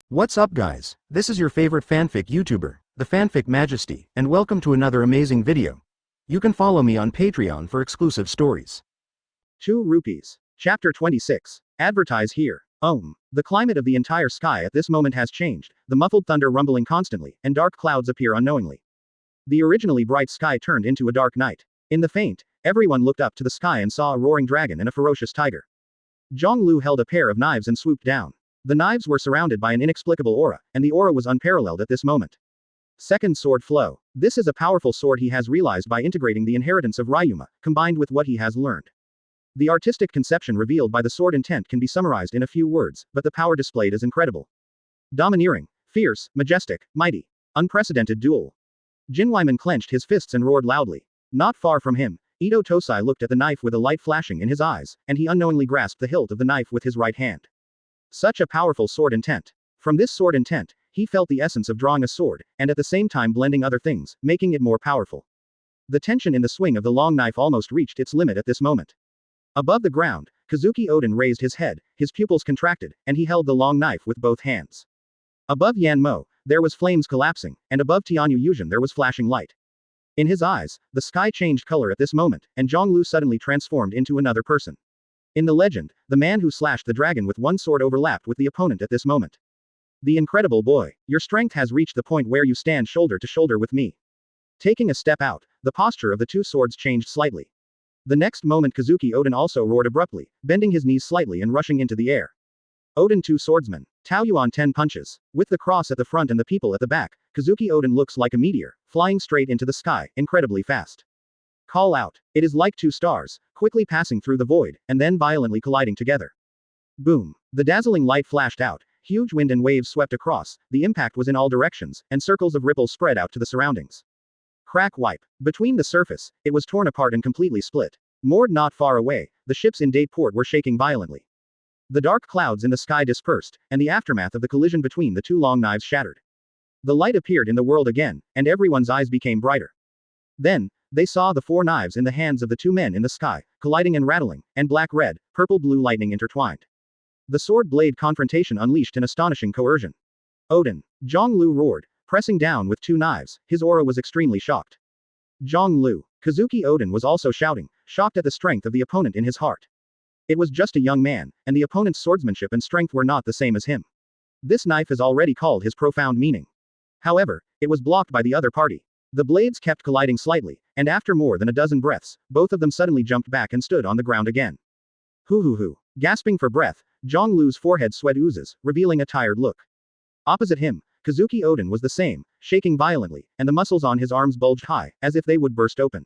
What's up guys, this is your favorite fanfic YouTuber, the Fanfic Majesty, and welcome to another amazing video. You can follow me on Patreon for exclusive stories. 2 rupees. Chapter 26. Advertise here. The climate of the entire sky at this moment has changed, the muffled thunder rumbling constantly, and dark clouds appear unknowingly. The originally bright sky turned into a dark night. In the faint, everyone looked up to the sky and saw a roaring dragon and a ferocious tiger. Jiāng Liú held a pair of knives and swooped down. The knives were surrounded by an inexplicable aura, and the aura was unparalleled at this moment. Second sword flow. This is a powerful sword he has realized by integrating the inheritance of Ryuma, combined with what he has learned. The artistic conception revealed by the sword intent can be summarized in a few words, but the power displayed is incredible. Domineering, fierce, majestic, mighty. Unprecedented duel. Jinweiman clenched his fists and roared loudly. Not far from him, Ito Tosai looked at the knife with a light flashing in his eyes, and he unknowingly grasped the hilt of the knife with his right hand. Such a powerful sword intent. From this sword intent, he felt the essence of drawing a sword, and at the same time blending other things, making it more powerful. The tension in the swing of the long knife almost reached its limit at this moment. Above the ground, Kazuki Oden raised his head, his pupils contracted, and he held the long knife with both hands. Above Yan Mo, there was flames collapsing, and above Tianyu Yuzhen there was flashing light. In his eyes, the sky changed color at this moment, and Jiāng Liú suddenly transformed into another person. In the legend, the man who slashed the dragon with one sword overlapped with the opponent at this moment. The incredible boy, your strength has reached the point where you stand shoulder to shoulder with me. Taking a step out, the posture of the two swords changed slightly. The next moment Kazuki Oden also roared abruptly, bending his knees slightly and rushing into the air. Oden 2 swordsman. Taoyuan 10 punches. With the cross at the front and the people at the back, Kazuki Oden looks like a meteor, flying straight into the sky, incredibly fast. Call out. It is like 2 stars, quickly passing through the void, and then violently colliding together. Boom. The dazzling light flashed out, huge wind and waves swept across, the impact was in all directions, and circles of ripples spread out to the surroundings. Crack wipe. Between the surface, it was torn apart and completely split. Moored not far away, the ships in Date Port were shaking violently. The dark clouds in the sky dispersed, and the aftermath of the collision between the 2 long knives shattered. The light appeared in the world again, and everyone's eyes became brighter. Then, they saw the 4 knives in the hands of the 2 men in the sky, colliding and rattling, and black-red, purple-blue lightning intertwined. The sword-blade confrontation unleashed an astonishing coercion. Oden. Jiāng Liú roared, pressing down with 2 knives, his aura was extremely shocked. Jiāng Liú. Kazuki Oden was also shouting, shocked at the strength of the opponent in his heart. It was just a young man, and the opponent's swordsmanship and strength were not the same as him. This knife is already called his profound meaning. However, it was blocked by the other party. The blades kept colliding slightly, and after more than a dozen breaths, both of them suddenly jumped back and stood on the ground again. Hoo. Gasping for breath, Jiāng Liú's forehead sweat oozes, revealing a tired look. Opposite him, Kazuki Oden was the same, shaking violently, and the muscles on his arms bulged high, as if they would burst open.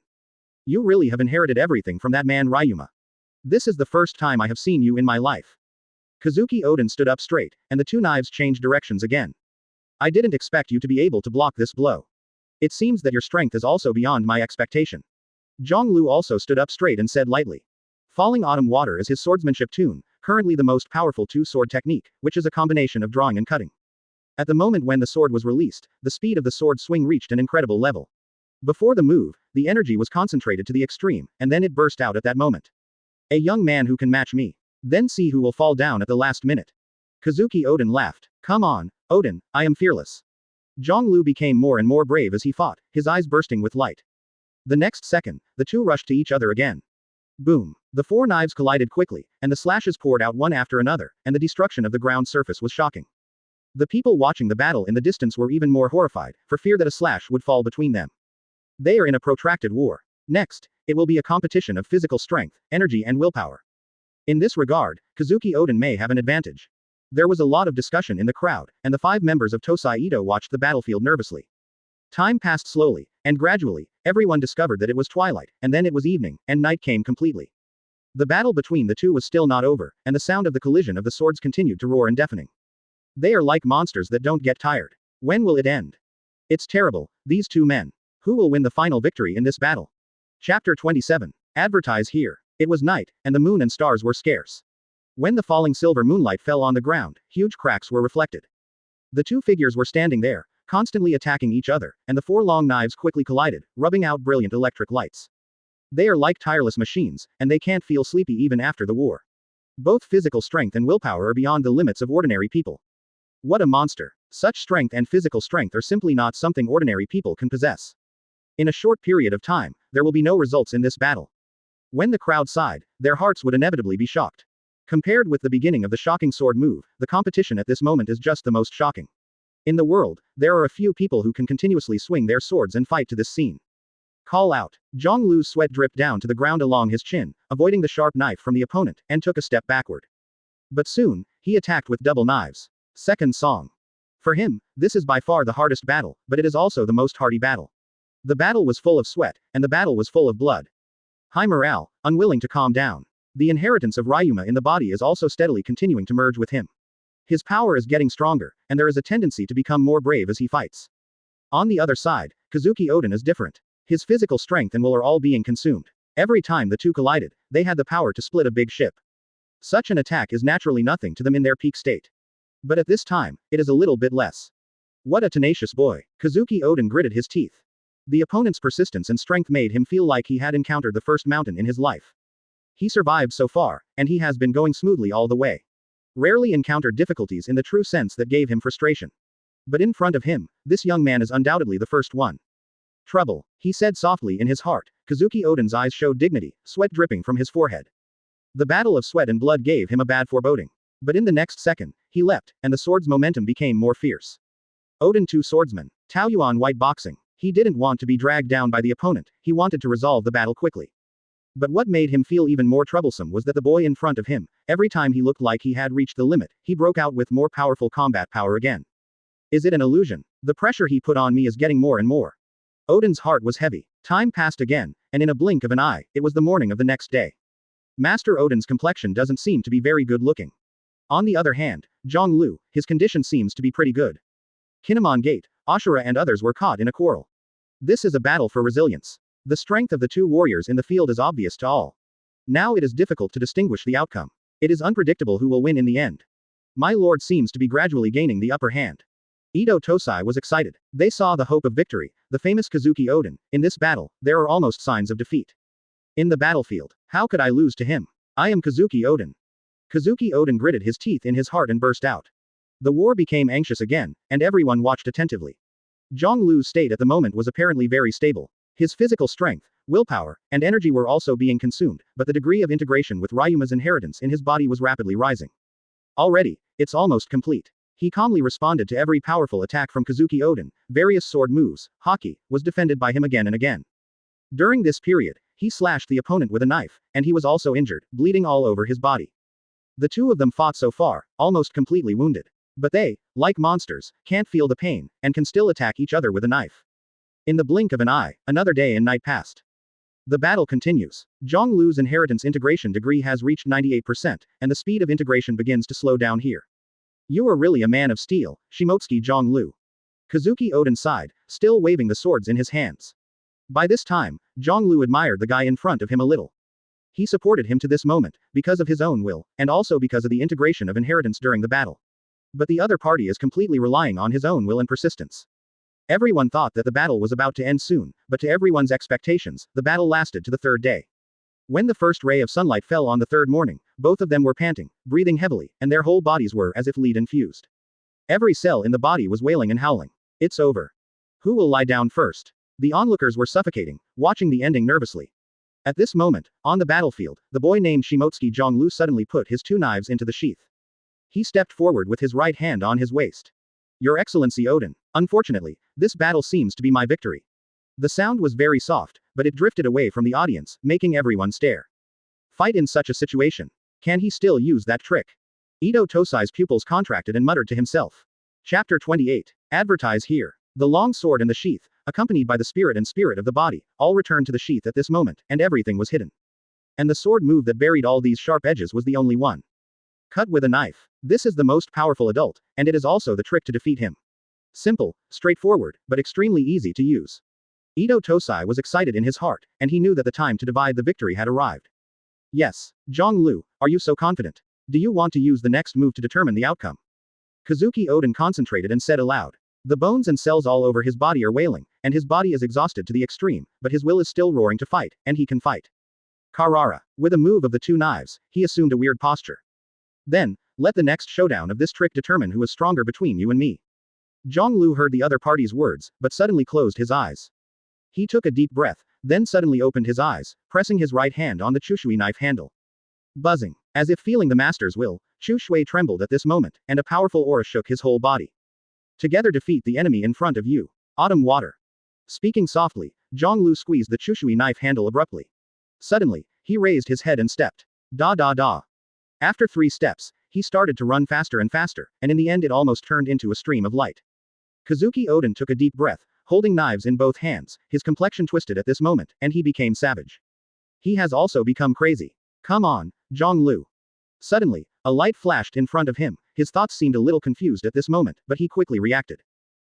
You really have inherited everything from that man Ryuma. This is the first time I have seen you in my life. Kazuki Oden stood up straight, and the 2 knives changed directions again. I didn't expect you to be able to block this blow. It seems that your strength is also beyond my expectation. Jiāng Liú also stood up straight and said lightly. Falling autumn water is his swordsmanship tune, currently the most powerful 2-sword technique, which is a combination of drawing and cutting. At the moment when the sword was released, the speed of the sword swing reached an incredible level. Before the move, the energy was concentrated to the extreme, and then it burst out at that moment. A young man who can match me. Then see who will fall down at the last minute. Kazuki Oden laughed. Come on, Oden, I am fearless. Jiāng Liú became more and more brave as he fought, his eyes bursting with light. The next second, the 2 rushed to each other again. Boom. The 4 knives collided quickly, and the slashes poured out one after another, and the destruction of the ground surface was shocking. The people watching the battle in the distance were even more horrified, for fear that a slash would fall between them. They are in a protracted war. Next, it will be a competition of physical strength, energy and willpower. In this regard, Kazuki Oden may have an advantage. There was a lot of discussion in the crowd, and the 5 members of Tosai Ito watched the battlefield nervously. Time passed slowly, and gradually, everyone discovered that it was twilight, and then it was evening, and night came completely. The battle between the 2 was still not over, and the sound of the collision of the swords continued to roar and deafening. They are like monsters that don't get tired. When will it end? It's terrible, these 2 men. Who will win the final victory in this battle? Chapter 27. Advertise here. It was night, and the moon and stars were scarce. When the falling silver moonlight fell on the ground, huge cracks were reflected. The 2 figures were standing there, constantly attacking each other, and the 4 long knives quickly collided, rubbing out brilliant electric lights. They are like tireless machines, and they can't feel sleepy even after the war. Both physical strength and willpower are beyond the limits of ordinary people. What a monster. Such strength and physical strength are simply not something ordinary people can possess. In a short period of time, there will be no results in this battle. When the crowd sighed, their hearts would inevitably be shocked. Compared with the beginning of the shocking sword move, the competition at this moment is just the most shocking. In the world, there are a few people who can continuously swing their swords and fight to this scene. Call out. Jiāng Liú's sweat dripped down to the ground along his chin, avoiding the sharp knife from the opponent, and took a step backward. But soon, he attacked with double knives. Second song. For him, this is by far the hardest battle, but it is also the most hardy battle. The battle was full of sweat, and the battle was full of blood. High morale, unwilling to calm down. The inheritance of Ryuma in the body is also steadily continuing to merge with him. His power is getting stronger, and there is a tendency to become more brave as he fights. On the other side, Kazuki Oden is different. His physical strength and will are all being consumed. Every time the two collided, they had the power to split a big ship. Such an attack is naturally nothing to them in their peak state. But at this time, it is a little bit less. What a tenacious boy. Kazuki Oden gritted his teeth. The opponent's persistence and strength made him feel like he had encountered the first mountain in his life. He survived so far, and he has been going smoothly all the way. Rarely encountered difficulties in the true sense that gave him frustration. But in front of him, this young man is undoubtedly the first one. Trouble, he said softly in his heart. Kazuki Oden's eyes showed dignity, sweat dripping from his forehead. The battle of sweat and blood gave him a bad foreboding. But in the next second, he leapt, and the sword's momentum became more fierce. Oden 2 Swordsman. Taoyuan White Boxing. He didn't want to be dragged down by the opponent, he wanted to resolve the battle quickly. But what made him feel even more troublesome was that the boy in front of him, every time he looked like he had reached the limit, he broke out with more powerful combat power again. Is it an illusion? The pressure he put on me is getting more and more. Oden's heart was heavy. Time passed again, and in a blink of an eye, it was the morning of the next day. Master Oden's complexion doesn't seem to be very good looking. On the other hand, Jiāng Liú, his condition seems to be pretty good. Kinemon Gate, Ashura and others were caught in a quarrel. This is a battle for resilience. The strength of the two warriors in the field is obvious to all. Now it is difficult to distinguish the outcome. It is unpredictable who will win in the end. My lord seems to be gradually gaining the upper hand. Ito Tosai was excited. They saw the hope of victory, the famous Kazuki Oden. In this battle, there are almost signs of defeat. In the battlefield, how could I lose to him? I am Kazuki Oden. Kazuki Oden gritted his teeth in his heart and burst out. The war became anxious again, and everyone watched attentively. Jiāng Liú's state at the moment was apparently very stable. His physical strength, willpower, and energy were also being consumed, but the degree of integration with Ryuma's inheritance in his body was rapidly rising. Already, it's almost complete. He calmly responded to every powerful attack from Kazuki Oden. Various sword moves, haki, was defended by him again and again. During this period, he slashed the opponent with a knife, and he was also injured, bleeding all over his body. The two of them fought so far, almost completely wounded. But they, like monsters, can't feel the pain, and can still attack each other with a knife. In the blink of an eye, another day and night passed. The battle continues. Jiāng Liú's inheritance integration degree has reached 98%, and the speed of integration begins to slow down here. You are really a man of steel, Shimotsuki Jiāng Liú. Kazuki Oden sighed, still waving the swords in his hands. By this time, Jiāng Liú admired the guy in front of him a little. He supported him to this moment, because of his own will, and also because of the integration of inheritance during the battle. But the other party is completely relying on his own will and persistence. Everyone thought that the battle was about to end soon, but to everyone's expectations, the battle lasted to the third day. When the first ray of sunlight fell on the third morning, both of them were panting, breathing heavily, and their whole bodies were as if lead infused. Every cell in the body was wailing and howling. It's over. Who will lie down first? The onlookers were suffocating, watching the ending nervously. At this moment, on the battlefield, the boy named Shimotsuki Jiāng Liú suddenly put his two knives into the sheath. He stepped forward with his right hand on his waist. Your Excellency Oden, unfortunately, this battle seems to be my victory. The sound was very soft, but it drifted away from the audience, making everyone stare. Fight in such a situation. Can he still use that trick? Ito Tosai's pupils contracted and muttered to himself. Chapter 28. Advertise here. The long sword and the sheath, accompanied by the spirit and spirit of the body, all returned to the sheath at this moment, and everything was hidden. And the sword move that buried all these sharp edges was the only one. Cut with a knife. This is the most powerful adult, and it is also the trick to defeat him. Simple, straightforward, but extremely easy to use. Ito Tosai was excited in his heart, and he knew that the time to divide the victory had arrived. Yes, Jiāng Liú, are you so confident? Do you want to use the next move to determine the outcome? Kazuki Oden concentrated and said aloud. The bones and cells all over his body are wailing, and his body is exhausted to the extreme, but his will is still roaring to fight, and he can fight. Karara. With a move of the two knives, he assumed a weird posture. Then, Let the next showdown of this trick determine who is stronger between you and me. Jiāng Liú heard the other party's words, but suddenly closed his eyes. He took a deep breath, then suddenly opened his eyes, pressing his right hand on the chushui knife handle. Buzzing. As if feeling the master's will, Chu Shui trembled at this moment, and a powerful aura shook his whole body. Together defeat the enemy in front of you. Autumn water. Speaking softly, Jiāng Liú squeezed the chushui knife handle abruptly. Suddenly, he raised his head and stepped. Da da da. After 3 steps, he started to run faster and faster, and in the end it almost turned into a stream of light. Kazuki Oden took a deep breath, holding knives in both hands, his complexion twisted at this moment, and he became savage. He has also become crazy. Come on, Jiāng Liú. Suddenly, a light flashed in front of him, his thoughts seemed a little confused at this moment, but he quickly reacted.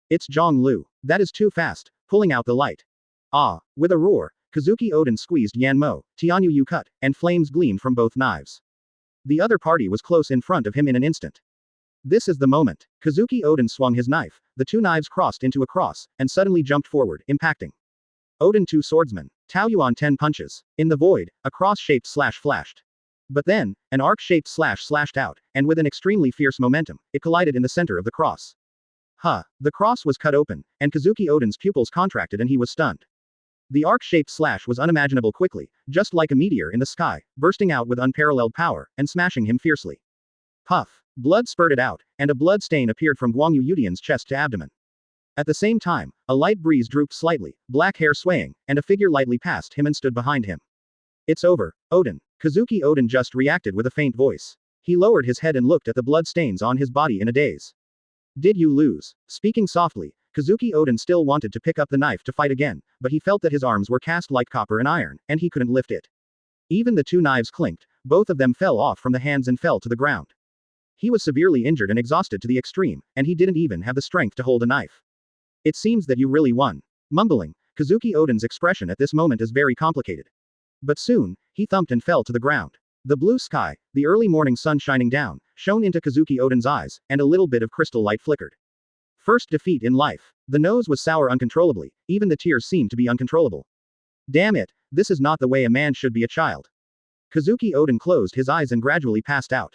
It's Jiāng Liú. That is too fast, pulling out the light. Ah! With a roar, Kazuki Oden squeezed Yanmo, Tianyu Yu cut, and flames gleamed from both knives. The other party was close in front of him in an instant. This is the moment. Kazuki Oden swung his knife, the 2 knives crossed into a cross, and suddenly jumped forward, impacting. Oden 2 swordsman. Taoyuan 10 punches. In the void, a cross-shaped slash flashed. But then, an arc-shaped slash slashed out, and with an extremely fierce momentum, it collided in the center of the cross. The cross was cut open, and Kazuki Oden's pupils contracted and he was stunned. The arc-shaped slash was unimaginable quickly, just like a meteor in the sky, bursting out with unparalleled power, and smashing him fiercely. Puff. Blood spurted out, and a blood stain appeared from Guangyu Yudian's chest to abdomen. At the same time, a light breeze drooped slightly, black hair swaying, and a figure lightly passed him and stood behind him. It's over, Oden. Kazuki Oden just reacted with a faint voice. He lowered his head and looked at the blood stains on his body in a daze. Did you lose? Speaking softly, Kazuki Oden still wanted to pick up the knife to fight again, but he felt that his arms were cast like copper and iron, and he couldn't lift it. Even the 2 knives clinked, both of them fell off from the hands and fell to the ground. He was severely injured and exhausted to the extreme, and he didn't even have the strength to hold a knife. It seems that you really won. Mumbling, Kazuki Oden's expression at this moment is very complicated. But soon, he thumped and fell to the ground. The blue sky, the early morning sun shining down, shone into Kazuki Oden's eyes, and a little bit of crystal light flickered. First defeat in life. The nose was sour uncontrollably, even the tears seemed to be uncontrollable. Damn it, this is not the way a man should be a child. Kazuki Oden closed his eyes and gradually passed out.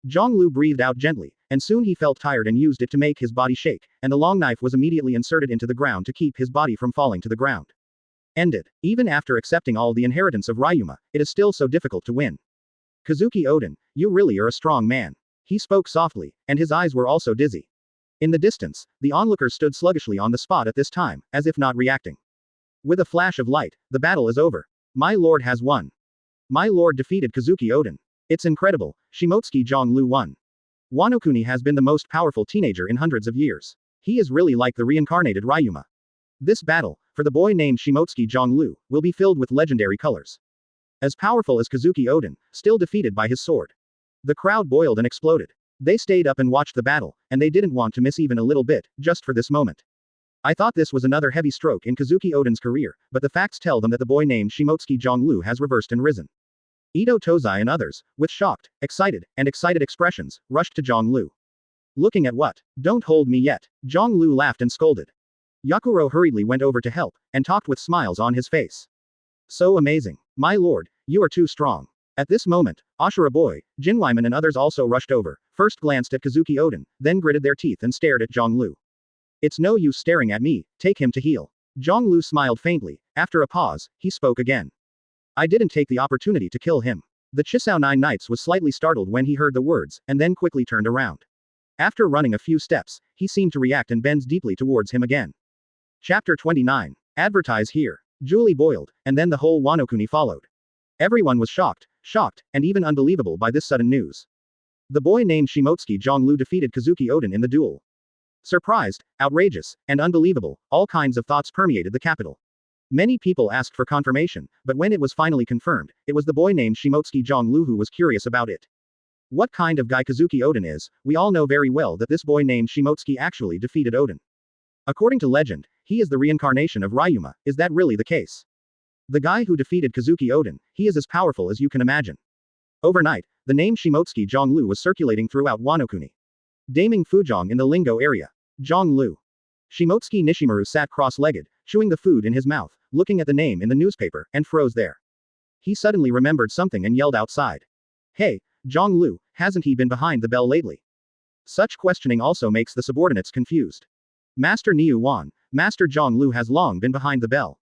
Jiāng Liú breathed out gently, and soon he felt tired and used it to make his body shake, and the long knife was immediately inserted into the ground to keep his body from falling to the ground. Ended. Even after accepting all the inheritance of Ryuma, it is still so difficult to win. Kazuki Oden, you really are a strong man. He spoke softly, and his eyes were also dizzy. In the distance, the onlookers stood sluggishly on the spot at this time, as if not reacting. With a flash of light, the battle is over. My lord has won. My lord defeated Kazuki Oden. It's incredible, Shimotsuki Jiāng Liú won. Wanokuni has been the most powerful teenager in hundreds of years. He is really like the reincarnated Ryuma. This battle, for the boy named Shimotsuki Jiāng Liú, will be filled with legendary colors. As powerful as Kazuki Oden, still defeated by his sword. The crowd boiled and exploded. They stayed up and watched the battle, and they didn't want to miss even a little bit, just for this moment. I thought this was another heavy stroke in Kazuki Oden's career, but the facts tell them that the boy named Shimotsuki Jiāng Liú has reversed and risen. Ito Tozai and others, with shocked, excited expressions, rushed to Jiāng Liú. Looking at what? Don't hold me yet. Jiāng Liú laughed and scolded. Yakuro hurriedly went over to help, and talked with smiles on his face. So amazing. My lord, you are too strong. At this moment, Ashura Boy, Jinwaiman and others also rushed over, first glanced at Kazuki Oden, then gritted their teeth and stared at Jiāng Liú. It's no use staring at me, take him to heel. Jiāng Liú smiled faintly. After a pause, he spoke again. I didn't take the opportunity to kill him. The Chisao 9 Knights was slightly startled when he heard the words, and then quickly turned around. After running a few steps, he seemed to react and bends deeply towards him again. Chapter 29. Advertise here. Julie boiled, and then the whole Wanokuni followed. Everyone was shocked, and even unbelievable by this sudden news. The boy named Shimotsuki Jiāng Liú defeated Kazuki Oden in the duel. Surprised, outrageous, and unbelievable, all kinds of thoughts permeated the capital. Many people asked for confirmation, but when it was finally confirmed, it was the boy named Shimotsuki Jiāng Liú who was curious about it. What kind of guy Kazuki Oden is, we all know very well that this boy named Shimotsuki actually defeated Oden. According to legend, he is the reincarnation of Ryuma. Is that really the case? The guy who defeated Kazuki Oden, he is as powerful as you can imagine. Overnight, the name Shimotsuki Jiāng Liú was circulating throughout Wanokuni. Daming Fujong in the Lingo area. Jiāng Liú. Shimotsuki Nishimaru sat cross-legged, chewing the food in his mouth, looking at the name in the newspaper, and froze there. He suddenly remembered something and yelled outside. Hey, Jiāng Liú, hasn't he been behind the bell lately? Such questioning also makes the subordinates confused. Master Niu Wan, Master Jiāng Liú has long been behind the bell.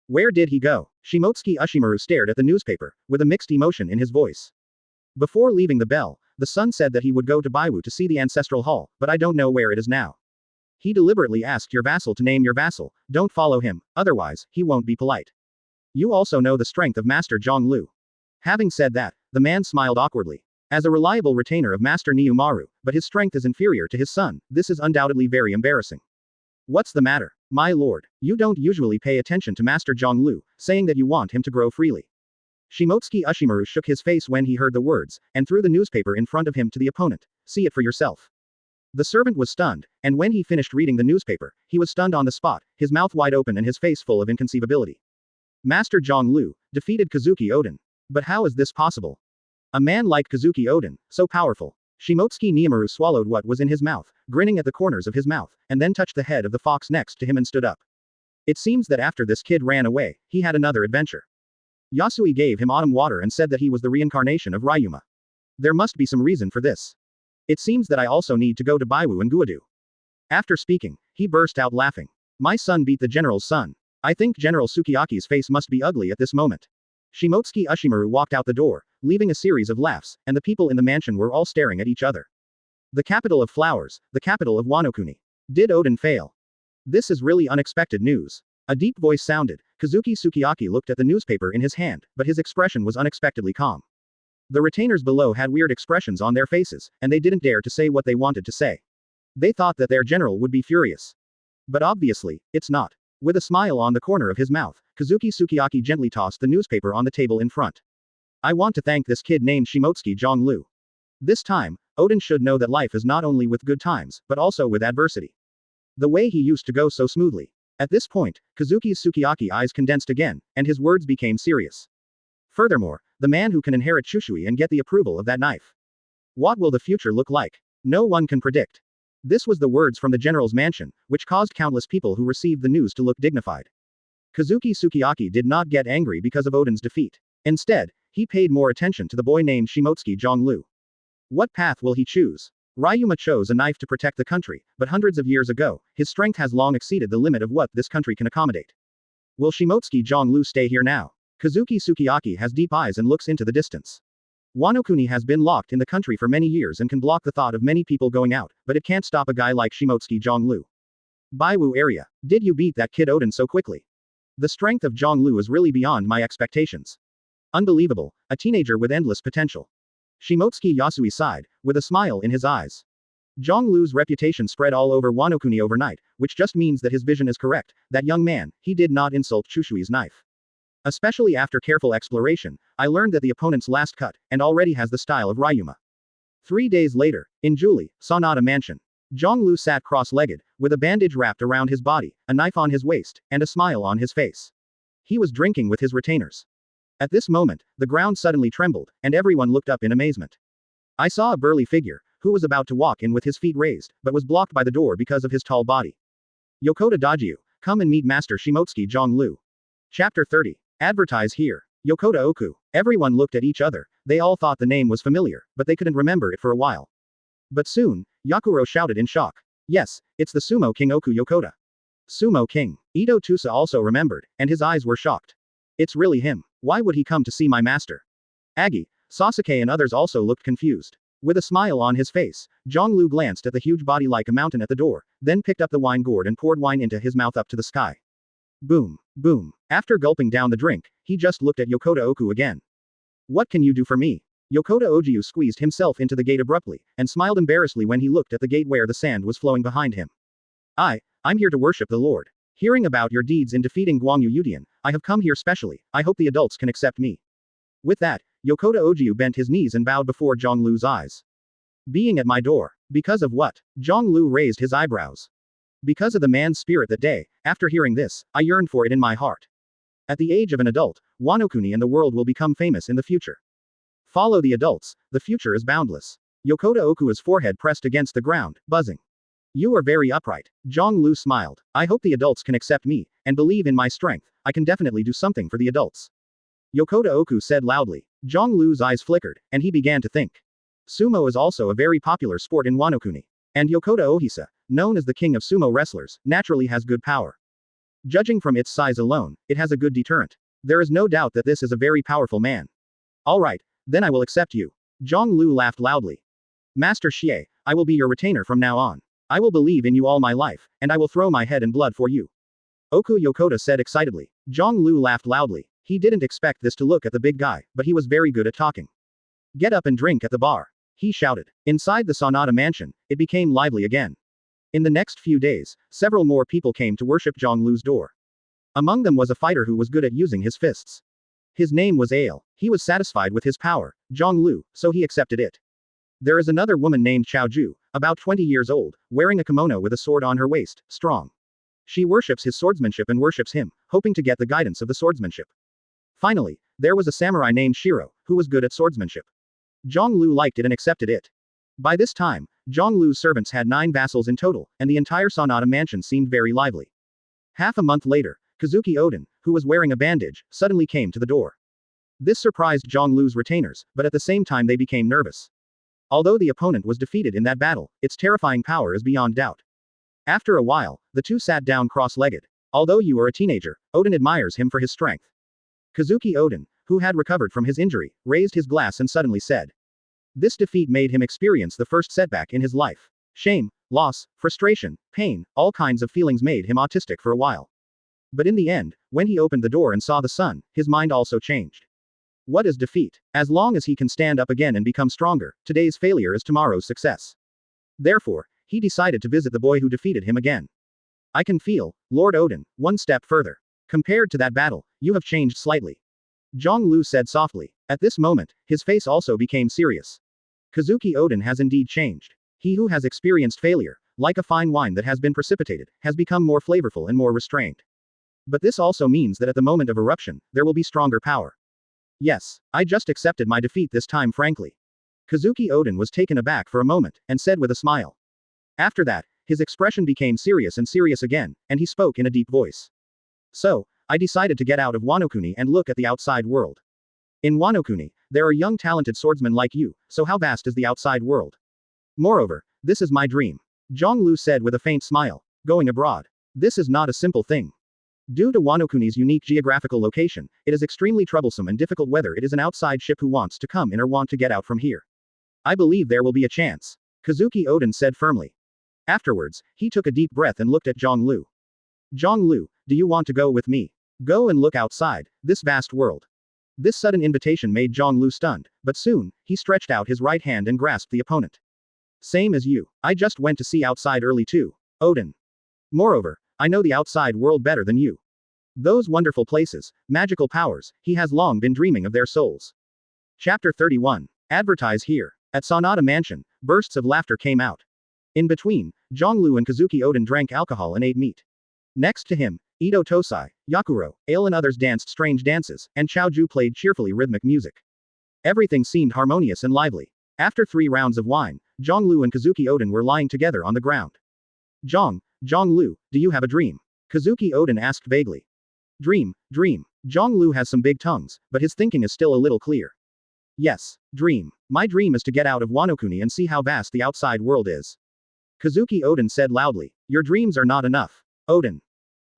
Where did he go? Shimotsuki Ushimaru stared at the newspaper, with a mixed emotion in his voice. Before leaving the bell, the son said that he would go to Baiwu to see the ancestral hall, but I don't know where it is now. He deliberately asked your vassal to name your vassal, don't follow him, otherwise, he won't be polite. You also know the strength of Master Jiāng Liú. Having said that, the man smiled awkwardly. As a reliable retainer of Master Niu Maru, but his strength is inferior to his son, this is undoubtedly very embarrassing. What's the matter? My lord, you don't usually pay attention to Master Jiāng Liú, saying that you want him to grow freely. Shimotsuki Ushimaru shook his face when he heard the words, and threw the newspaper in front of him to the opponent. See it for yourself. The servant was stunned, and when he finished reading the newspaper, he was stunned on the spot, his mouth wide open and his face full of inconceivability. Master Jiāng Liú defeated Kazuki Oden. But how is this possible? A man like Kazuki Oden, so powerful. Shimotsuki Niamaru swallowed what was in his mouth, grinning at the corners of his mouth, and then touched the head of the fox next to him and stood up. It seems that after this kid ran away, he had another adventure. Yasui gave him autumn water and said that he was the reincarnation of Ryuma. There must be some reason for this. It seems that I also need to go to Baiwu and Guadu. After speaking, he burst out laughing. My son beat the general's son. I think General Sukiyaki's face must be ugly at this moment. Shimotsuki Ushimaru walked out the door, leaving a series of laughs, and the people in the mansion were all staring at each other. The capital of flowers, the capital of Wanokuni. Did Oden fail? This is really unexpected news. A deep voice sounded. Kazuki Sukiyaki looked at the newspaper in his hand, but his expression was unexpectedly calm. The retainers below had weird expressions on their faces, and they didn't dare to say what they wanted to say. They thought that their general would be furious. But obviously, it's not. With a smile on the corner of his mouth, Kazuki Sukiyaki gently tossed the newspaper on the table in front. I want to thank this kid named Shimotsuki Jiāng Liú. This time, Oden should know that life is not only with good times, but also with adversity. The way he used to go so smoothly. At this point, Kazuki Sukiyaki eyes condensed again, and his words became serious. Furthermore, the man who can inherit Shushui and get the approval of that knife. What will the future look like? No one can predict. This was the words from the general's mansion, which caused countless people who received the news to look dignified. Kazuki Sukiyaki did not get angry because of Oden's defeat. Instead, he paid more attention to the boy named Shimotsuki Jiāng Liú. What path will he choose? Ryuma chose a knife to protect the country, but hundreds of years ago, his strength has long exceeded the limit of what this country can accommodate. Will Shimotsuki Jiāng Liú stay here now? Kazuki Sukiyaki has deep eyes and looks into the distance. Wanokuni has been locked in the country for many years and can block the thought of many people going out, but it can't stop a guy like Shimotsuki Jiāng Liú. Baiwu area. Did you beat that kid Oden so quickly? The strength of Jiāng Liú is really beyond my expectations. Unbelievable, a teenager with endless potential. Shimotsuki Yasui sighed, with a smile in his eyes. Jiāng Liú's reputation spread all over Wanokuni overnight, which just means that his vision is correct. That young man, he did not insult Chushui's knife. Especially after careful exploration, I learned that the opponent's last cut, and already has the style of Ryuma. 3 days later, in Julie, Sanada Mansion. Jiāng Liú sat cross-legged, with a bandage wrapped around his body, a knife on his waist, and a smile on his face. He was drinking with his retainers. At this moment, the ground suddenly trembled, and everyone looked up in amazement. I saw a burly figure, who was about to walk in with his feet raised, but was blocked by the door because of his tall body. Yokota Dajiu, come and meet Master Shimotsuki Jiāng Liú. Chapter 30. Advertise here. Yokota Oku. Everyone looked at each other, they all thought the name was familiar, but they couldn't remember it for a while. But soon, Yakuro shouted in shock. Yes, it's the Sumo King Oku Yokota. Sumo King. Ito Tusa also remembered, and his eyes were shocked. It's really him. Why would he come to see my master? Agi, Sasuke and others also looked confused. With a smile on his face, Jiāng Liú glanced at the huge body like a mountain at the door, then picked up the wine gourd and poured wine into his mouth up to the sky. Boom, boom. After gulping down the drink, he just looked at Yokota Oku again. What can you do for me? Yokota Ojiu squeezed himself into the gate abruptly, and smiled embarrassedly when he looked at the gate where the sand was flowing behind him. I'm here to worship the Lord. Hearing about your deeds in defeating Guangyu Yudian, I have come here specially. I hope the adults can accept me. With that, Yokota Ojiu bent his knees and bowed before Jiāng Liú's eyes. Being at my door. Because of what? Jiāng Liú raised his eyebrows. Because of the man's spirit that day. After hearing this, I yearned for it in my heart. At the age of an adult, Wanokuni and the world will become famous in the future. Follow the adults, the future is boundless. Yokota Oku's forehead pressed against the ground, buzzing. You are very upright. Jiāng Liú smiled. I hope the adults can accept me, and believe in my strength. I can definitely do something for the adults. Yokota Oku said loudly. Jiāng Liú's eyes flickered, and he began to think. Sumo is also a very popular sport in Wanokuni. And Yokota Ohisa, known as the king of sumo wrestlers, naturally has good power. Judging from its size alone, it has a good deterrent. There is no doubt that this is a very powerful man. Alright, then I will accept you. Jiāng Liú laughed loudly. Master Xie, I will be your retainer from now on. I will believe in you all my life, and I will throw my head in blood for you. Oku Yokota said excitedly. Jiāng Liú laughed loudly. He didn't expect this to look at the big guy, but he was very good at talking. Get up and drink at the bar. He shouted. Inside the Sanada mansion, it became lively again. In the next few days, several more people came to worship Jiāng Liú's door. Among them was a fighter who was good at using his fists. His name was Ale. He was satisfied with his power, Jiāng Liú, so he accepted it. There is another woman named Chaoju, about 20 years old, wearing a kimono with a sword on her waist, strong. She worships his swordsmanship and worships him, hoping to get the guidance of the swordsmanship. Finally, there was a samurai named Shiro, who was good at swordsmanship. Jiāng Liú liked it and accepted it. By this time, Jiāng Liú's servants had 9 vassals in total, and the entire Sanada mansion seemed very lively. Half a month later, Kazuki Oden, who was wearing a bandage, suddenly came to the door. This surprised Jiāng Liú's retainers, but at the same time they became nervous. Although the opponent was defeated in that battle, its terrifying power is beyond doubt. After a while, the two sat down cross-legged. Although you are a teenager, Oden admires him for his strength. Kazuki Oden, who had recovered from his injury, raised his glass and suddenly said. This defeat made him experience the first setback in his life. Shame, loss, frustration, pain, all kinds of feelings made him autistic for a while. But in the end, when he opened the door and saw the sun, his mind also changed. What is defeat? As long as he can stand up again and become stronger, today's failure is tomorrow's success. Therefore, he decided to visit the boy who defeated him again. I can feel, Lord Oden, one step further. Compared to that battle, you have changed slightly. Jiāng Liú said softly. At this moment, his face also became serious. Kazuki Oden has indeed changed. He who has experienced failure, like a fine wine that has been precipitated, has become more flavorful and more restrained. But this also means that at the moment of eruption, there will be stronger power. Yes, I just accepted my defeat this time frankly. Kazuki Oden was taken aback for a moment, and said with a smile. After that, his expression became serious and serious again, and he spoke in a deep voice. So, I decided to get out of Wanokuni and look at the outside world. In Wanokuni, there are young talented swordsmen like you, so how vast is the outside world? Moreover, this is my dream. Jiāng Liú said with a faint smile. Going abroad. This is not a simple thing. Due to Wanokuni's unique geographical location, it is extremely troublesome and difficult whether it is an outside ship who wants to come in or want to get out from here. I believe there will be a chance. Kazuki Oden said firmly. Afterwards, he took a deep breath and looked at Jiāng Liú. Jiāng Liú, do you want to go with me? Go and look outside, this vast world. This sudden invitation made Jiāng Liú stunned, but soon, he stretched out his right hand and grasped the opponent. Same as you. I just went to see outside early too. Oden. Moreover, I know the outside world better than you. Those wonderful places, magical powers, he has long been dreaming of their souls. Chapter 31. Advertise here. At Sanada Mansion, bursts of laughter came out. In between, Jiāng Liú and Kazuki Oden drank alcohol and ate meat. Next to him, Ito Tosai, Yakuro, Ale and others danced strange dances, and Chaoju played cheerfully rhythmic music. Everything seemed harmonious and lively. After 3 rounds of wine, Jiāng Liú and Kazuki Oden were lying together on the ground. Jiāng Liú, do you have a dream? Kazuki Oden asked vaguely. Dream. Jiāng Liú has some big tongues, but his thinking is still a little clear. Yes, dream. My dream is to get out of Wanokuni and see how vast the outside world is. Kazuki Oden said loudly. Your dreams are not enough. Oden.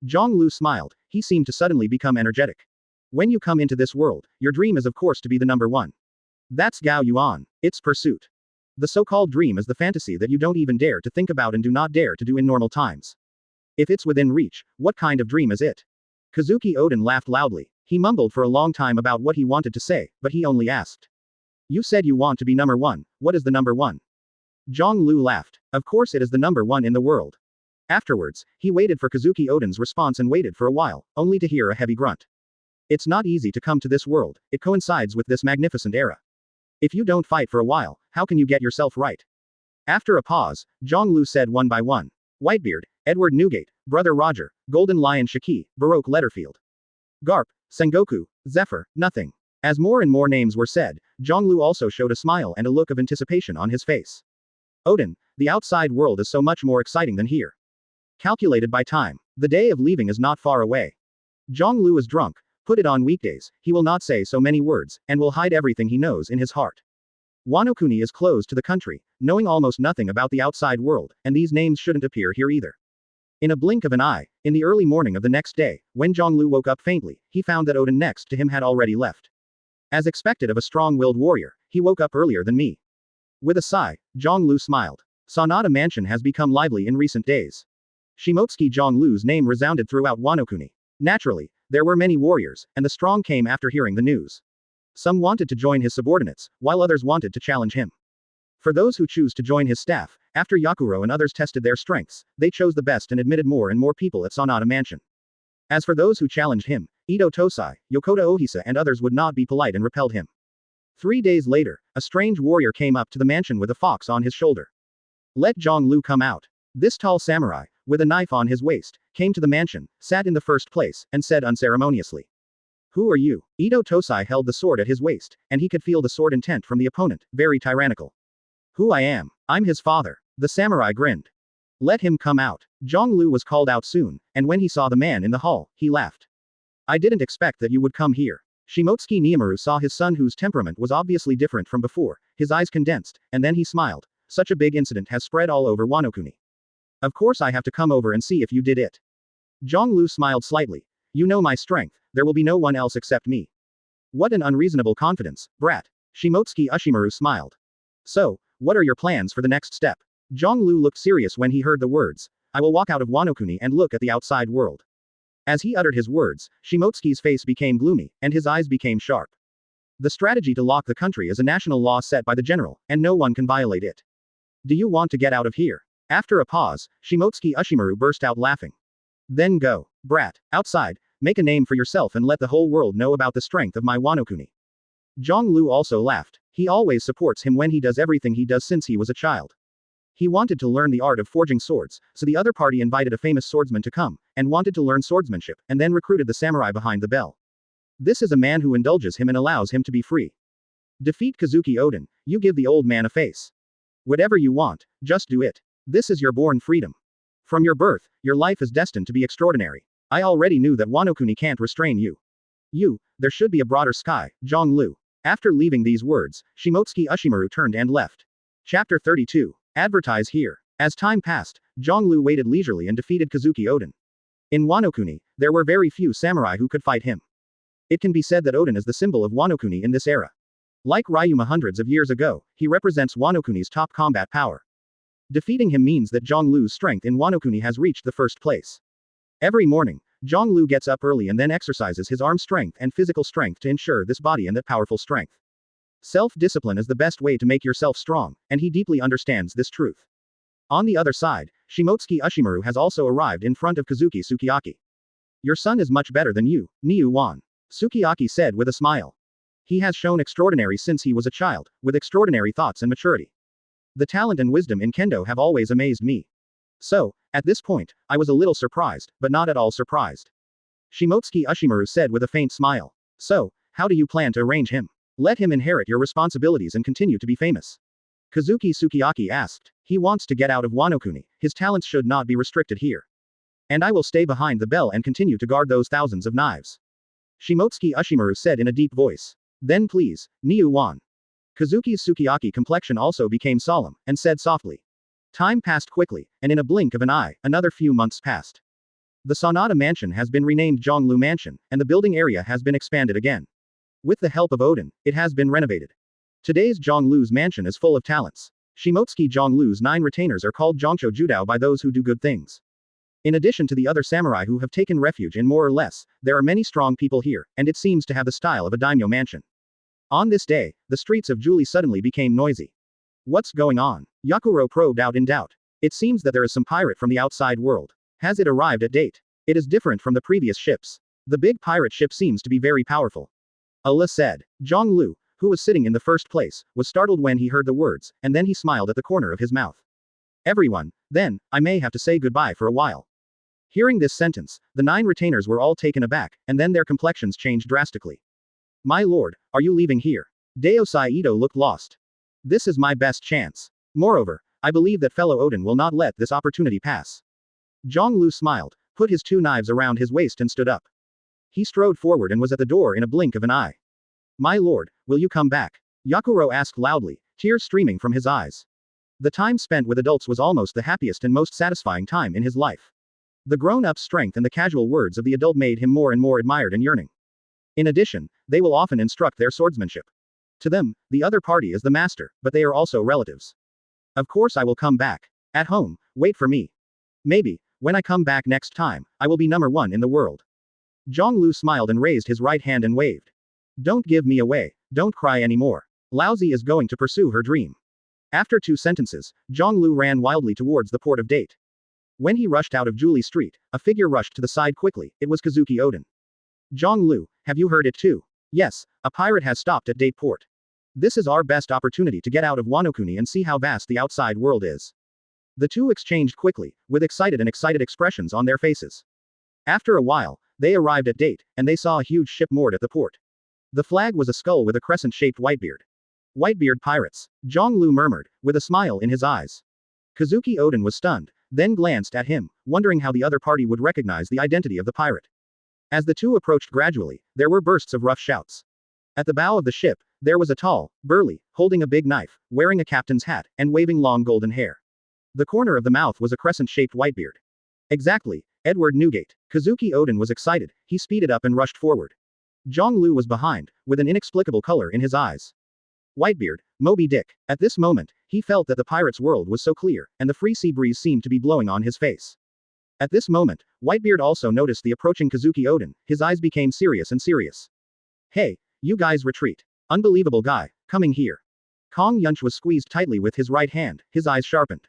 Jiāng Liú smiled, he seemed to suddenly become energetic. When you come into this world, your dream is of course to be the number 1. That's Gao Yuan, its pursuit. The so-called dream is the fantasy that you don't even dare to think about and do not dare to do in normal times. If it's within reach, what kind of dream is it? Kazuki Oden laughed loudly. He mumbled for a long time about what he wanted to say, but he only asked. You said you want to be number 1, what is the number 1? Jiāng Liú laughed. Of course it is the number 1 in the world. Afterwards, he waited for Kazuki Oden's response and waited for a while, only to hear a heavy grunt. It's not easy to come to this world, it coincides with this magnificent era. If you don't fight for a while, how can you get yourself right? After a pause, Jiāng Liú said one by one. Whitebeard, Edward Newgate, Brother Roger, Golden Lion Shiki, Baroque Letterfield. Garp, Sengoku, Zephyr, nothing. As more and more names were said, Jiāng Liú also showed a smile and a look of anticipation on his face. Oden, the outside world is so much more exciting than here. Calculated by time. The day of leaving is not far away. Jiāng Liú is drunk, put it on weekdays, he will not say so many words, and will hide everything he knows in his heart. Wanokuni is closed to the country, knowing almost nothing about the outside world, and these names shouldn't appear here either. In a blink of an eye, in the early morning of the next day, when Jiāng Liú woke up faintly, he found that Oden next to him had already left. As expected of a strong-willed warrior, he woke up earlier than me. With a sigh, Jiāng Liú smiled. Sanada Mansion has become lively in recent days. Shimotsuki Jiāng Liú's name resounded throughout Wanokuni. Naturally, there were many warriors, and the strong came after hearing the news. Some wanted to join his subordinates, while others wanted to challenge him. For those who choose to join his staff, after Yakuro and others tested their strengths, they chose the best and admitted more and more people at Sanada Mansion. As for those who challenged him, Ito Tosai, Yokota Ohisa and others would not be polite and repelled him. 3 days later, a strange warrior came up to the mansion with a fox on his shoulder. Let Jiāng Liú come out. This tall samurai, with a knife on his waist, came to the mansion, sat in the first place, and said unceremoniously. Who are you? Ito Tosai held the sword at his waist, and he could feel the sword intent from the opponent, very tyrannical. Who I am? I'm his father. The samurai grinned. Let him come out. Jiāng Liú was called out soon, and when he saw the man in the hall, he laughed. I didn't expect that you would come here. Shimotsuki Niamaru saw his son whose temperament was obviously different from before, his eyes condensed, and then he smiled. Such a big incident has spread all over Wanokuni. Of course I have to come over and see if you did it. Jiāng Liú smiled slightly. You know my strength, there will be no one else except me. What an unreasonable confidence, brat. Shimotsuki Ushimaru smiled. So, what are your plans for the next step? Jiāng Liú looked serious when he heard the words. I will walk out of Wanokuni and look at the outside world. As he uttered his words, Shimotsuki's face became gloomy, and his eyes became sharp. The strategy to lock the country is a national law set by the general, and no one can violate it. Do you want to get out of here? After a pause, Shimotsuki Ushimaru burst out laughing. Then go, brat, outside, make a name for yourself and let the whole world know about the strength of my Wanokuni. Jiāng Liú also laughed. He always supports him when he does everything he does since he was a child. He wanted to learn the art of forging swords, so the other party invited a famous swordsman to come, and wanted to learn swordsmanship, and then recruited the samurai behind the bell. This is a man who indulges him and allows him to be free. Defeat Kazuki Oden, you give the old man a face. Whatever you want, just do it. This is your born freedom. From your birth, your life is destined to be extraordinary. I already knew that Wanokuni can't restrain you. There should be a broader sky, Jiāng Liú. After leaving these words, Shimotsuki Ushimaru turned and left. Chapter 32. Advertise here. As time passed, Jiāng Liú waited leisurely and defeated Kazuki Oden. In Wanokuni, there were very few samurai who could fight him. It can be said that Oden is the symbol of Wanokuni in this era. Like Ryuma hundreds of years ago, he represents Wanokuni's top combat power. Defeating him means that Jiāng Liú's strength in Wanokuni has reached the first place. Every morning, Jiāng Liú gets up early and then exercises his arm strength and physical strength to ensure this body and that powerful strength. Self-discipline is the best way to make yourself strong, and he deeply understands this truth. On the other side, Shimotsuki Ushimaru has also arrived in front of Kazuki Sukiyaki. Your son is much better than you, Niu Wan. Sukiyaki said with a smile. He has shown extraordinary since he was a child, with extraordinary thoughts and maturity. The talent and wisdom in kendo have always amazed me. So, at this point, I was a little surprised, but not at all surprised. Shimotsuki Ushimaru said with a faint smile. So, how do you plan to arrange him? Let him inherit your responsibilities and continue to be famous. Kazuki Sukiyaki asked. He wants to get out of Wanokuni, his talents should not be restricted here. And I will stay behind the bell and continue to guard those thousands of knives. Shimotsuki Ushimaru said in a deep voice. Then please, Niu Wan. Kazuki's Sukiyaki complexion also became solemn, and said softly. Time passed quickly, and in a blink of an eye, another few months passed. The Sanada Mansion has been renamed Jiāng Liú Mansion, and the building area has been expanded again. With the help of Oden, it has been renovated. Today's Jiāng Liú's mansion is full of talents. Shimotsuki Jiāng Liú's 9 retainers are called Zhongcho Judao by those who do good things. In addition to the other samurai who have taken refuge in more or less, there are many strong people here, and it seems to have the style of a daimyo mansion. On this day, the streets of Julie suddenly became noisy. What's going on? Yakuro probed out in doubt. It seems that there is some pirate from the outside world. Has it arrived at date? It is different from the previous ships. The big pirate ship seems to be very powerful. Allah said. Jiāng Liú, who was sitting in the first place, was startled when he heard the words, and then he smiled at the corner of his mouth. Everyone, then, I may have to say goodbye for a while. Hearing this sentence, the 9 retainers were all taken aback, and then their complexions changed drastically. My lord, are you leaving here? Deosai Ito looked lost. This is my best chance. Moreover, I believe that fellow Oden will not let this opportunity pass. Jiāng Liú smiled, put his 2 knives around his waist and stood up. He strode forward and was at the door in a blink of an eye. My lord, will you come back? Yakuro asked loudly, tears streaming from his eyes. The time spent with adults was almost the happiest and most satisfying time in his life. The grown-up strength and the casual words of the adult made him more and more admired and yearning. In addition, they will often instruct their swordsmanship. To them, the other party is the master, but they are also relatives. Of course I will come back. At home, wait for me. Maybe, when I come back next time, I will be number 1 in the world. Jiāng Liú smiled and raised his right hand and waved. Don't give me away, don't cry anymore. Laozi is going to pursue her dream. After 2 sentences, Jiāng Liú ran wildly towards the port of Date. When he rushed out of Julie Street, a figure rushed to the side quickly. It was Kazuki Oden. Jiāng Liú, have you heard it too? Yes, a pirate has stopped at Date Port. This is our best opportunity to get out of Wanokuni and see how vast the outside world is. The two exchanged quickly, with excited expressions on their faces. After a while, they arrived at Date, and they saw a huge ship moored at the port. The flag was a skull with a crescent-shaped Whitebeard. Whitebeard pirates, Jiāng Liú murmured, with a smile in his eyes. Kazuki Oden was stunned, then glanced at him, wondering how the other party would recognize the identity of the pirate. As the two approached gradually, there were bursts of rough shouts. At the bow of the ship, there was a tall, burly, holding a big knife, wearing a captain's hat, and waving long golden hair. The corner of the mouth was a crescent-shaped Whitebeard. Exactly, Edward Newgate. Kazuki Oden was excited, he speeded up and rushed forward. Jiāng Liú was behind, with an inexplicable color in his eyes. Whitebeard, Moby Dick. At this moment, he felt that the pirate's world was so clear, and the free sea breeze seemed to be blowing on his face. At this moment, Whitebeard also noticed the approaching Kazuki Oden, his eyes became serious and serious. Hey, you guys retreat. Unbelievable guy, coming here. Kong Yunch was squeezed tightly with his right hand, his eyes sharpened.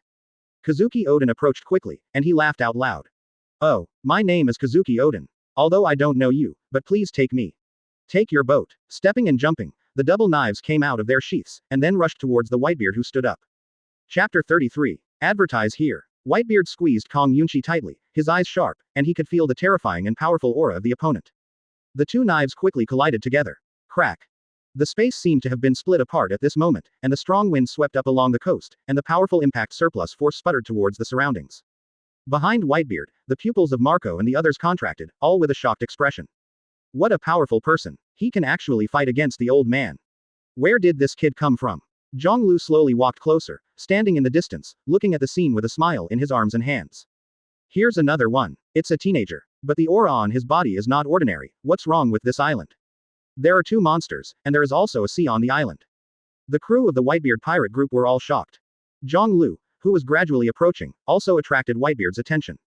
Kazuki Oden approached quickly, and he laughed out loud. Oh, my name is Kazuki Oden. Although I don't know you, but please take me. Take your boat. Stepping and jumping, the double knives came out of their sheaths, and then rushed towards the Whitebeard who stood up. Chapter 33. Advertise here. Whitebeard squeezed Kong Yunchi tightly, his eyes sharp, and he could feel the terrifying and powerful aura of the opponent. The two knives quickly collided together. Crack. The space seemed to have been split apart at this moment, and the strong wind swept up along the coast, and the powerful impact surplus force sputtered towards the surroundings. Behind Whitebeard, the pupils of Marco and the others contracted, all with a shocked expression. What a powerful person. He can actually fight against the old man. Where did this kid come from? Jiāng Liú slowly walked closer, standing in the distance, looking at the scene with a smile in his arms and hands. Here's another one. It's a teenager. But the aura on his body is not ordinary. What's wrong with this island? There are 2 monsters, and there is also a sea on the island. The crew of the Whitebeard pirate group were all shocked. Jiāng Liú, who was gradually approaching, also attracted Whitebeard's attention.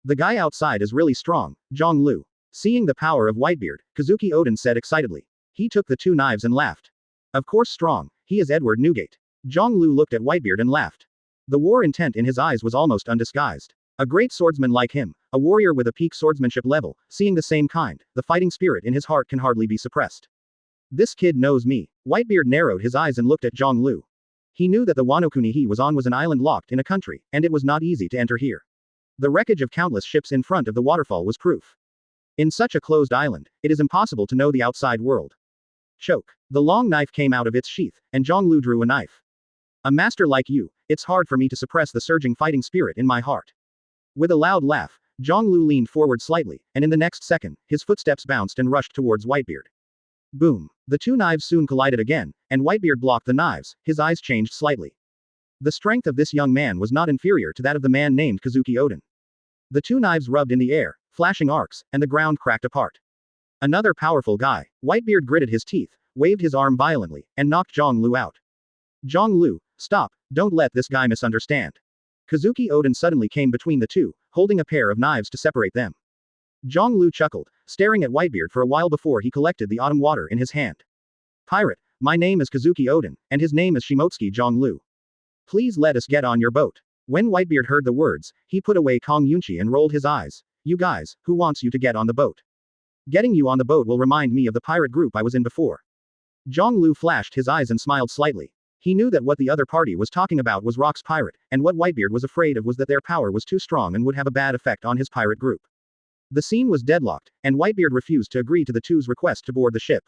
The guy outside is really strong, Jiāng Liú. Seeing the power of Whitebeard, Kazuki Oden said excitedly. He took the 2 knives and laughed. Of course strong, he is Edward Newgate. Jiāng Liú looked at Whitebeard and laughed. The war intent in his eyes was almost undisguised. A great swordsman like him, a warrior with a peak swordsmanship level, seeing the same kind, the fighting spirit in his heart can hardly be suppressed. This kid knows me. Whitebeard narrowed his eyes and looked at Jiāng Liú. He knew that the Wanokuni he was on was an island locked in a country, and it was not easy to enter here. The wreckage of countless ships in front of the waterfall was proof. In such a closed island, it is impossible to know the outside world. Choke. The long knife came out of its sheath, and Jiāng Liú drew a knife. A master like you, it's hard for me to suppress the surging fighting spirit in my heart. With a loud laugh, Jiāng Liú leaned forward slightly, and in the next second, his footsteps bounced and rushed towards Whitebeard. Boom. The 2 knives soon collided again, and Whitebeard blocked the knives, his eyes changed slightly. The strength of this young man was not inferior to that of the man named Kazuki Oden. The 2 knives rubbed in the air, flashing arcs, and the ground cracked apart. Another powerful guy. Whitebeard gritted his teeth, waved his arm violently, and knocked Jiāng Liú out. Jiāng Liú, stop, don't let this guy misunderstand. Kazuki Oden suddenly came between the two, holding a pair of knives to separate them. Jiāng Liú chuckled, staring at Whitebeard for a while before he collected the autumn water in his hand. Pirate, my name is Kazuki Oden, and his name is Shimotsuki Jiāng Liú. Please let us get on your boat. When Whitebeard heard the words, he put away Kong Yunchi and rolled his eyes. You guys, who wants you to get on the boat? Getting you on the boat will remind me of the pirate group I was in before. Jiāng Liú flashed his eyes and smiled slightly. He knew that what the other party was talking about was Rock's pirate, and what Whitebeard was afraid of was that their power was too strong and would have a bad effect on his pirate group. The scene was deadlocked, and Whitebeard refused to agree to the two's request to board the ship.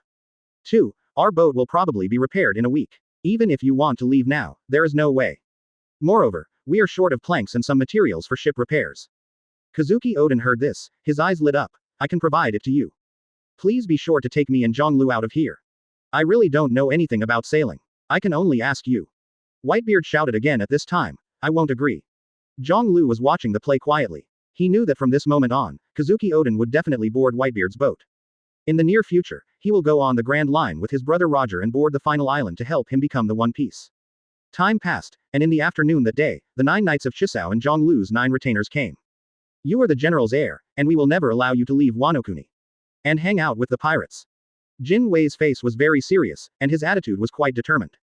2. Our boat will probably be repaired in a week. Even if you want to leave now, there is no way. Moreover, we are short of planks and some materials for ship repairs. Kazuki Oden heard this, his eyes lit up. I can provide it to you. Please be sure to take me and Jiāng Liú out of here. I really don't know anything about sailing. I can only ask you. Whitebeard shouted again at this time. I won't agree. Jiāng Liú was watching the play quietly. He knew that from this moment on, Kazuki Oden would definitely board Whitebeard's boat. In the near future, he will go on the Grand Line with his brother Roger and board the final island to help him become the One Piece. Time passed, and in the afternoon that day, the 9 knights of Chisao and Jiāng Liú's 9 retainers came. You are the general's heir, and we will never allow you to leave Wanokuni and hang out with the pirates. Jin Wei's face was very serious, and his attitude was quite determined.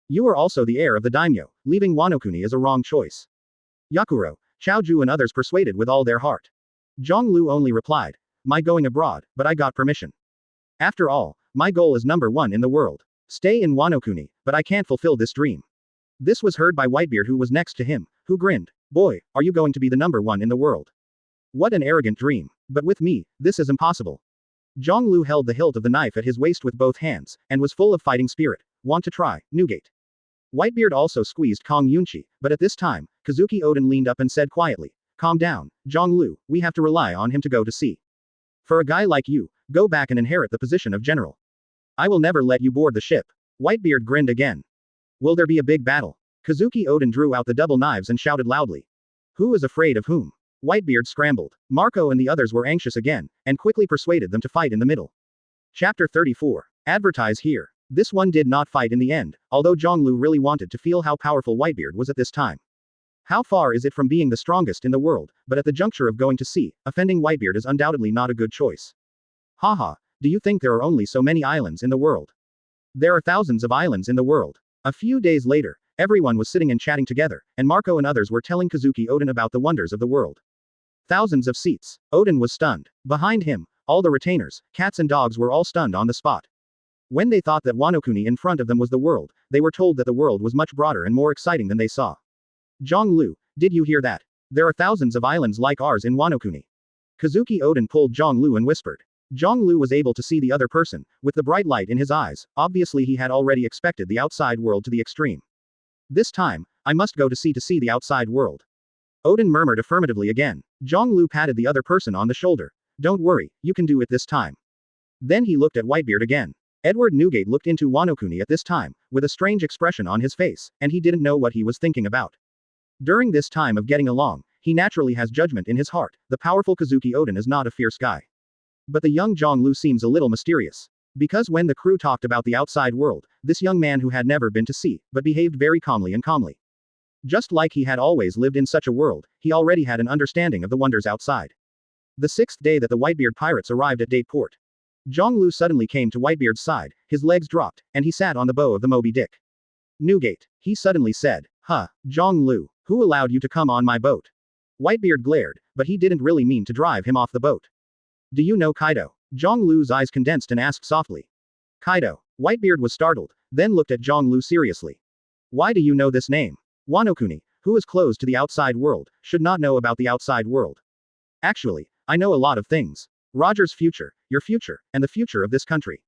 You are also the heir of the daimyo, leaving Wanokuni is a wrong choice. Yakuro, Chaoju and others persuaded with all their heart. Jiāng Liú only replied, my going abroad, but I got permission. After all, my goal is number 1 in the world. Stay in Wanokuni, but I can't fulfill this dream. This was heard by Whitebeard who was next to him, who grinned. Boy, are you going to be the number 1 in the world? What an arrogant dream. But with me, this is impossible. Jiāng Liú held the hilt of the knife at his waist with both hands, and was full of fighting spirit. Want to try, Newgate? Whitebeard also squeezed Kong Yunchi, but at this time, Kazuki Oden leaned up and said quietly, calm down, Jiāng Liú, we have to rely on him to go to sea. For a guy like you, go back and inherit the position of general. I will never let you board the ship. Whitebeard grinned again. Will there be a big battle? Kazuki Oden drew out the double knives and shouted loudly. Who is afraid of whom? Whitebeard scrambled. Marco and the others were anxious again, and quickly persuaded them to fight in the middle. Chapter 34. Advertise here. This one did not fight in the end, although Jiāng Liú really wanted to feel how powerful Whitebeard was at this time. How far is it from being the strongest in the world, but at the juncture of going to sea, offending Whitebeard is undoubtedly not a good choice. Haha, do you think there are only so many islands in the world? There are thousands of islands in the world. A few days later, everyone was sitting and chatting together, and Marco and others were telling Kazuki Oden about the wonders of the world. Thousands of seats. Oden was stunned. Behind him, all the retainers, cats and dogs were all stunned on the spot. When they thought that Wanokuni in front of them was the world, they were told that the world was much broader and more exciting than they saw. Jiāng Liú, did you hear that? There are thousands of islands like ours in Wanokuni. Kazuki Oden pulled Jiāng Liú and whispered. Jiāng Liú was able to see the other person, with the bright light in his eyes. Obviously he had already expected the outside world to the extreme. This time, I must go to see the outside world. Oden murmured affirmatively again. Jiāng Liú patted the other person on the shoulder. Don't worry, you can do it this time. Then he looked at Whitebeard again. Edward Newgate looked into Wanokuni at this time, with a strange expression on his face, and he didn't know what he was thinking about. During this time of getting along, he naturally has judgment in his heart. The powerful Kazuki Oden is not a fierce guy. But the young Jiāng Liú seems a little mysterious. Because when the crew talked about the outside world, this young man who had never been to sea, but behaved very calmly. Just like he had always lived in such a world, he already had an understanding of the wonders outside. The 6th day that the Whitebeard pirates arrived at Date Port, Jiāng Liú suddenly came to Whitebeard's side, his legs dropped, and he sat on the bow of the Moby Dick. Newgate, he suddenly said. Huh, Jiāng Liú, who allowed you to come on my boat? Whitebeard glared, but he didn't really mean to drive him off the boat. Do you know Kaido? Jiāng Liú's eyes condensed and asked softly. Kaido. Whitebeard was startled, then looked at Jiāng Liú seriously. Why do you know this name? Wanokuni, who is closed to the outside world, should not know about the outside world. Actually, I know a lot of things. Roger's future, your future, and the future of this country.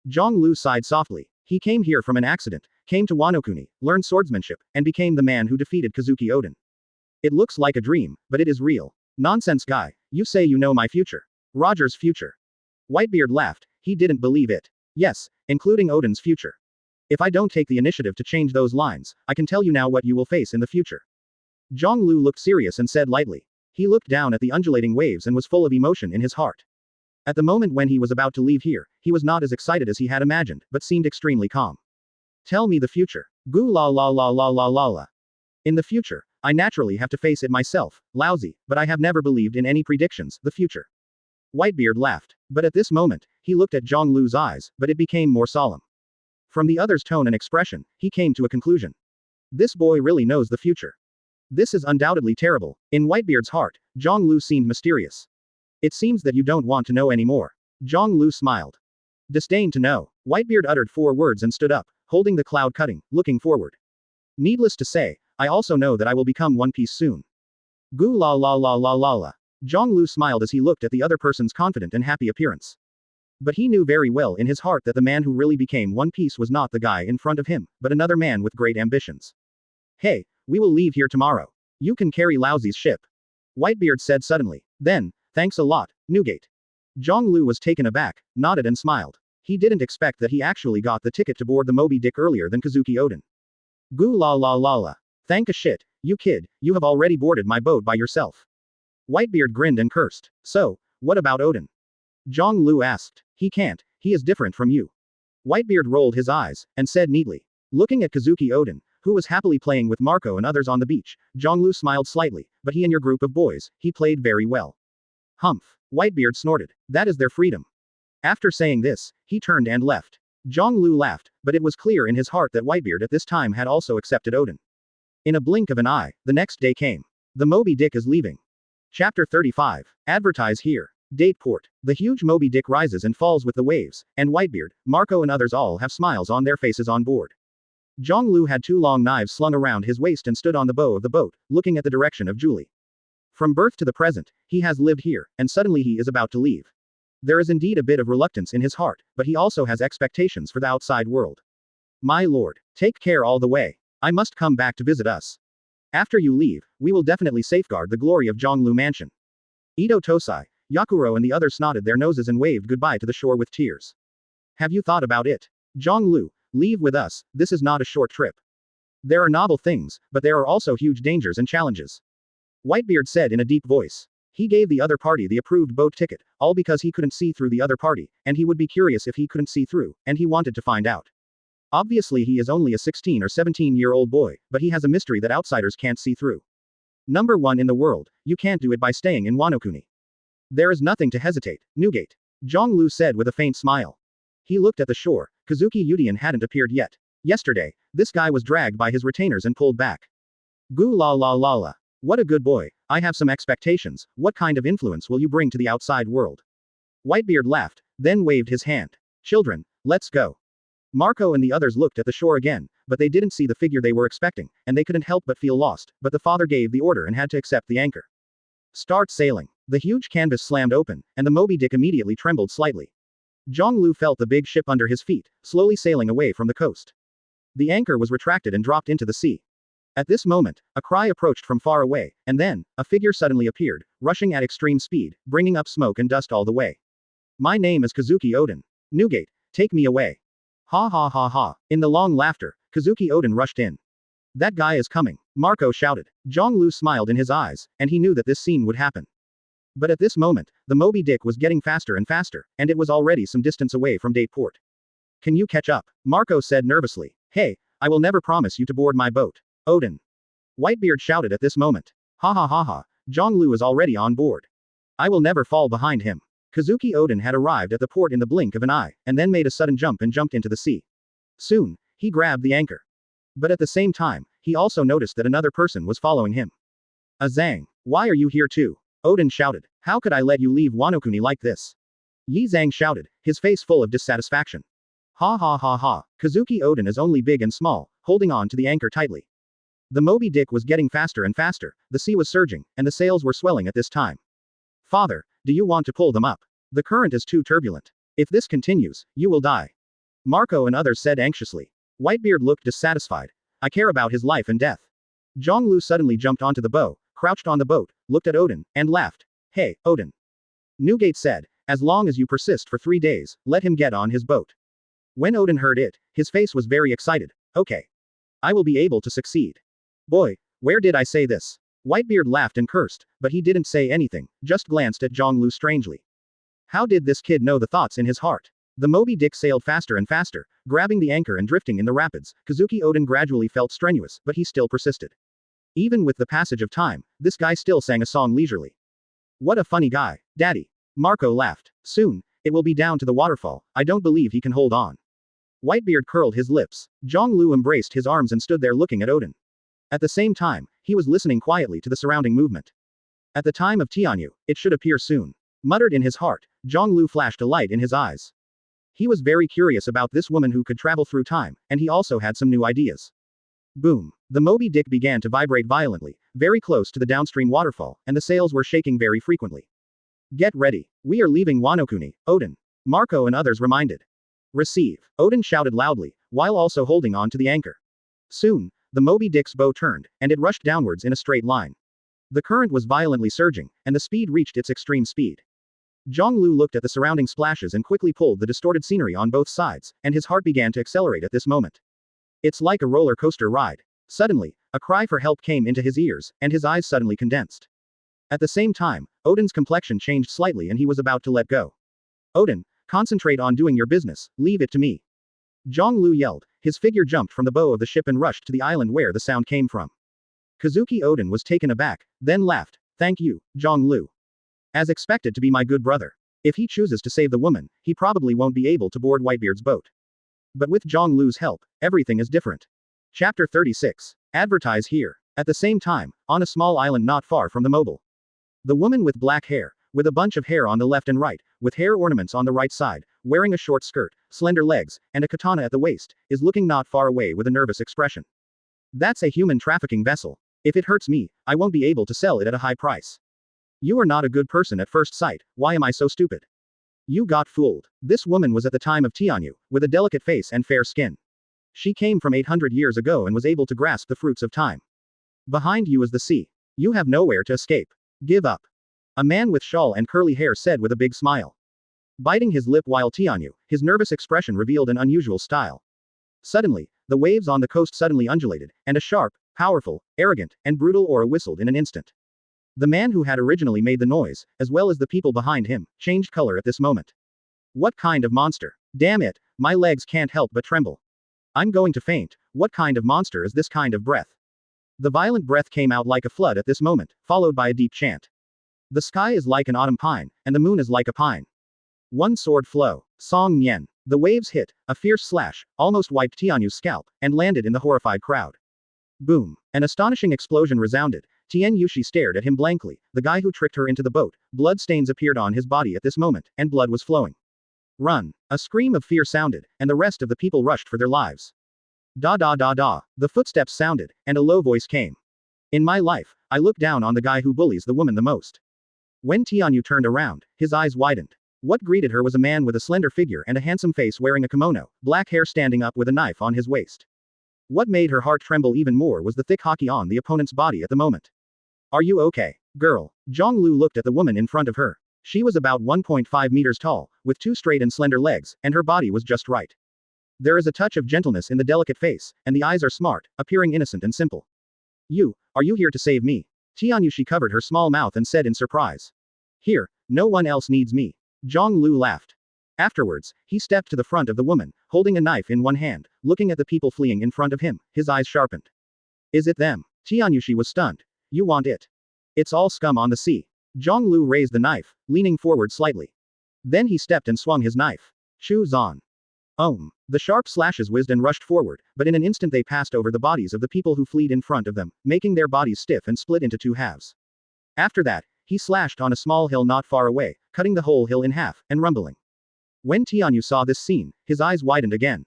Jiāng Liú sighed softly. He came here from an accident, came to Wanokuni, learned swordsmanship, and became the man who defeated Kazuki Oden. It looks like a dream, but it is real. Nonsense guy, you say you know my future. Roger's future. Whitebeard laughed, he didn't believe it. Yes, including Oden's future. If I don't take the initiative to change those lines, I can tell you now what you will face in the future. Jiāng Liú looked serious and said lightly. He looked down at the undulating waves and was full of emotion in his heart. At the moment when he was about to leave here, he was not as excited as he had imagined, but seemed extremely calm. Tell me the future. Gu la la la la la la la. In the future, I naturally have to face it myself, lousy, but I have never believed in any predictions, the future. Whitebeard laughed. But at this moment, he looked at Jiāng Liú's eyes, but it became more solemn. From the other's tone and expression, he came to a conclusion. This boy really knows the future. This is undoubtedly terrible. In Whitebeard's heart, Jiāng Liú seemed mysterious. It seems that you don't want to know anymore. Jiāng Liú smiled. Disdain to know. Whitebeard uttered 4 words and stood up, holding the cloud cutting, looking forward. Needless to say, I also know that I will become One Piece soon. Gu la la la la la la. Jiāng Liú smiled as he looked at the other person's confident and happy appearance. But he knew very well in his heart that the man who really became One Piece was not the guy in front of him, but another man with great ambitions. Hey, we will leave here tomorrow. You can carry Lousy's ship. Whitebeard said suddenly. Then, thanks a lot, Newgate. Jiāng Liú was taken aback, nodded and smiled. He didn't expect that he actually got the ticket to board the Moby Dick earlier than Kazuki Oden. Goo la la la la. Thank a shit, you kid, you have already boarded my boat by yourself. Whitebeard grinned and cursed. So, what about Oden? Jiāng Liú asked. He can't, he is different from you. Whitebeard rolled his eyes, and said neatly. Looking at Kazuki Oden, who was happily playing with Marco and others on the beach, Jiāng Liú smiled slightly, but he and your group of boys, he played very well. Humph. Whitebeard snorted. That is their freedom. After saying this, he turned and left. Jiāng Liú laughed, but it was clear in his heart that Whitebeard at this time had also accepted Oden. In a blink of an eye, the next day came. The Moby Dick is leaving. Chapter 35. Advertise here. Date port. The huge Moby Dick rises and falls with the waves, and Whitebeard, Marco and others all have smiles on their faces on board. Jiāng Liú had two long knives slung around his waist and stood on the bow of the boat, looking at the direction of Julie. From birth to the present, he has lived here, and suddenly he is about to leave. There is indeed a bit of reluctance in his heart, but he also has expectations for the outside world. My lord, take care all the way. I must come back to visit us. After you leave, we will definitely safeguard the glory of Jiāng Liú Mansion. Ito Tosai, Yakuro and the others snotted their noses and waved goodbye to the shore with tears. Have you thought about it? Jiāng Liú, leave with us, this is not a short trip. There are novel things, but there are also huge dangers and challenges. Whitebeard said in a deep voice. He gave the other party the approved boat ticket, all because he couldn't see through the other party, and he would be curious if he couldn't see through, and he wanted to find out. Obviously he is only a 16 or 17-year-old boy, but he has a mystery that outsiders can't see through. Number 1 in the world, you can't do it by staying in Wanokuni. There is nothing to hesitate, Newgate. Jiāng Liú said with a faint smile. He looked at the shore. Kazuki Udian hadn't appeared yet. Yesterday, this guy was dragged by his retainers and pulled back. Goo la la la la. What a good boy, I have some expectations, what kind of influence will you bring to the outside world? Whitebeard laughed, then waved his hand. Children, let's go. Marco and the others looked at the shore again, but they didn't see the figure they were expecting, and they couldn't help but feel lost, but the father gave the order and had to accept the anchor. Start sailing. The huge canvas slammed open, and the Moby Dick immediately trembled slightly. Jiāng Liú felt the big ship under his feet, slowly sailing away from the coast. The anchor was retracted and dropped into the sea. At this moment, a cry approached from far away, and then, a figure suddenly appeared, rushing at extreme speed, bringing up smoke and dust all the way. My name is Kazuki Oden. Newgate, take me away. Ha ha ha ha. In the long laughter, Kazuki Oden rushed in. That guy is coming, Marco shouted. Jiāng Liú smiled in his eyes, and he knew that this scene would happen. But at this moment, the Moby Dick was getting faster and faster, and it was already some distance away from Date Port. Can you catch up? Marco said nervously. Hey, I will never promise you to board my boat. Oden. Whitebeard shouted at this moment. Ha ha ha ha, Jiāng Liú is already on board. I will never fall behind him. Kazuki Oden had arrived at the port in the blink of an eye, and then made a sudden jump and jumped into the sea. Soon, he grabbed the anchor. But at the same time, he also noticed that another person was following him. Zhang, why are you here too? Oden shouted. How could I let you leave Wanokuni like this? Yi Zhang shouted, his face full of dissatisfaction. Ha ha ha ha, Kazuki Oden is only big and small, holding on to the anchor tightly. The Moby Dick was getting faster and faster, the sea was surging, and the sails were swelling at this time. Father, do you want to pull them up? The current is too turbulent. If this continues, you will die. Marco and others said anxiously. Whitebeard looked dissatisfied. I care about his life and death. Jiāng Liú suddenly jumped onto the bow, crouched on the boat, looked at Oden, and laughed. Hey, Oden. Newgate said, as long as you persist for 3 days, let him get on his boat. When Oden heard it, his face was very excited. Okay. I will be able to succeed. Boy, where did I say this? Whitebeard laughed and cursed, but he didn't say anything, just glanced at Jiāng Liú strangely. How did this kid know the thoughts in his heart? The Moby Dick sailed faster and faster, grabbing the anchor and drifting in the rapids. Kazuki Oden gradually felt strenuous, but he still persisted. Even with the passage of time, this guy still sang a song leisurely. What a funny guy, Daddy. Marco laughed. Soon, it will be down to the waterfall, I don't believe he can hold on. Whitebeard curled his lips. Jiāng Liú embraced his arms and stood there looking at Oden. At the same time, he was listening quietly to the surrounding movement. At the time of Tianyu, it should appear soon. Muttered in his heart, Jiāng Liú flashed a light in his eyes. He was very curious about this woman who could travel through time, and he also had some new ideas. Boom. The Moby Dick began to vibrate violently, very close to the downstream waterfall, and the sails were shaking very frequently. Get ready. We are leaving Wanokuni, Oden. Marco and others reminded. Receive. Oden shouted loudly, while also holding on to the anchor. Soon, the Moby Dick's bow turned, and it rushed downwards in a straight line. The current was violently surging, and the speed reached its extreme speed. Jiāng Liú looked at the surrounding splashes and quickly pulled the distorted scenery on both sides, and his heart began to accelerate at this moment. It's like a roller coaster ride. Suddenly, a cry for help came into his ears, and his eyes suddenly condensed. At the same time, Oden's complexion changed slightly and he was about to let go. Oden, concentrate on doing your business, leave it to me. Jiāng Liú yelled, his figure jumped from the bow of the ship and rushed to the island where the sound came from. Kazuki Oden was taken aback, then laughed, thank you, Jiāng Liú. As expected to be my good brother. If he chooses to save the woman, he probably won't be able to board Whitebeard's boat. But with Jiāng Liú's help, everything is different. Chapter 36. Advertise here. At the same time, on a small island not far from the mobile. The woman with black hair, with a bunch of hair on the left and right, with hair ornaments on the right side, wearing a short skirt, slender legs, and a katana at the waist, is looking not far away with a nervous expression. That's a human trafficking vessel. If it hurts me, I won't be able to sell it at a high price. You are not a good person at first sight, why am I so stupid? You got fooled. This woman was at the time of Tianyu, with a delicate face and fair skin. She came from 800 years ago and was able to grasp the fruits of time. Behind you is the sea. You have nowhere to escape. Give up. A man with shawl and curly hair said with a big smile. Biting his lip while Tianyu, his nervous expression revealed an unusual style. Suddenly, the waves on the coast suddenly undulated, and a sharp, powerful, arrogant, and brutal aura whistled in an instant. The man who had originally made the noise, as well as the people behind him, changed color at this moment. What kind of monster? Damn it, my legs can't help but tremble. I'm going to faint. What kind of monster is this kind of breath? The violent breath came out like a flood at this moment, followed by a deep chant. The sky is like an autumn pine, and the moon is like a pine. One sword flow. Song Nyen. The waves hit, a fierce slash, almost wiped Tianyu's scalp, and landed in the horrified crowd. Boom. An astonishing explosion resounded. Tian Yushi stared at him blankly, the guy who tricked her into the boat. Blood stains appeared on his body at this moment, and blood was flowing. Run. A scream of fear sounded, and the rest of the people rushed for their lives. Da da da da. The footsteps sounded, and a low voice came. In my life, I look down on the guy who bullies the woman the most. When Tianyu turned around, his eyes widened. What greeted her was a man with a slender figure and a handsome face wearing a kimono, black hair standing up with a knife on his waist. What made her heart tremble even more was the thick haki on the opponent's body at the moment. Are you okay, girl? Jiāng Liú looked at the woman in front of her. She was about 1.5 meters tall, with two straight and slender legs, and her body was just right. There is a touch of gentleness in the delicate face, and the eyes are smart, appearing innocent and simple. Are you here to save me? Tianyushi covered her small mouth and said in surprise. Here, no one else needs me. Jiāng Liú laughed. Afterwards, he stepped to the front of the woman, holding a knife in one hand, looking at the people fleeing in front of him, his eyes sharpened. Is it them? Tianyushi was stunned. You want it? It's all scum on the sea. Jiāng Liú raised the knife, leaning forward slightly. Then he stepped and swung his knife. Choose on. The sharp slashes whizzed and rushed forward, but in an instant they passed over the bodies of the people who fled in front of them, making their bodies stiff and split into two halves. After that, he slashed on a small hill not far away, cutting the whole hill in half, and rumbling. When Tianyu saw this scene, his eyes widened again.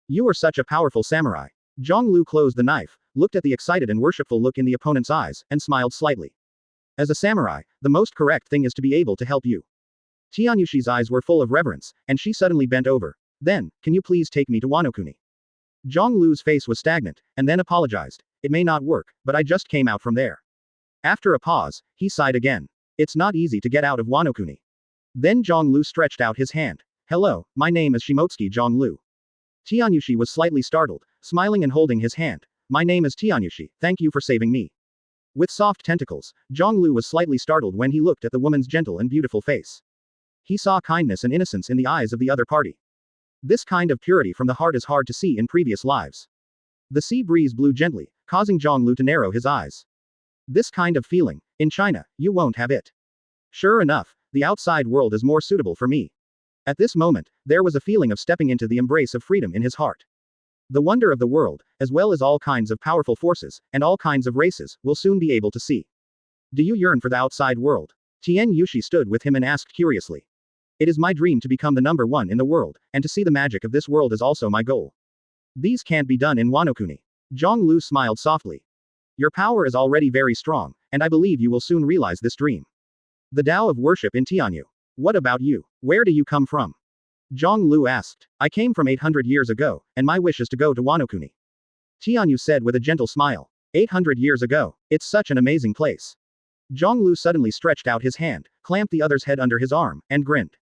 You are such a powerful samurai. Jiāng Liú closed the knife, looked at the excited and worshipful look in the opponent's eyes, and smiled slightly. As a samurai, the most correct thing is to be able to help you. Tianyushi's eyes were full of reverence, and she suddenly bent over. Then, can you please take me to Wanokuni? Jiāng Liú's face was stagnant, and then apologized. It may not work, but I just came out from there. After a pause, he sighed again. It's not easy to get out of Wanokuni. Then Jiāng Liú stretched out his hand. Hello, my name is Shimotsuki Jiāng Liú. Tianyushi was slightly startled, smiling and holding his hand. My name is Tianyushi, thank you for saving me. With soft tentacles, Jiāng Liú was slightly startled when he looked at the woman's gentle and beautiful face. He saw kindness and innocence in the eyes of the other party. This kind of purity from the heart is hard to see in previous lives. The sea breeze blew gently, causing Jiāng Liú to narrow his eyes. This kind of feeling, in China, you won't have it. Sure enough, the outside world is more suitable for me. At this moment, there was a feeling of stepping into the embrace of freedom in his heart. The wonder of the world, as well as all kinds of powerful forces, and all kinds of races, will soon be able to see. Do you yearn for the outside world? Tian Yushi stood with him and asked curiously. It is my dream to become the number one in the world, and to see the magic of this world is also my goal. These can't be done in Wanokuni. Jiāng Liú smiled softly. Your power is already very strong, and I believe you will soon realize this dream. The Tao of worship in Tianyu. What about you? Where do you come from? Jiāng Liú asked. I came from 800 years ago, and my wish is to go to Wanokuni. Tianyu said with a gentle smile. 800 years ago. It's such an amazing place. Jiāng Liú suddenly stretched out his hand, clamped the other's head under his arm, and grinned.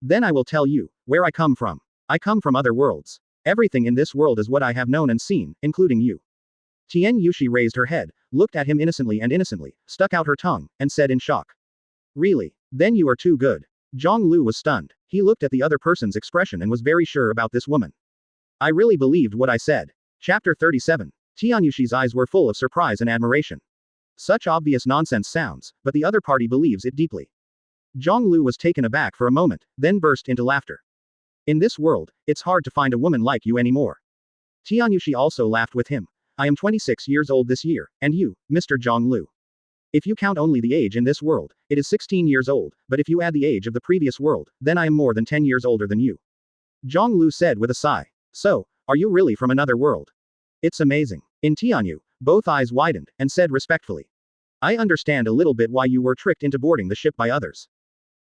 Then I will tell you where I come from. I come from other worlds. Everything in this world is what I have known and seen, including you. Tian Yushi raised her head, looked at him innocently, stuck out her tongue, and said in shock. Really? Then you are too good. Jiāng Liú was stunned. He looked at the other person's expression and was very sure about this woman. I really believed what I said. Chapter 37. Tian Yushi's eyes were full of surprise and admiration. Such obvious nonsense sounds, but the other party believes it deeply. Jiāng Liú was taken aback for a moment, then burst into laughter. In this world, it's hard to find a woman like you anymore. Tian Yushi also laughed with him. I am 26 years old this year, and you, Mr. Jiāng Liú. If you count only the age in this world, it is 16 years old, but if you add the age of the previous world, then I am more than 10 years older than you. Jiāng Liú said with a sigh. So, are you really from another world? It's amazing. In Tianyu, both eyes widened, and said respectfully. I understand a little bit why you were tricked into boarding the ship by others.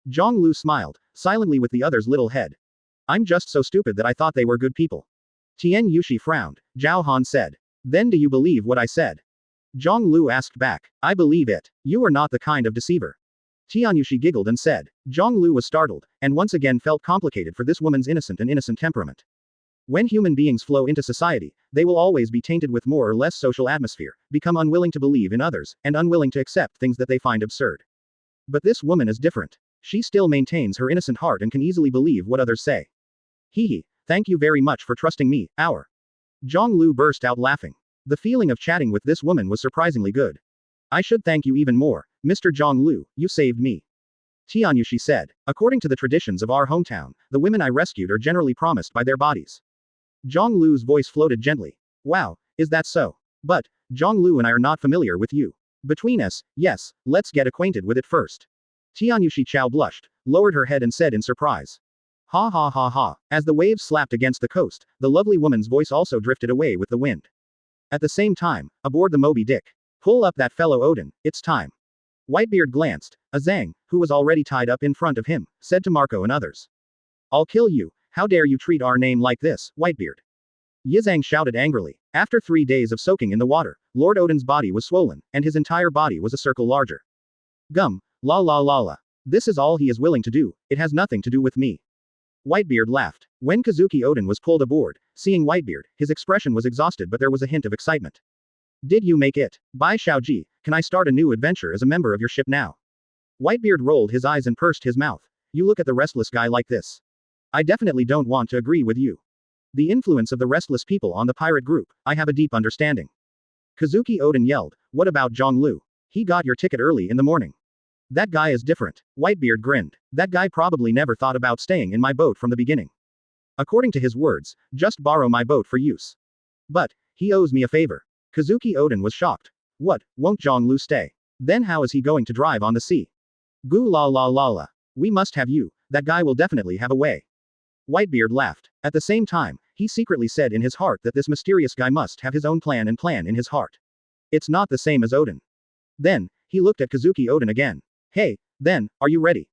Jiāng Liú smiled, silently with the other's little head. I'm just so stupid that I thought they were good people. Tian Yushi frowned. Zhao Han said. Then do you believe what I said? Jiāng Liú asked back. I believe it. You are not the kind of deceiver. Tian Yushi giggled and said. Jiāng Liú was startled, and once again felt complicated for this woman's innocent temperament. When human beings flow into society, they will always be tainted with more or less social atmosphere, become unwilling to believe in others, and unwilling to accept things that they find absurd. But this woman is different. She still maintains her innocent heart and can easily believe what others say. Hee, thank you very much for trusting me, our. Jiāng Liú burst out laughing. The feeling of chatting with this woman was surprisingly good. I should thank you even more, Mr. Jiāng Liú, you saved me. Tian Yushi said. According to the traditions of our hometown, the women I rescued are generally promised by their bodies. Jiāng Liu's voice floated gently. Wow, is that so? But, Jiāng Liú and I are not familiar with you. Between us, yes, let's get acquainted with it first. Tian Yushi Chao blushed, lowered her head and said in surprise. Ha ha ha ha. As the waves slapped against the coast, the lovely woman's voice also drifted away with the wind. At the same time, aboard the Moby Dick. Pull up that fellow Oden, it's time. Whitebeard glanced. A Zhang, who was already tied up in front of him, said to Marco and others. I'll kill you, how dare you treat our name like this, Whitebeard. Yizhang shouted angrily. After 3 days of soaking in the water, Lord Oden's body was swollen, and his entire body was a circle larger. Gum, la la la la. This is all he is willing to do, it has nothing to do with me. Whitebeard laughed. When Kazuki Oden was pulled aboard, seeing Whitebeard, his expression was exhausted but there was a hint of excitement. Did you make it? Bai Shaoji, can I start a new adventure as a member of your ship now? Whitebeard rolled his eyes and pursed his mouth. You look at the restless guy like this. I definitely don't want to agree with you. The influence of the restless people on the pirate group, I have a deep understanding. Kazuki Oden yelled, what about Jiāng Liú? He got your ticket early in the morning. That guy is different. Whitebeard grinned. That guy probably never thought about staying in my boat from the beginning. According to his words, just borrow my boat for use. But, he owes me a favor. Kazuki Oden was shocked. What, won't Jiāng Liú stay? Then how is he going to drive on the sea? Goo la la la la. We must have you, that guy will definitely have a way. Whitebeard laughed. At the same time, he secretly said in his heart that this mysterious guy must have his own plan in his heart. It's not the same as Oden. Then, he looked at Kazuki Oden again. Hey, then, are you ready?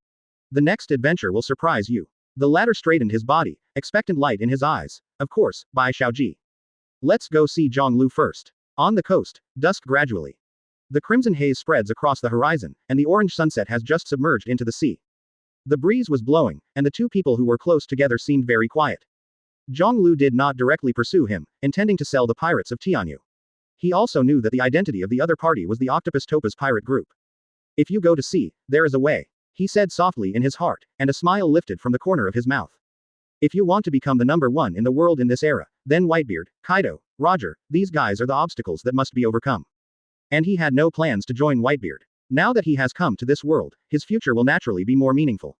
The next adventure will surprise you. The latter straightened his body, expectant light in his eyes. Of course, Bai Shaoji. Let's go see Jiāng Liú first. On the coast, dusk gradually. The crimson haze spreads across the horizon, and the orange sunset has just submerged into the sea. The breeze was blowing, and the two people who were close together seemed very quiet. Jiāng Liú did not directly pursue him, intending to sell the pirates of Tianyu. He also knew that the identity of the other party was the Octopus Topaz pirate group. If you go to sea, there is a way, he said softly in his heart, and a smile lifted from the corner of his mouth. If you want to become the number one in the world in this era, then Whitebeard, Kaido, Roger, these guys are the obstacles that must be overcome. And he had no plans to join Whitebeard. Now that he has come to this world, his future will naturally be more meaningful.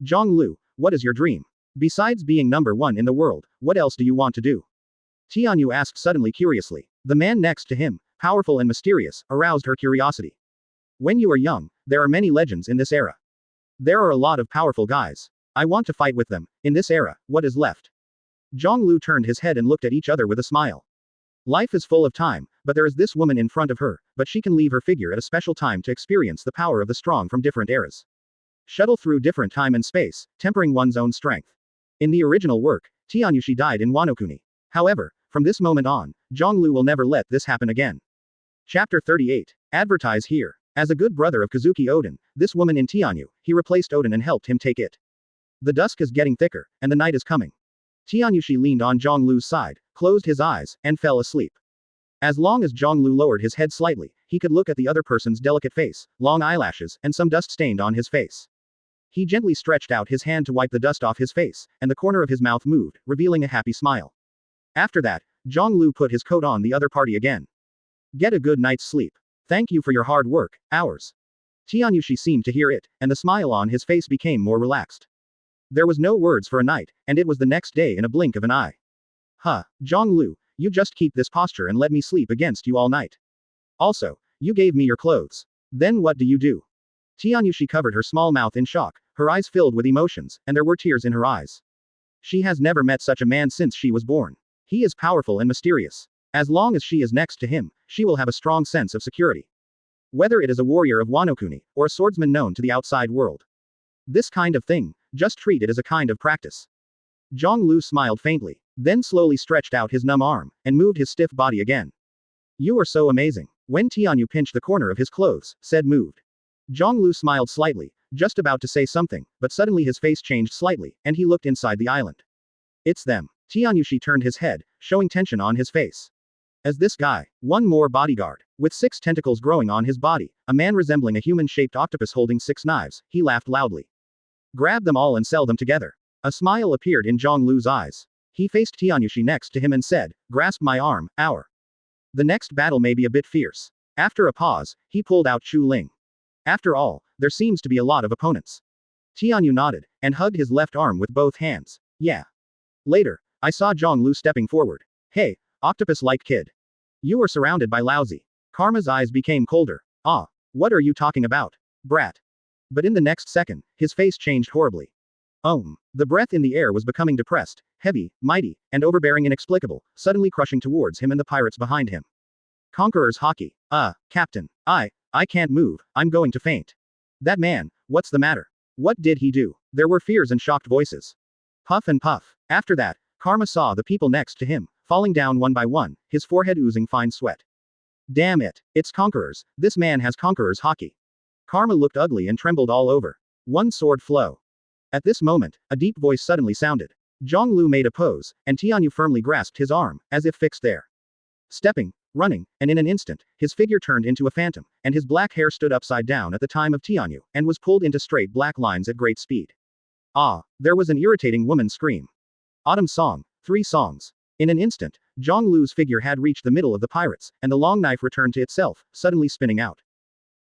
Jiāng Liú, what is your dream? Besides being number one in the world, what else do you want to do? Tianyu asked suddenly curiously. The man next to him, powerful and mysterious, aroused her curiosity. When you are young, there are many legends in this era. There are a lot of powerful guys. I want to fight with them. In this era, what is left? Jiāng Liú turned his head and looked at each other with a smile. Life is full of time, but there is this woman in front of her, but she can leave her figure at a special time to experience the power of the strong from different eras. Shuttle through different time and space, tempering one's own strength. In the original work, Tianyushi died in Wanokuni. However, from this moment on, Jiāng Liú will never let this happen again. Chapter 38. Advertise here. As a good brother of Kazuki Oden, this woman in Tianyu, he replaced Oden and helped him take it. The dusk is getting thicker, and the night is coming. Tianyushi leaned on Jiāng Liú's side, closed his eyes, and fell asleep. As long as Jiāng Liú lowered his head slightly, he could look at the other person's delicate face, long eyelashes, and some dust stained on his face. He gently stretched out his hand to wipe the dust off his face, and the corner of his mouth moved, revealing a happy smile. After that, Jiāng Liú put his coat on the other party again. Get a good night's sleep. Thank you for your hard work, ours. Tianyushi seemed to hear it, and the smile on his face became more relaxed. There was no words for a night, and it was the next day in a blink of an eye. Huh, Jiāng Liú, you just keep this posture and let me sleep against you all night. Also, you gave me your clothes. Then what do you do? Tianyushi covered her small mouth in shock, her eyes filled with emotions, and there were tears in her eyes. She has never met such a man since she was born. He is powerful and mysterious. As long as she is next to him, she will have a strong sense of security. Whether it is a warrior of Wanokuni, or a swordsman known to the outside world. This kind of thing, just treat it as a kind of practice. Jiāng Liú smiled faintly, then slowly stretched out his numb arm, and moved his stiff body again. You are so amazing. When Tianyu pinched the corner of his clothes, said moved. Jiāng Liú smiled slightly, just about to say something, but suddenly his face changed slightly, and he looked inside the island. It's them. Tianyushi turned his head, showing tension on his face. As this guy, one more bodyguard, with 6 tentacles growing on his body, a man resembling a human-shaped octopus holding 6 knives, he laughed loudly. Grab them all and sell them together. A smile appeared in Jiāng Liú's eyes. He faced Tianyushi next to him and said, grasp my arm, our. The next battle may be a bit fierce. After a pause, he pulled out Chu Ling. After all, there seems to be a lot of opponents. Tianyu nodded, and hugged his left arm with both hands. Yeah. Later, I saw Jiāng Liú stepping forward. Hey, octopus-like kid. You are surrounded by lousy. Karma's eyes became colder. Ah, what are you talking about? Brat. But in the next second, his face changed horribly. The breath in the air was becoming depressed, heavy, mighty, and overbearing inexplicable, suddenly crushing towards him and the pirates behind him. Conqueror's hockey. Captain. I can't move, I'm going to faint. That man, what's the matter? What did he do? There were fears and shocked voices. Puff and puff. After that, Karma saw the people next to him, falling down one by one, his forehead oozing fine sweat. Damn it, it's Conquerors, this man has Conqueror's hockey. Karma looked ugly and trembled all over. One sword flow. At this moment, a deep voice suddenly sounded. Jiāng Liú made a pose, and Tianyu firmly grasped his arm, as if fixed there. Stepping, running, and in an instant, his figure turned into a phantom, and his black hair stood upside down at the time of Tianyu, and was pulled into straight black lines at great speed. There was an irritating woman's scream. Autumn Song, 3 songs. In an instant, Jiāng Liú's figure had reached the middle of the pirates, and the long knife returned to itself, suddenly spinning out.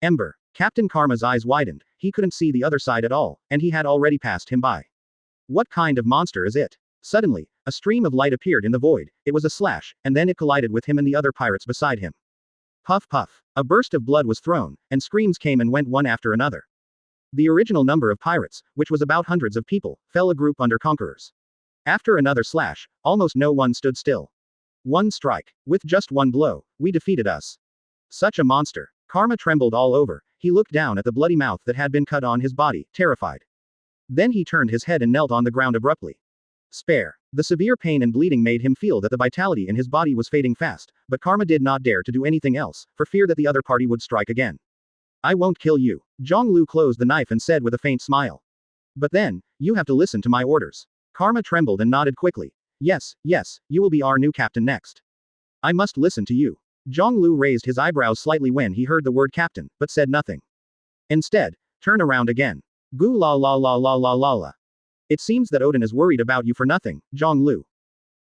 Ember. Captain Karma's eyes widened, he couldn't see the other side at all, and he had already passed him by. What kind of monster is it? Suddenly, a stream of light appeared in the void, it was a slash, and then it collided with him and the other pirates beside him. Puff puff. A burst of blood was thrown, and screams came and went one after another. The original number of pirates, which was about hundreds of people, fell a group under Conquerors. After another slash, almost no one stood still. One strike. With just one blow, we defeated us. Such a monster. Karma trembled all over, he looked down at the bloody mouth that had been cut on his body, terrified. Then he turned his head and knelt on the ground abruptly. Spare. The severe pain and bleeding made him feel that the vitality in his body was fading fast, but Karma did not dare to do anything else, for fear that the other party would strike again. I won't kill you. Jiāng Liú closed the knife and said with a faint smile. But then, you have to listen to my orders. Karma trembled and nodded quickly. Yes, you will be our new captain next. I must listen to you. Jiāng Liú raised his eyebrows slightly when he heard the word captain, but said nothing. Instead, turn around again. Gu la la la la la la la. It seems that Oden is worried about you for nothing, Jiāng Liú.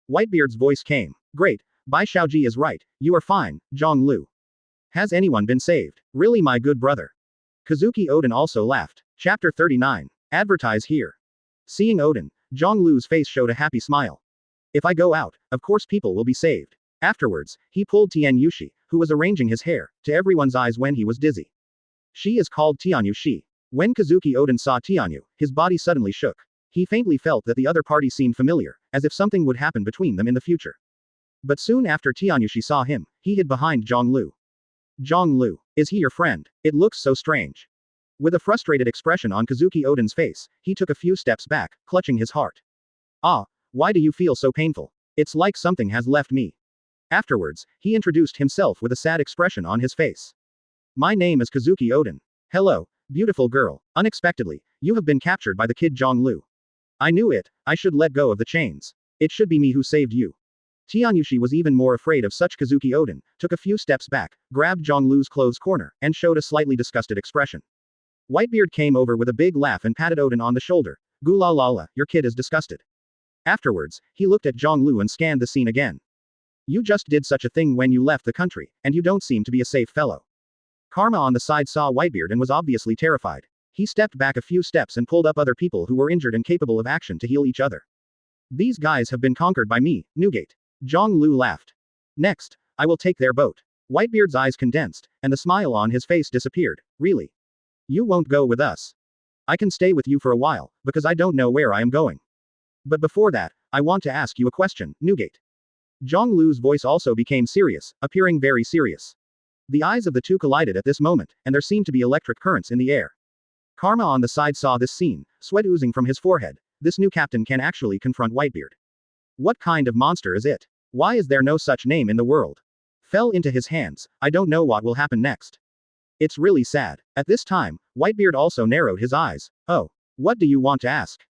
Whitebeard's voice came. Great, Bai Shaoji is right, you are fine, Jiāng Liú. Has anyone been saved? Really, my good brother? Kazuki Oden also laughed. Chapter 39. Advertise here. Seeing Oden, Jiāng Liú's face showed a happy smile. If I go out, of course people will be saved. Afterwards, he pulled Tianyushi, who was arranging his hair, to everyone's eyes when he was dizzy. She is called Tianyushi. When Kazuki Oden saw Tianyu, his body suddenly shook. He faintly felt that the other party seemed familiar, as if something would happen between them in the future. But soon after Tianyushi saw him, he hid behind Jiāng Liú. Jiāng Liú, is he your friend? It looks so strange. With a frustrated expression on Kazuki Oden's face, he took a few steps back, clutching his heart. Why do you feel so painful? It's like something has left me. Afterwards, he introduced himself with a sad expression on his face. My name is Kazuki Oden. Hello, beautiful girl. Unexpectedly, you have been captured by the kid Jiāng Liú. I knew it, I should let go of the chains. It should be me who saved you. Tianyushi was even more afraid of such Kazuki Oden, took a few steps back, grabbed Jiāng Liú's clothes corner, and showed a slightly disgusted expression. Whitebeard came over with a big laugh and patted Oden on the shoulder. Goo la la la, your kid is disgusted. Afterwards, he looked at Jiāng Liú and scanned the scene again. You just did such a thing when you left the country, and you don't seem to be a safe fellow. Karma on the side saw Whitebeard and was obviously terrified. He stepped back a few steps and pulled up other people who were injured and capable of action to heal each other. These guys have been conquered by me, Newgate. Jiāng Liú laughed. Next, I will take their boat. Whitebeard's eyes condensed, and the smile on his face disappeared. Really? You won't go with us. I can stay with you for a while, because I don't know where I am going. But before that, I want to ask you a question, Newgate. Jiāng Liú's voice also became serious, appearing very serious. The eyes of the two collided at this moment, and there seemed to be electric currents in the air. Karma on the side saw this scene, sweat oozing from his forehead. This new captain can actually confront Whitebeard. What kind of monster is it? Why is there no such name in the world? Fell into his hands, I don't know what will happen next. It's really sad. At this time, Whitebeard also narrowed his eyes. Oh. What do you want to ask?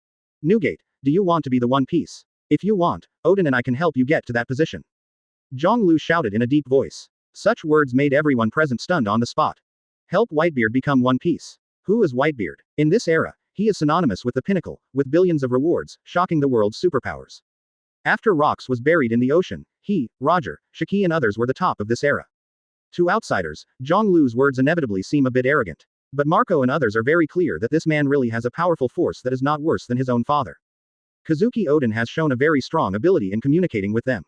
Newgate, do you want to be the One Piece? If you want, Oden and I can help you get to that position. Jiāng Liú shouted in a deep voice. Such words made everyone present stunned on the spot. Help Whitebeard become One Piece. Who is Whitebeard? In this era, he is synonymous with the pinnacle, with billions of rewards, shocking the world's superpowers. After Rocks was buried in the ocean, he, Roger, Shiki and others were the top of this era. To outsiders, Jiāng Liú's words inevitably seem a bit arrogant. But Marco and others are very clear that this man really has a powerful force that is not worse than his own father. Kazuki Oden has shown a very strong ability in communicating with them.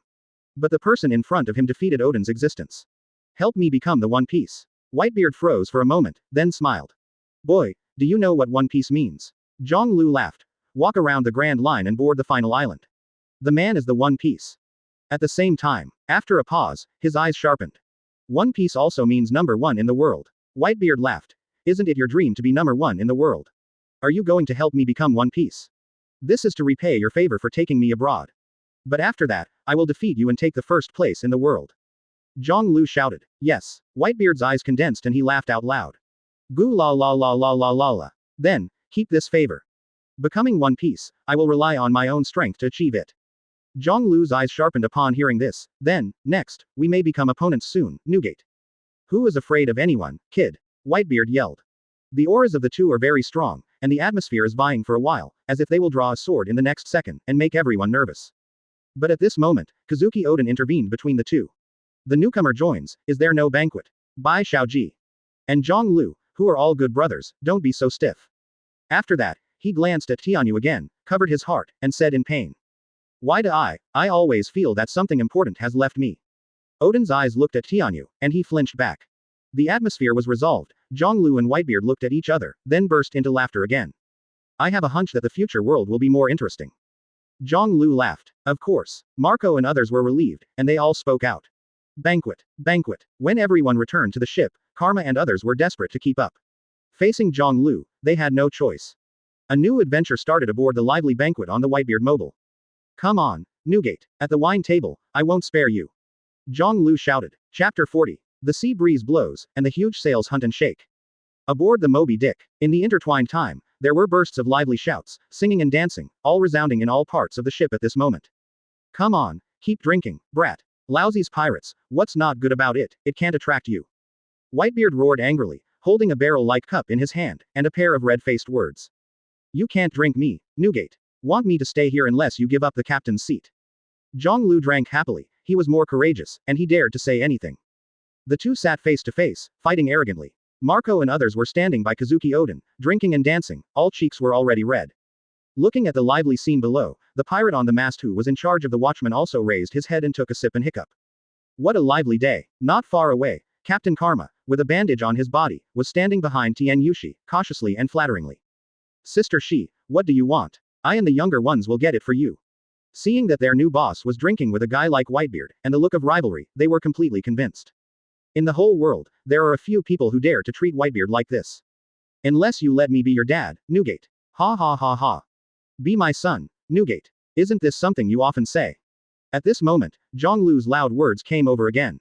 But the person in front of him defeated Oden's existence. Help me become the One Piece. Whitebeard froze for a moment, then smiled. Boy, do you know what One Piece means? Jiāng Liú laughed. Walk around the Grand Line and board the final island. The man is the One Piece. At the same time, after a pause, his eyes sharpened. One Piece also means number one in the world. Whitebeard laughed. Isn't it your dream to be number one in the world? Are you going to help me become One Piece? This is to repay your favor for taking me abroad. But after that, I will defeat you and take the first place in the world. Jiāng Liú shouted. Yes. Whitebeard's eyes condensed and he laughed out loud. Goo la la la la la la la. Then, keep this favor. Becoming One Piece, I will rely on my own strength to achieve it. Jiāng Liú's eyes sharpened upon hearing this. Then, next, we may become opponents soon, Newgate. Who is afraid of anyone, kid? Whitebeard yelled. The auras of the two are very strong, and the atmosphere is vying for a while, as if they will draw a sword in the next second, and make everyone nervous. But at this moment, Kazuki Oden intervened between the two. The newcomer joins, is there no banquet? Bai Xiaoji. And Jiāng Liú, who are all good brothers, don't be so stiff. After that, he glanced at Tianyu again, covered his heart, and said in pain. Why do I always feel that something important has left me. Oden's eyes looked at Tianyu, and he flinched back. The atmosphere was resolved. Jiāng Liú and Whitebeard looked at each other, then burst into laughter again. I have a hunch that the future world will be more interesting. Jiāng Liú laughed. Of course. Marco and others were relieved, and they all spoke out. Banquet. Banquet. When everyone returned to the ship, Karma and others were desperate to keep up. Facing Jiāng Liú, they had no choice. A new adventure started aboard the lively banquet on the Whitebeard mobile. Come on, Newgate. At the wine table, I won't spare you. Jiāng Liú shouted. Chapter 40. The sea breeze blows, and the huge sails hunt and shake. Aboard the Moby Dick, in the intertwined time, there were bursts of lively shouts, singing and dancing, all resounding in all parts of the ship at this moment. Come on, keep drinking, brat. Lousy's pirates, what's not good about it, it can't attract you. Whitebeard roared angrily, holding a barrel-like cup in his hand, and a pair of red-faced words. You can't drink me, Newgate. Want me to stay here unless you give up the captain's seat. Jiāng Liú drank happily, he was more courageous, and he dared to say anything. The two sat face to face, fighting arrogantly. Marco and others were standing by Kazuki Oden, drinking and dancing, all cheeks were already red. Looking at the lively scene below, the pirate on the mast who was in charge of the watchman also raised his head and took a sip and hiccup. What a lively day. Not far away, Captain Karma, with a bandage on his body, was standing behind Tianyushi, cautiously and flatteringly. Sister Shi, what do you want? I and the younger ones will get it for you. Seeing that their new boss was drinking with a guy like Whitebeard, and the look of rivalry, they were completely convinced. In the whole world, there are a few people who dare to treat Whitebeard like this. Unless you let me be your dad, Newgate. Ha ha ha ha. Be my son, Newgate. Isn't this something you often say? At this moment, Jiāng Liú's loud words came over again.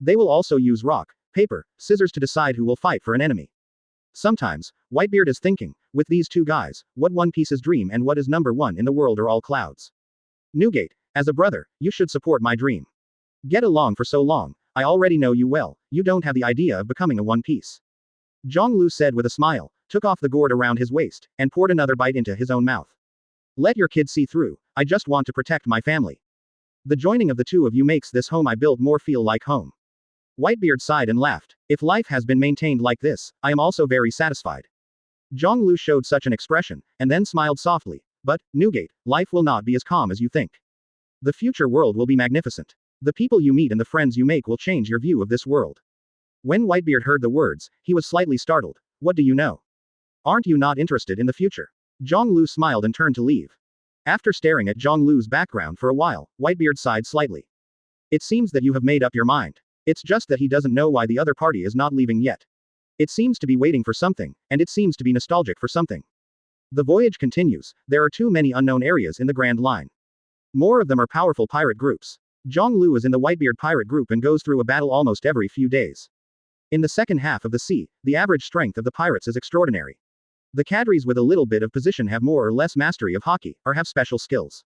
They will also use rock, paper, scissors to decide who will fight for an enemy. Sometimes, Whitebeard is thinking, with these two guys, what One Piece's dream and what is number one in the world are all clouds. Newgate, as a brother, you should support my dream. Get along for so long, I already know you well, you don't have the idea of becoming a One Piece. Jiāng Liú said with a smile, took off the gourd around his waist, and poured another bite into his own mouth. Let your kid see through, I just want to protect my family. The joining of the two of you makes this home I built more feel like home. Whitebeard sighed and laughed. If life has been maintained like this, I am also very satisfied. Jiāng Liú showed such an expression, and then smiled softly. But, Newgate, life will not be as calm as you think. The future world will be magnificent. The people you meet and the friends you make will change your view of this world. When Whitebeard heard the words, he was slightly startled. What do you know? Aren't you not interested in the future? Jiāng Liú smiled and turned to leave. After staring at Jiāng Liú's background for a while, Whitebeard sighed slightly. It seems that you have made up your mind. It's just that he doesn't know why the other party is not leaving yet. It seems to be waiting for something, and it seems to be nostalgic for something. The voyage continues, there are too many unknown areas in the Grand Line. More of them are powerful pirate groups. Jiāng Liú is in the Whitebeard pirate group and goes through a battle almost every few days. In the second half of the sea, the average strength of the pirates is extraordinary. The cadres with a little bit of position have more or less mastery of hockey, or have special skills.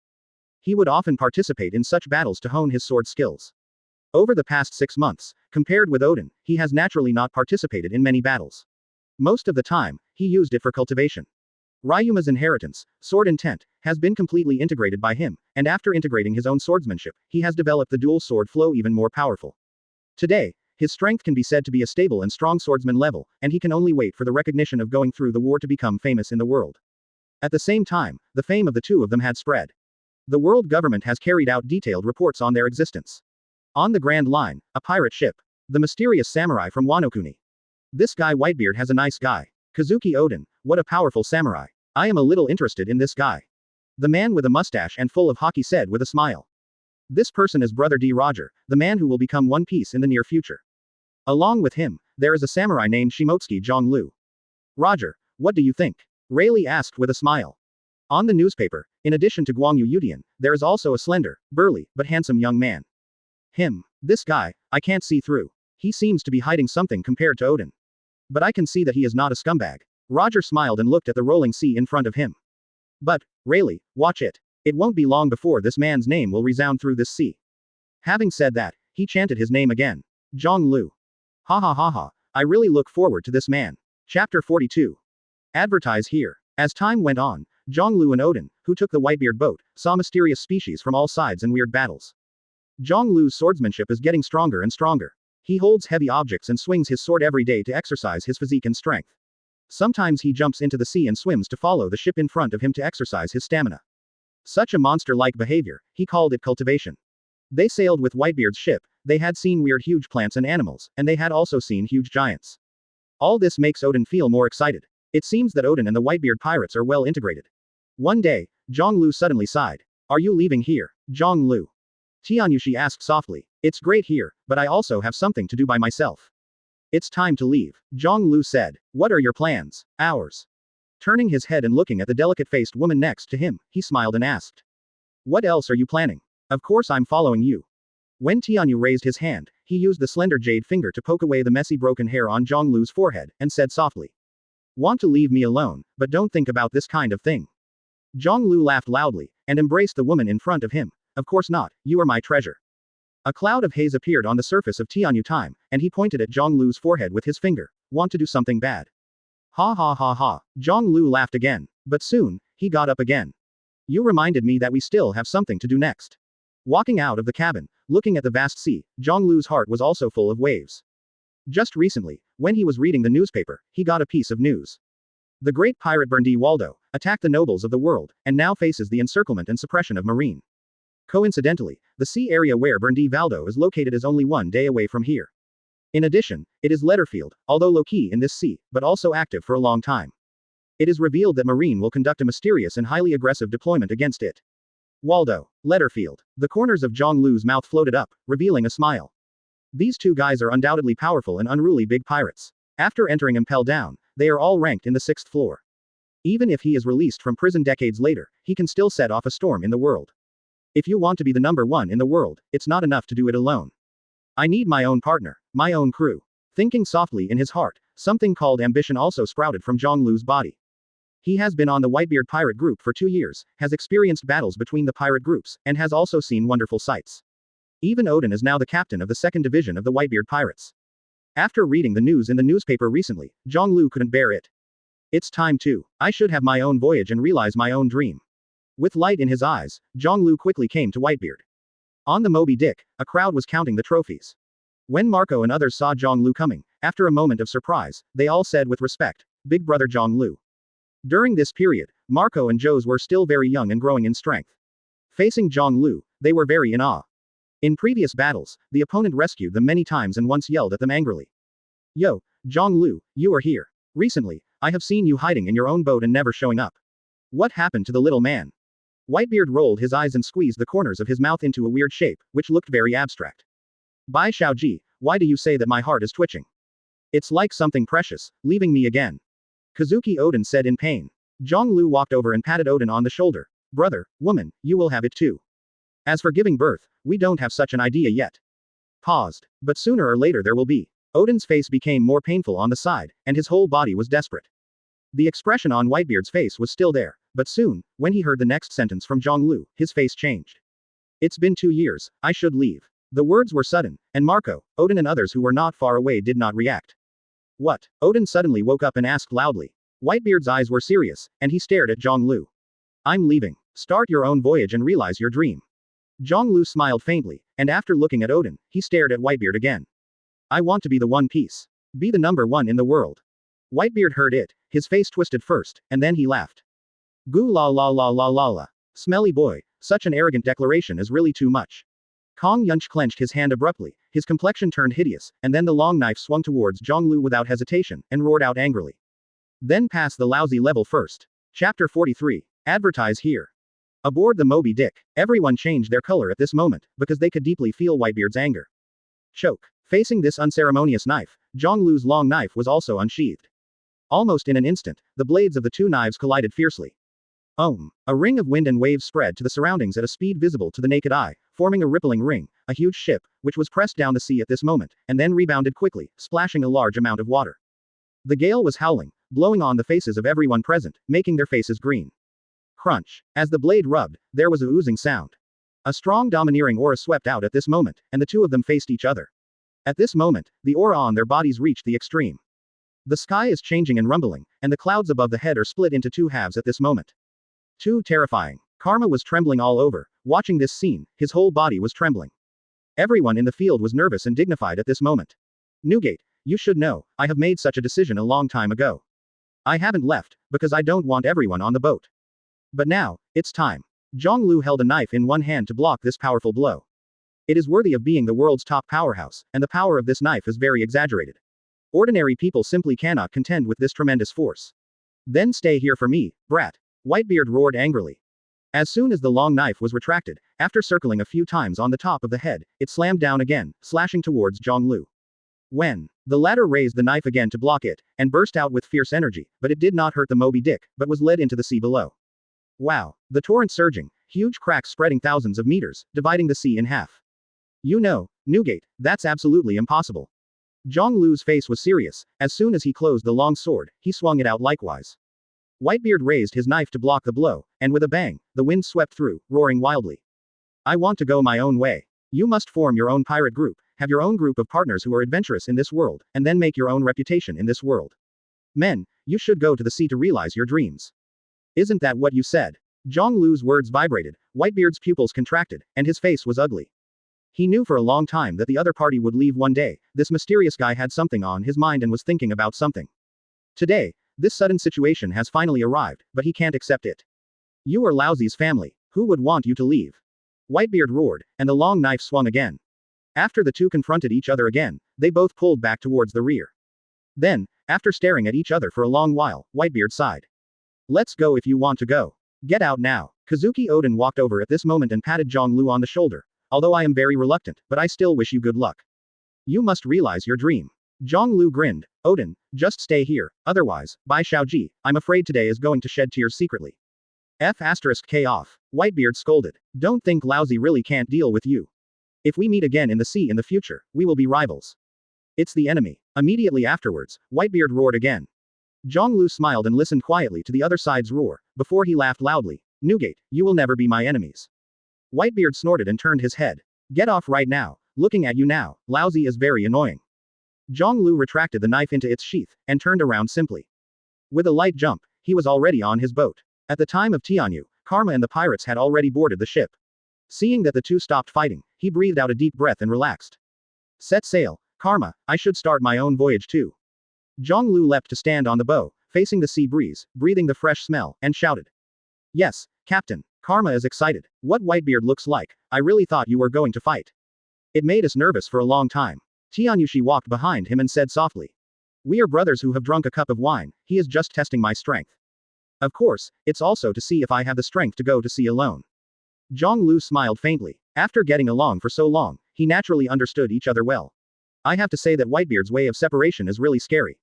He would often participate in such battles to hone his sword skills. Over the past 6 months, compared with Oden, he has naturally not participated in many battles. Most of the time, he used it for cultivation. Ryuma's inheritance, sword intent, has been completely integrated by him, and after integrating his own swordsmanship, he has developed the dual sword flow even more powerful. Today, his strength can be said to be a stable and strong swordsman level, and he can only wait for the recognition of going through the war to become famous in the world. At the same time, the fame of the two of them had spread. The world government has carried out detailed reports on their existence. On the Grand Line, a pirate ship. The mysterious samurai from Wanokuni. This guy Whitebeard has a nice guy. Kazuki Oden, what a powerful samurai. I am a little interested in this guy. The man with a mustache and full of hockey said with a smile. This person is Brother D. Roger, the man who will become One Piece in the near future. Along with him, there is a samurai named Shimotsuki Jiāng Liú. Roger, what do you think? Rayleigh asked with a smile. On the newspaper, in addition to Guangyu Yudian, there is also a slender, burly, but handsome young man. Him. This guy, I can't see through. He seems to be hiding something compared to Oden. But I can see that he is not a scumbag. Roger smiled and looked at the rolling sea in front of him. But, Rayleigh, watch it. It won't be long before this man's name will resound through this sea. Having said that, he chanted his name again. Jiāng Liú. Ha ha ha ha, I really look forward to this man. Chapter 42. Advertise here. As time went on, Jiāng Liú and Oden, who took the Whitebeard boat, saw mysterious species from all sides and weird battles. Jiāng Liú's swordsmanship is getting stronger and stronger. He holds heavy objects and swings his sword every day to exercise his physique and strength. Sometimes he jumps into the sea and swims to follow the ship in front of him to exercise his stamina. Such a monster-like behavior, he called it cultivation. They sailed with Whitebeard's ship, they had seen weird huge plants and animals, and they had also seen huge giants. All this makes Oden feel more excited. It seems that Oden and the Whitebeard pirates are well integrated. One day, Jiāng Liú suddenly sighed. Are you leaving here, Jiāng Liú? Tianyushi asked softly. It's great here, but I also have something to do by myself. It's time to leave, Jiāng Liú said. What are your plans? Ours. Turning his head and looking at the delicate-faced woman next to him, he smiled and asked. What else are you planning? Of course I'm following you. When Tianyu raised his hand, he used the slender jade finger to poke away the messy broken hair on Jiāng Liú's forehead, and said softly. Want to leave me alone, but don't think about this kind of thing. Jiāng Liú laughed loudly, and embraced the woman in front of him. Of course not, you are my treasure. A cloud of haze appeared on the surface of Tianyu time, and he pointed at Jiāng Liú's forehead with his finger. Want to do something bad? Ha ha ha ha. Jiāng Liú laughed again. But soon, he got up again. You reminded me that we still have something to do next. Walking out of the cabin, looking at the vast sea, Jiāng Liú's heart was also full of waves. Just recently, when he was reading the newspaper, he got a piece of news. The great pirate Berndi Waldo attacked the nobles of the world, and now faces the encirclement and suppression of Marine. Coincidentally, the sea area where Berndi Waldo is located is only 1 day away from here. In addition, it is Letterfield, although low-key in this sea, but also active for a long time. It is revealed that Marine will conduct a mysterious and highly aggressive deployment against it. Waldo. Letterfield. The corners of Jiāng Liú's mouth floated up, revealing a smile. These two guys are undoubtedly powerful and unruly big pirates. After entering Impel Down, they are all ranked in the 6th floor. Even if he is released from prison decades later, he can still set off a storm in the world. If you want to be the number 1 in the world, it's not enough to do it alone. I need my own partner, my own crew. Thinking softly in his heart, something called ambition also sprouted from Jiāng Liú's body. He has been on the Whitebeard pirate group for 2 years, has experienced battles between the pirate groups, and has also seen wonderful sights. Even Oden is now the captain of the 2nd division of the Whitebeard pirates. After reading the news in the newspaper recently, Jiāng Liú couldn't bear it. It's time too. I should have my own voyage and realize my own dream. With light in his eyes, Jiāng Liú quickly came to Whitebeard. On the Moby Dick, a crowd was counting the trophies. When Marco and others saw Jiāng Liú coming, after a moment of surprise, they all said with respect, "Big brother Jiāng Liú." During this period, Marco and Jose were still very young and growing in strength. Facing Jiāng Liú, they were very in awe. In previous battles, the opponent rescued them many times and once yelled at them angrily. "Yo, Jiāng Liú, you are here. Recently, I have seen you hiding in your own boat and never showing up. What happened to the little man?" Whitebeard rolled his eyes and squeezed the corners of his mouth into a weird shape, which looked very abstract. "Bai Xiaoji, why do you say that my heart is twitching? It's like something precious, leaving me again." Kazuki Oden said in pain. Jiāng Liú walked over and patted Oden on the shoulder. "Brother, woman, you will have it too. As for giving birth, we don't have such an idea yet." Paused. "But sooner or later there will be." Oden's face became more painful on the side, and his whole body was desperate. The expression on Whitebeard's face was still there, but soon, when he heard the next sentence from Jiāng Liú, his face changed. "It's been 2 years, I should leave." The words were sudden, and Marco, Oden and others who were not far away did not react. "What?" Oden suddenly woke up and asked loudly. Whitebeard's eyes were serious, and he stared at Jiāng Liú. "I'm leaving. Start your own voyage and realize your dream." Jiāng Liú smiled faintly, and after looking at Oden, he stared at Whitebeard again. "I want to be the One Piece. Be the number 1 in the world." Whitebeard heard it, his face twisted first, and then he laughed. "Goo la la la la la la. Smelly boy, such an arrogant declaration is really too much." Kong Yunch clenched his hand abruptly, his complexion turned hideous, and then the long knife swung towards Jiāng Liú without hesitation, and roared out angrily. "Then pass the lousy level first." Chapter 43. Advertise here. Aboard the Moby Dick, everyone changed their color at this moment, because they could deeply feel Whitebeard's anger. Choke. Facing this unceremonious knife, Jiāng Liú's long knife was also unsheathed. Almost in an instant, the blades of the 2 knives collided fiercely. A ring of wind and waves spread to the surroundings at a speed visible to the naked eye, forming a rippling ring, a huge ship, which was pressed down the sea at this moment, and then rebounded quickly, splashing a large amount of water. The gale was howling, blowing on the faces of everyone present, making their faces green. Crunch. As the blade rubbed, there was a oozing sound. A strong domineering aura swept out at this moment, and the 2 of them faced each other. At this moment, the aura on their bodies reached the extreme. The sky is changing and rumbling, and the clouds above the head are split into 2 halves at this moment. Too terrifying. Karma was trembling all over. Watching this scene, his whole body was trembling. Everyone in the field was nervous and dignified at this moment. "Newgate, you should know, I have made such a decision a long time ago. I haven't left, because I don't want everyone on the boat. But now, it's time." Jiāng Liú held a knife in one hand to block this powerful blow. It is worthy of being the world's top powerhouse, and the power of this knife is very exaggerated. Ordinary people simply cannot contend with this tremendous force. "Then stay here for me, brat." Whitebeard roared angrily. As soon as the long knife was retracted, after circling a few times on the top of the head, it slammed down again, slashing towards Jiāng Liú. When the latter raised the knife again to block it, and burst out with fierce energy, but it did not hurt the Moby Dick, but was led into the sea below. Wow! The torrent surging, huge cracks spreading thousands of meters, dividing the sea in half. "You know, Newgate, that's absolutely impossible." Jiāng Liú's face was serious. As soon as he closed the long sword, he swung it out likewise. Whitebeard raised his knife to block the blow, and with a bang, the wind swept through, roaring wildly. "I want to go my own way. You must form your own pirate group, have your own group of partners who are adventurous in this world, and then make your own reputation in this world. Men, you should go to the sea to realize your dreams. Isn't that what you said?" Jiāng Liú's words vibrated, Whitebeard's pupils contracted, and his face was ugly. He knew for a long time that the other party would leave one day. This mysterious guy had something on his mind and was thinking about something. Today, this sudden situation has finally arrived, but he can't accept it. "You are Laozi's family. Who would want you to leave?" Whitebeard roared, and the long knife swung again. After the 2 confronted each other again, they both pulled back towards the rear. Then, after staring at each other for a long while, Whitebeard sighed. "Let's go if you want to go. Get out now." Kazuki Oden walked over at this moment and patted Jiāng Liú on the shoulder. "Although I am very reluctant, but I still wish you good luck. You must realize your dream." Jiāng Liú grinned. "Oden, just stay here, otherwise, Bai Xiaoji, I'm afraid today is going to shed tears secretly." F***K off. Whitebeard scolded. "Don't think Laozi really can't deal with you. If we meet again in the sea in the future, we will be rivals. It's the enemy. Immediately afterwards, Whitebeard roared again. Jiāng Liú smiled and listened quietly to the other side's roar, before he laughed loudly. Newgate, you will never be my enemies. Whitebeard snorted and turned his head. Get off right now, looking at you now, lousy is very annoying. Jiāng Liú retracted the knife into its sheath, and turned around simply. With a light jump, he was already on his boat. At the time of Tianyu, Karma and the pirates had already boarded the ship. Seeing that the two stopped fighting, he breathed out a deep breath and relaxed. Set sail, Karma, I should start my own voyage too. Jiāng Liú leapt to stand on the bow, facing the sea breeze, breathing the fresh smell, and shouted. Yes, Captain, Karma is excited. What Whitebeard looks like, I really thought you were going to fight. It made us nervous for a long time. Tianyushi walked behind him and said softly. We are brothers who have drunk a cup of wine, he is just testing my strength. Of course, it's also to see if I have the strength to go to sea alone. Jiāng Liú smiled faintly. After getting along for so long, he naturally understood each other well. I have to say that Whitebeard's way of separation is really scary.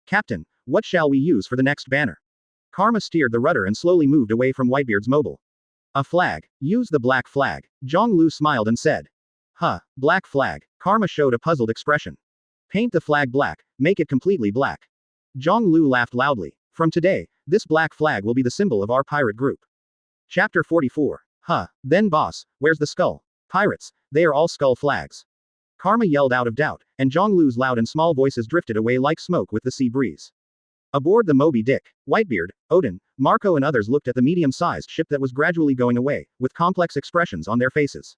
Captain, what shall we use for the next banner? Karma steered the rudder and slowly moved away from Whitebeard's mobile. A flag. Use the black flag. Jiāng Liú smiled and said. Huh, black flag. Karma showed a puzzled expression. Paint the flag black, make it completely black. Jiāng Liú laughed loudly. From today, this black flag will be the symbol of our pirate group. Chapter 44. Huh, then boss, where's the skull? Pirates, they are all skull flags. Karma yelled out of doubt, and Jiāng Liú's loud and small voices drifted away like smoke with the sea breeze. Aboard the Moby Dick, Whitebeard, Oden, Marco and others looked at the medium-sized ship that was gradually going away, with complex expressions on their faces.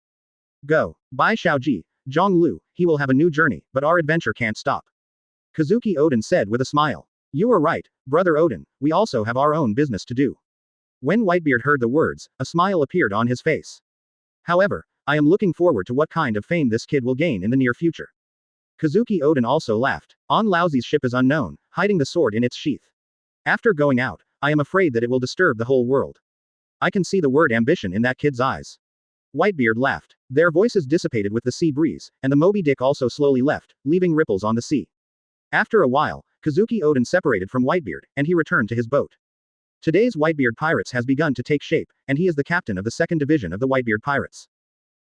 Go. Bye Xiaoji, Jiāng Liú, he will have a new journey, but our adventure can't stop. Kazuki Oden said with a smile. You are right, brother Oden, we also have our own business to do. When Whitebeard heard the words, a smile appeared on his face. However, I am looking forward to what kind of fame this kid will gain in the near future. Kazuki Oden also laughed. On Laozi's ship is unknown, hiding the sword in its sheath. After going out, I am afraid that it will disturb the whole world. I can see the word ambition in that kid's eyes. Whitebeard laughed. Their voices dissipated with the sea breeze, and the Moby Dick also slowly left, leaving ripples on the sea. After a while, Kazuki Oden separated from Whitebeard, and he returned to his boat. Today's Whitebeard Pirates has begun to take shape, and he is the captain of the second division of the Whitebeard Pirates.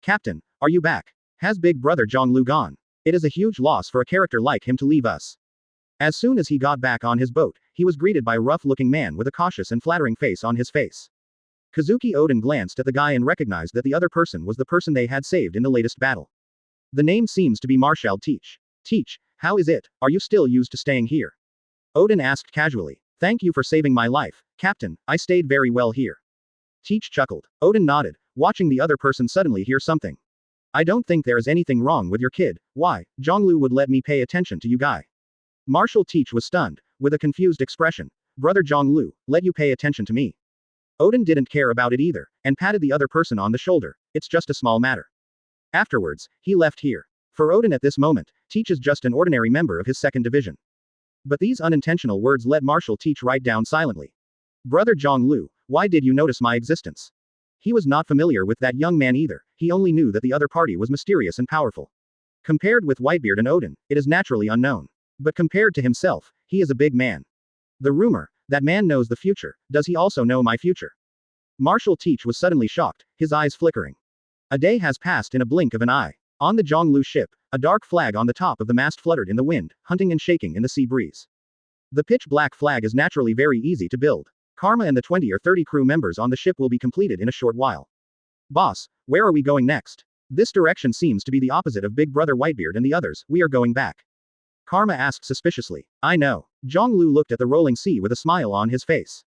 Captain, are you back? Has big brother Jiāng Liú gone? It is a huge loss for a character like him to leave us. As soon as he got back on his boat, he was greeted by a rough-looking man with a cautious and flattering face on his face. Kazuki Oden glanced at the guy and recognized that the other person was the person they had saved in the latest battle. The name seems to be Marshal Teach. Teach, how is it, are you still used to staying here? Oden asked casually. Thank you for saving my life, Captain, I stayed very well here. Teach chuckled. Oden nodded, watching the other person suddenly hear something. I don't think there is anything wrong with your kid, why, Jiāng Liú would let me pay attention to you guy. Marshal Teach was stunned, with a confused expression. Brother Jiāng Liú, let you pay attention to me. Oden didn't care about it either, and patted the other person on the shoulder, it's just a small matter. Afterwards, he left here. For Oden at this moment, Teach is just an ordinary member of his second division. But these unintentional words let Marshal Teach write down silently. Brother Jiāng Liú, why did you notice my existence? He was not familiar with that young man either, he only knew that the other party was mysterious and powerful. Compared with Whitebeard and Oden, it is naturally unknown. But compared to himself, he is a big man. The rumor, that man knows the future, does he also know my future? Marshal Teach was suddenly shocked, his eyes flickering. A day has passed in a blink of an eye. On the Jiāng Liú ship, a dark flag on the top of the mast fluttered in the wind, hunting and shaking in the sea breeze. The pitch-black flag is naturally very easy to build. Karma and the 20 or 30 crew members on the ship will be completed in a short while. Boss, where are we going next? This direction seems to be the opposite of Big Brother Whitebeard and the others, we are going back. Karma asked suspiciously. I know. Jiāng Liú looked at the rolling sea with a smile on his face.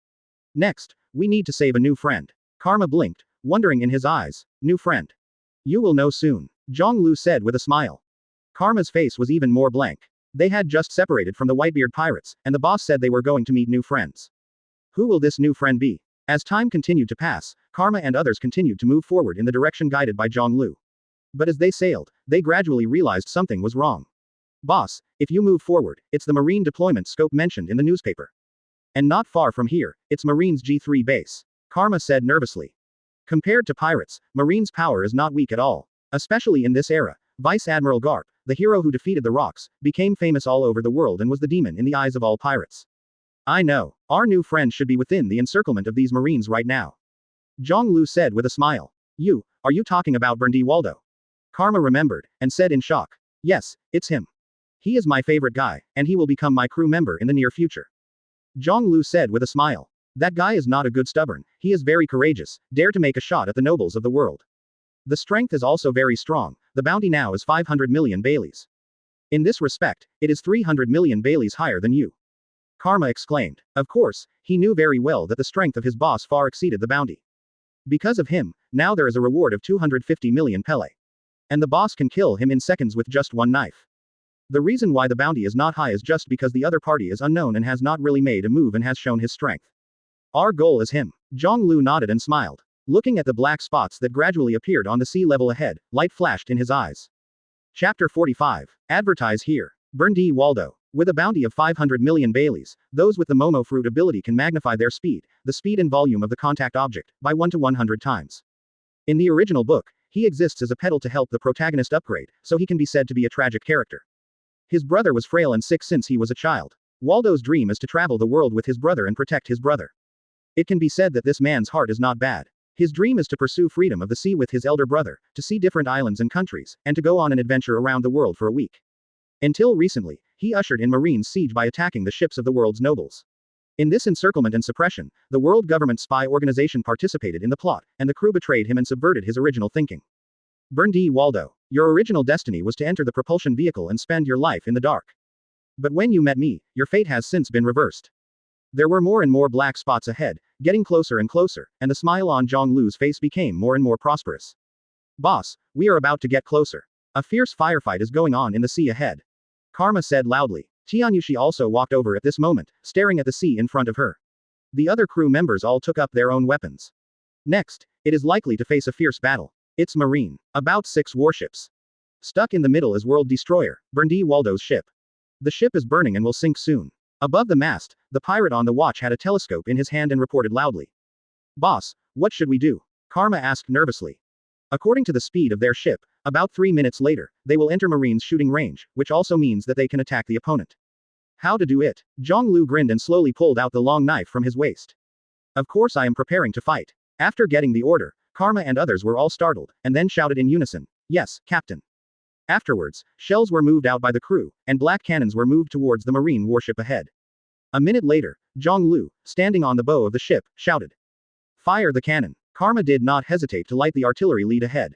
Next, we need to save a new friend. Karma blinked, wondering in his eyes. New friend. You will know soon. Jiāng Liú said with a smile. Karma's face was even more blank. They had just separated from the Whitebeard Pirates, and the boss said they were going to meet new friends. Who will this new friend be? As time continued to pass, Karma and others continued to move forward in the direction guided by Jiāng Liú. But as they sailed, they gradually realized something was wrong. Boss, if you move forward, it's the Marine deployment scope mentioned in the newspaper. And not far from here, it's Marine's G3 base. Karma said nervously. Compared to pirates, Marine's power is not weak at all. Especially in this era, Vice Admiral Garp, the hero who defeated the Rocks, became famous all over the world and was the demon in the eyes of all pirates. I know. Our new friend should be within the encirclement of these Marines right now. Jiāng Liú said with a smile. Are you talking about Berndi Waldo? Karma remembered, and said in shock. Yes, it's him. He is my favorite guy, and he will become my crew member in the near future. Jiāng Liú said with a smile. That guy is not a good stubborn, he is very courageous, dare to make a shot at the nobles of the world. The strength is also very strong, the bounty now is 500 million Baileys. In this respect, it is 300 million Baileys higher than you. Karma exclaimed. Of course, he knew very well that the strength of his boss far exceeded the bounty. Because of him, now there is a reward of 250 million Pele. And the boss can kill him in seconds with just one knife. The reason why the bounty is not high is just because the other party is unknown and has not really made a move and has shown his strength. Our goal is him. Jiāng Liú nodded and smiled. Looking at the black spots that gradually appeared on the sea level ahead, light flashed in his eyes. Chapter 45. Advertise here. Berndi Waldo. With a bounty of 500 million Baileys, those with the Momo fruit ability can magnify their speed, the speed and volume of the contact object, by 1 to 100 times. In the original book, he exists as a pedal to help the protagonist upgrade, so he can be said to be a tragic character. His brother was frail and sick since he was a child. Waldo's dream is to travel the world with his brother and protect his brother. It can be said that this man's heart is not bad. His dream is to pursue freedom of the sea with his elder brother, to see different islands and countries, and to go on an adventure around the world for a week. Until recently, he ushered in Marine's siege by attacking the ships of the world's nobles. In this encirclement and suppression, the world government spy organization participated in the plot, and the crew betrayed him and subverted his original thinking. Berndi Waldo, your original destiny was to enter the propulsion vehicle and spend your life in the dark. But when you met me, your fate has since been reversed. There were more and more black spots ahead, getting closer and closer, and the smile on Jiāng Liú's face became more and more prosperous. Boss, we are about to get closer. A fierce firefight is going on in the sea ahead. Karma said loudly. Tianyushi also walked over at this moment, staring at the sea in front of her. The other crew members all took up their own weapons. Next, it is likely to face a fierce battle. It's Marine. About 6 warships. Stuck in the middle is World Destroyer, Berndi Waldo's ship. The ship is burning and will sink soon. Above the mast, the pirate on the watch had a telescope in his hand and reported loudly. Boss, what should we do? Karma asked nervously. According to the speed of their ship, about 3 minutes later, they will enter Marine's shooting range, which also means that they can attack the opponent. How to do it? Jiāng Liú grinned and slowly pulled out the long knife from his waist. Of course I am preparing to fight. After getting the order, Karma and others were all startled, and then shouted in unison, Yes, Captain. Afterwards, shells were moved out by the crew, and black cannons were moved towards the Marine warship ahead. A minute later, Jiāng Liú, standing on the bow of the ship, shouted. Fire the cannon. Karma did not hesitate to light the artillery lead ahead.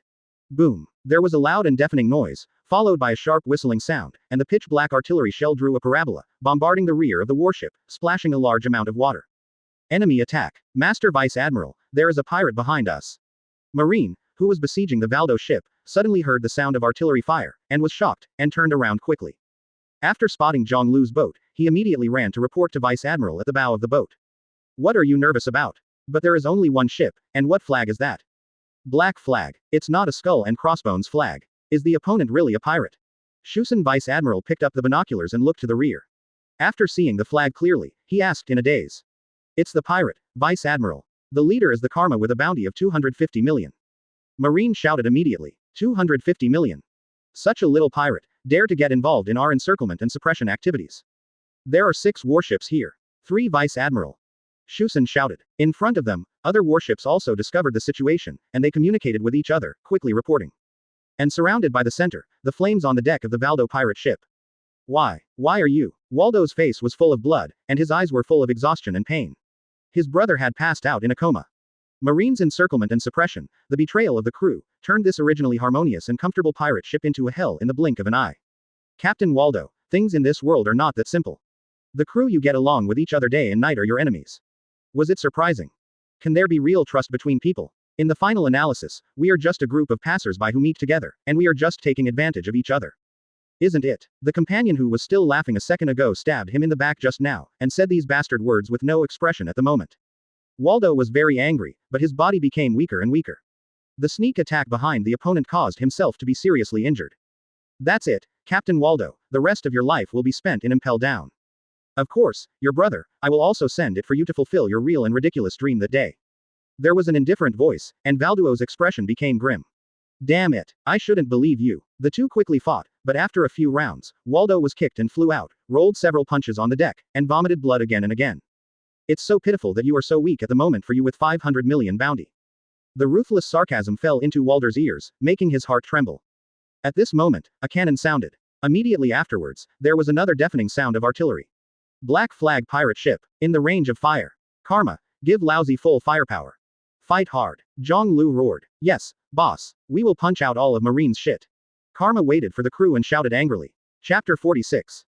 Boom. There was a loud and deafening noise, followed by a sharp whistling sound, and the pitch-black artillery shell drew a parabola, bombarding the rear of the warship, splashing a large amount of water. Enemy attack. Master Vice Admiral, there is a pirate behind us. Marine, who was besieging the Valdo ship, suddenly heard the sound of artillery fire, and was shocked, and turned around quickly. After spotting Jiāng Liú's boat, he immediately ran to report to Vice Admiral at the bow of the boat. What are you nervous about? But there is only one ship, and what flag is that? Black flag. It's not a skull and crossbones flag. Is the opponent really a pirate? Shusen Vice Admiral picked up the binoculars and looked to the rear. After seeing the flag clearly, he asked in a daze. It's the pirate, Vice Admiral. The leader is the Karma with a bounty of 250 million. Marine shouted immediately. 250 million. Such a little pirate, dare to get involved in our encirclement and suppression activities. There are 6 warships here. 3 Vice Admiral. Shusen shouted. In front of them, other warships also discovered the situation, and they communicated with each other, quickly reporting. And surrounded by the center, the flames on the deck of the Valdo pirate ship. Why are you? Waldo's face was full of blood, and his eyes were full of exhaustion and pain. His brother had passed out in a coma. Marine's encirclement and suppression, the betrayal of the crew, turned this originally harmonious and comfortable pirate ship into a hell in the blink of an eye. Captain Waldo, things in this world are not that simple. The crew you get along with each other day and night are your enemies. Was it surprising? Can there be real trust between people? In the final analysis, we are just a group of passers-by who meet together, and we are just taking advantage of each other. Isn't it? The companion who was still laughing a second ago stabbed him in the back just now, and said these bastard words with no expression at the moment. Waldo was very angry, but his body became weaker and weaker. The sneak attack behind the opponent caused himself to be seriously injured. That's it, Captain Waldo, the rest of your life will be spent in Impel Down. Of course, your brother, I will also send it for you to fulfill your real and ridiculous dream that day. There was an indifferent voice, and Valduo's expression became grim. Damn it, I shouldn't believe you. The two quickly fought, but after a few rounds, Waldo was kicked and flew out, rolled several punches on the deck, and vomited blood again and again. It's so pitiful that you are so weak at the moment for you with 500 million bounty. The ruthless sarcasm fell into Walder's ears, making his heart tremble. At this moment, a cannon sounded. Immediately afterwards, there was another deafening sound of artillery. Black flag pirate ship, in the range of fire. Karma, give lousy full firepower. Fight hard. Jiāng Liú roared. Yes, boss, we will punch out all of Marine's shit. Karma waited for the crew and shouted angrily. Chapter 46.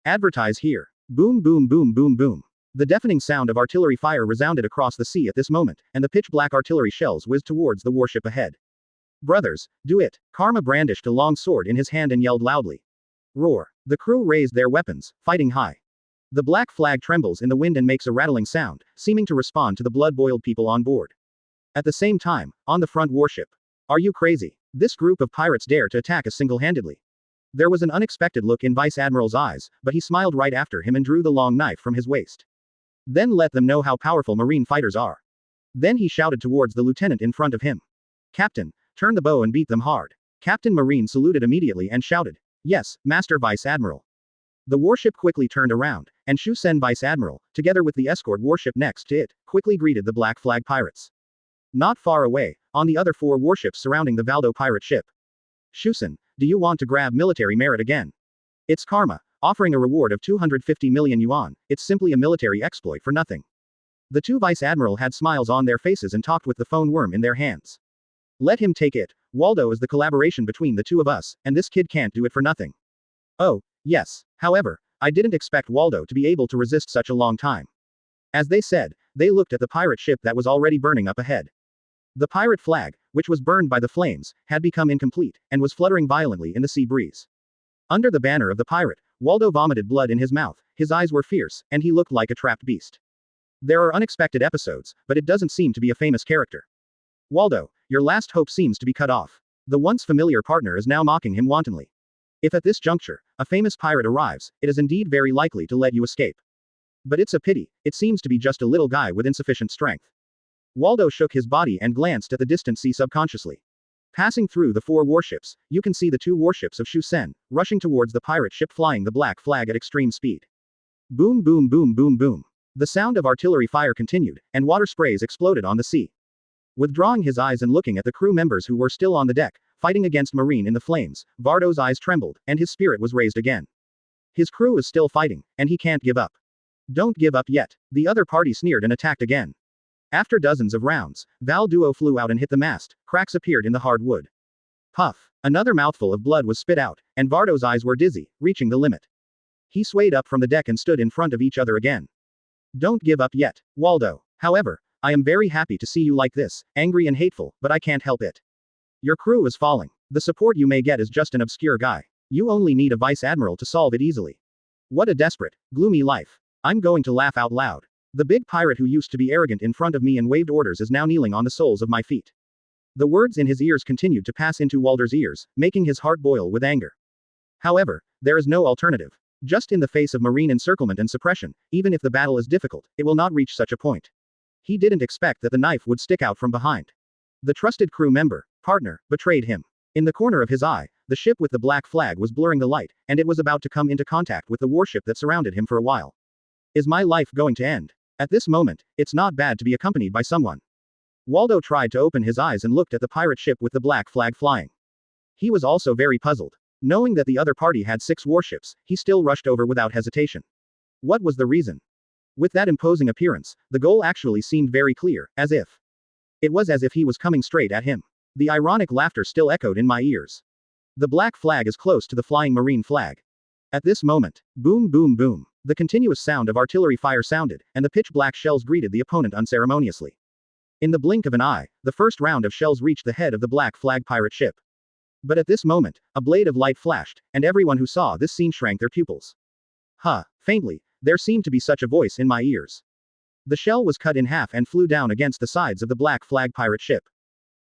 Advertise here. Boom boom boom boom boom. The deafening sound of artillery fire resounded across the sea at this moment, and the pitch-black artillery shells whizzed towards the warship ahead. Brothers, do it. Karma brandished a long sword in his hand and yelled loudly. Roar. The crew raised their weapons, fighting high. The black flag trembles in the wind and makes a rattling sound, seeming to respond to the blood-boiled people on board. At the same time, on the front warship. Are you crazy? This group of pirates dare to attack us single-handedly. There was an unexpected look in Vice Admiral's eyes, but he smiled right after him and drew the long knife from his waist. Then let them know how powerful marine fighters are. Then he shouted towards the lieutenant in front of him. Captain, turn the bow and beat them hard. Captain Marine saluted immediately and shouted. Yes, Master Vice Admiral. The warship quickly turned around, and Shusen Vice Admiral, together with the escort warship next to it, quickly greeted the Black Flag pirates. Not far away, on the other 4 warships surrounding the Valdo pirate ship. Shusen, do you want to grab military merit again? It's karma, offering a reward of 250 million yuan, it's simply a military exploit for nothing. The 2 Vice Admiral had smiles on their faces and talked with the phone worm in their hands. Let him take it, Waldo is the collaboration between the 2 of us, and this kid can't do it for nothing. Oh, yes, however, I didn't expect Waldo to be able to resist such a long time. As they said, they looked at the pirate ship that was already burning up ahead. The pirate flag, which was burned by the flames, had become incomplete, and was fluttering violently in the sea breeze. Under the banner of the pirate, Waldo vomited blood in his mouth, his eyes were fierce, and he looked like a trapped beast. There are unexpected episodes, but it doesn't seem to be a famous character. Waldo, your last hope seems to be cut off. The once familiar partner is now mocking him wantonly. If at this juncture, a famous pirate arrives, it is indeed very likely to let you escape. But it's a pity, it seems to be just a little guy with insufficient strength. Waldo shook his body and glanced at the distant sea subconsciously. Passing through the 4 warships, you can see the 2 warships of Shusen, rushing towards the pirate ship flying the black flag at extreme speed. Boom boom boom boom boom. The sound of artillery fire continued, and water sprays exploded on the sea. Withdrawing his eyes and looking at the crew members who were still on the deck, fighting against Marine in the flames, Vardo's eyes trembled, and his spirit was raised again. His crew is still fighting, and he can't give up. Don't give up yet. The other party sneered and attacked again. After dozens of rounds, Val Duo flew out and hit the mast, cracks appeared in the hard wood. Puff. Another mouthful of blood was spit out, and Vardo's eyes were dizzy, reaching the limit. He swayed up from the deck and stood in front of each other again. Don't give up yet, Waldo. However, I am very happy to see you like this, angry and hateful, but I can't help it. Your crew is falling. The support you may get is just an obscure guy. You only need a vice admiral to solve it easily. What a desperate, gloomy life. I'm going to laugh out loud. The big pirate who used to be arrogant in front of me and waved orders is now kneeling on the soles of my feet. The words in his ears continued to pass into Walder's ears, making his heart boil with anger. However, there is no alternative. Just in the face of marine encirclement and suppression, even if the battle is difficult, it will not reach such a point. He didn't expect that the knife would stick out from behind. The trusted crew member, partner, betrayed him. In the corner of his eye, the ship with the black flag was blurring the light, and it was about to come into contact with the warship that surrounded him for a while. Is my life going to end? At this moment, it's not bad to be accompanied by someone. Waldo tried to open his eyes and looked at the pirate ship with the black flag flying. He was also very puzzled. Knowing that the other party had 6 warships, he still rushed over without hesitation. What was the reason? With that imposing appearance, the goal actually seemed very clear, as if he was coming straight at him. The ironic laughter still echoed in my ears. The black flag is close to the flying marine flag. At this moment, boom boom boom, the continuous sound of artillery fire sounded, and the pitch-black shells greeted the opponent unceremoniously. In the blink of an eye, the first round of shells reached the head of the black flag pirate ship. But at this moment, a blade of light flashed, and everyone who saw this scene shrank their pupils. Faintly, there seemed to be such a voice in my ears. The shell was cut in half and flew down against the sides of the black flag pirate ship.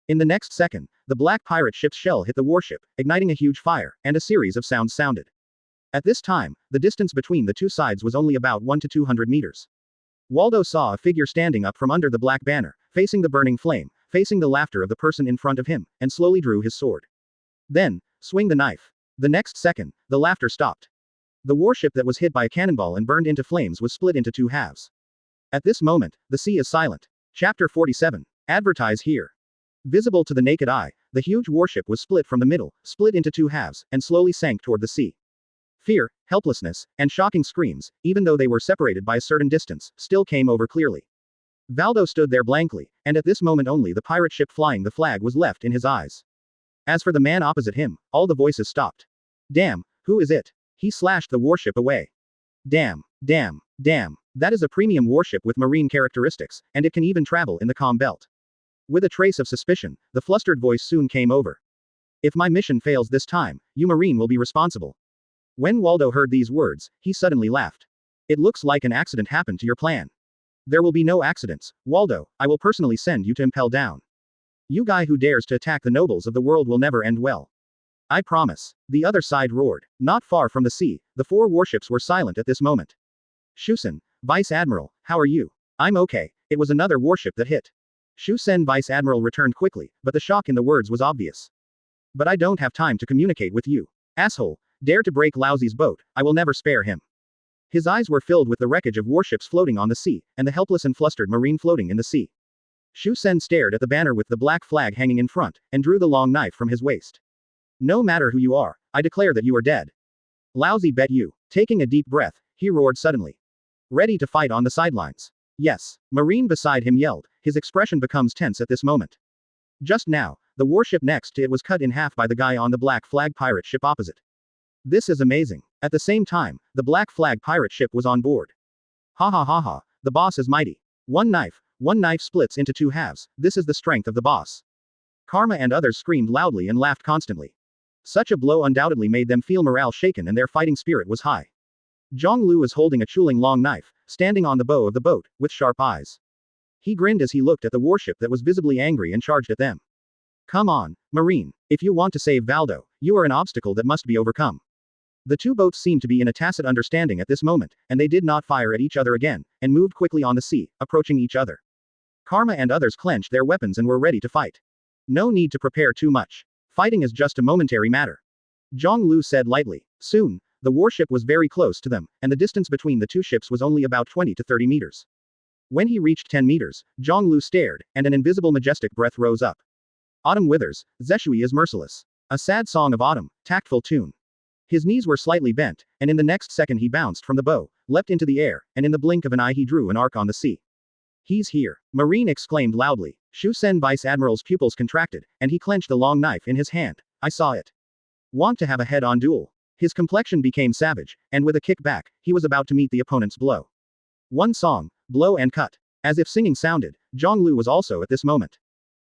In the next second, the black pirate ship's shell hit the warship, igniting a huge fire, and a series of sounds sounded. At this time, the distance between the 2 sides was only about 1 to 200 meters. Waldo saw a figure standing up from under the black banner, facing the burning flame, facing the laughter of the person in front of him, and slowly drew his sword. Then, swing the knife. The next second, the laughter stopped. The warship that was hit by a cannonball and burned into flames was split into 2 halves. At this moment, the sea is silent. Chapter 47. Advertise here. Visible to the naked eye, the huge warship was split from the middle, split into two halves, and slowly sank toward the sea. Fear, helplessness, and shocking screams, even though they were separated by a certain distance, still came over clearly. Valdo stood there blankly, and at this moment only the pirate ship flying the flag was left in his eyes. As for the man opposite him, all the voices stopped. Damn, who is it? He slashed the warship away. Damn, damn, damn, that is a premium warship with marine characteristics, and it can even travel in the calm belt. With a trace of suspicion, the flustered voice soon came over. If my mission fails this time, you marine will be responsible. When Waldo heard these words, he suddenly laughed. It looks like an accident happened to your plan. There will be no accidents, Waldo, I will personally send you to impel down. You guy who dares to attack the nobles of the world will never end well. I promise. The other side roared. Not far from the sea, the four warships were silent at this moment. Shusen, Vice Admiral, how are you? I'm okay, it was another warship that hit. Shusen Vice Admiral returned quickly, but the shock in the words was obvious. But I don't have time to communicate with you. Asshole, dare to break Lousy's boat, I will never spare him. His eyes were filled with the wreckage of warships floating on the sea, and the helpless and flustered marine floating in the sea. Shusen stared at the banner with the black flag hanging in front, and drew the long knife from his waist. No matter who you are, I declare that you are dead. Lousy bet you. Taking a deep breath, he roared suddenly. Ready to fight on the sidelines. Yes. Marine beside him yelled, his expression becomes tense at this moment. Just now, the warship next to it was cut in half by the guy on the black flag pirate ship opposite. This is amazing. At the same time, the black flag pirate ship was on board. Ha ha ha ha, the boss is mighty. One knife splits into two halves, this is the strength of the boss. Karma and others screamed loudly and laughed constantly. Such a blow undoubtedly made them feel morale shaken and their fighting spirit was high. Jiāng Liú was holding a chuling long knife, standing on the bow of the boat, with sharp eyes. He grinned as he looked at the warship that was visibly angry and charged at them. Come on, Marine, if you want to save Valdo, you are an obstacle that must be overcome. The two boats seemed to be in a tacit understanding at this moment, and they did not fire at each other again, and moved quickly on the sea, approaching each other. Karma and others clenched their weapons and were ready to fight. No need to prepare too much. Fighting is just a momentary matter. Jiāng Liú said lightly. Soon, the warship was very close to them, and the distance between the two ships was only about 20 to 30 meters. When he reached 10 meters, Jiāng Liú stared, and an invisible majestic breath rose up. Autumn withers, Zeshui is merciless. A sad song of autumn, tactful tune. His knees were slightly bent, and in the next second he bounced from the bow, leapt into the air, and in the blink of an eye he drew an arc on the sea. He's here. Marine exclaimed loudly. Shusen Vice Admiral's pupils contracted, and he clenched the long knife in his hand. I saw it. Want to have a head-on duel? His complexion became savage, and with a kick back, he was about to meet the opponent's blow. One song, blow and cut. As if singing sounded, Jiāng Liú was also at this moment.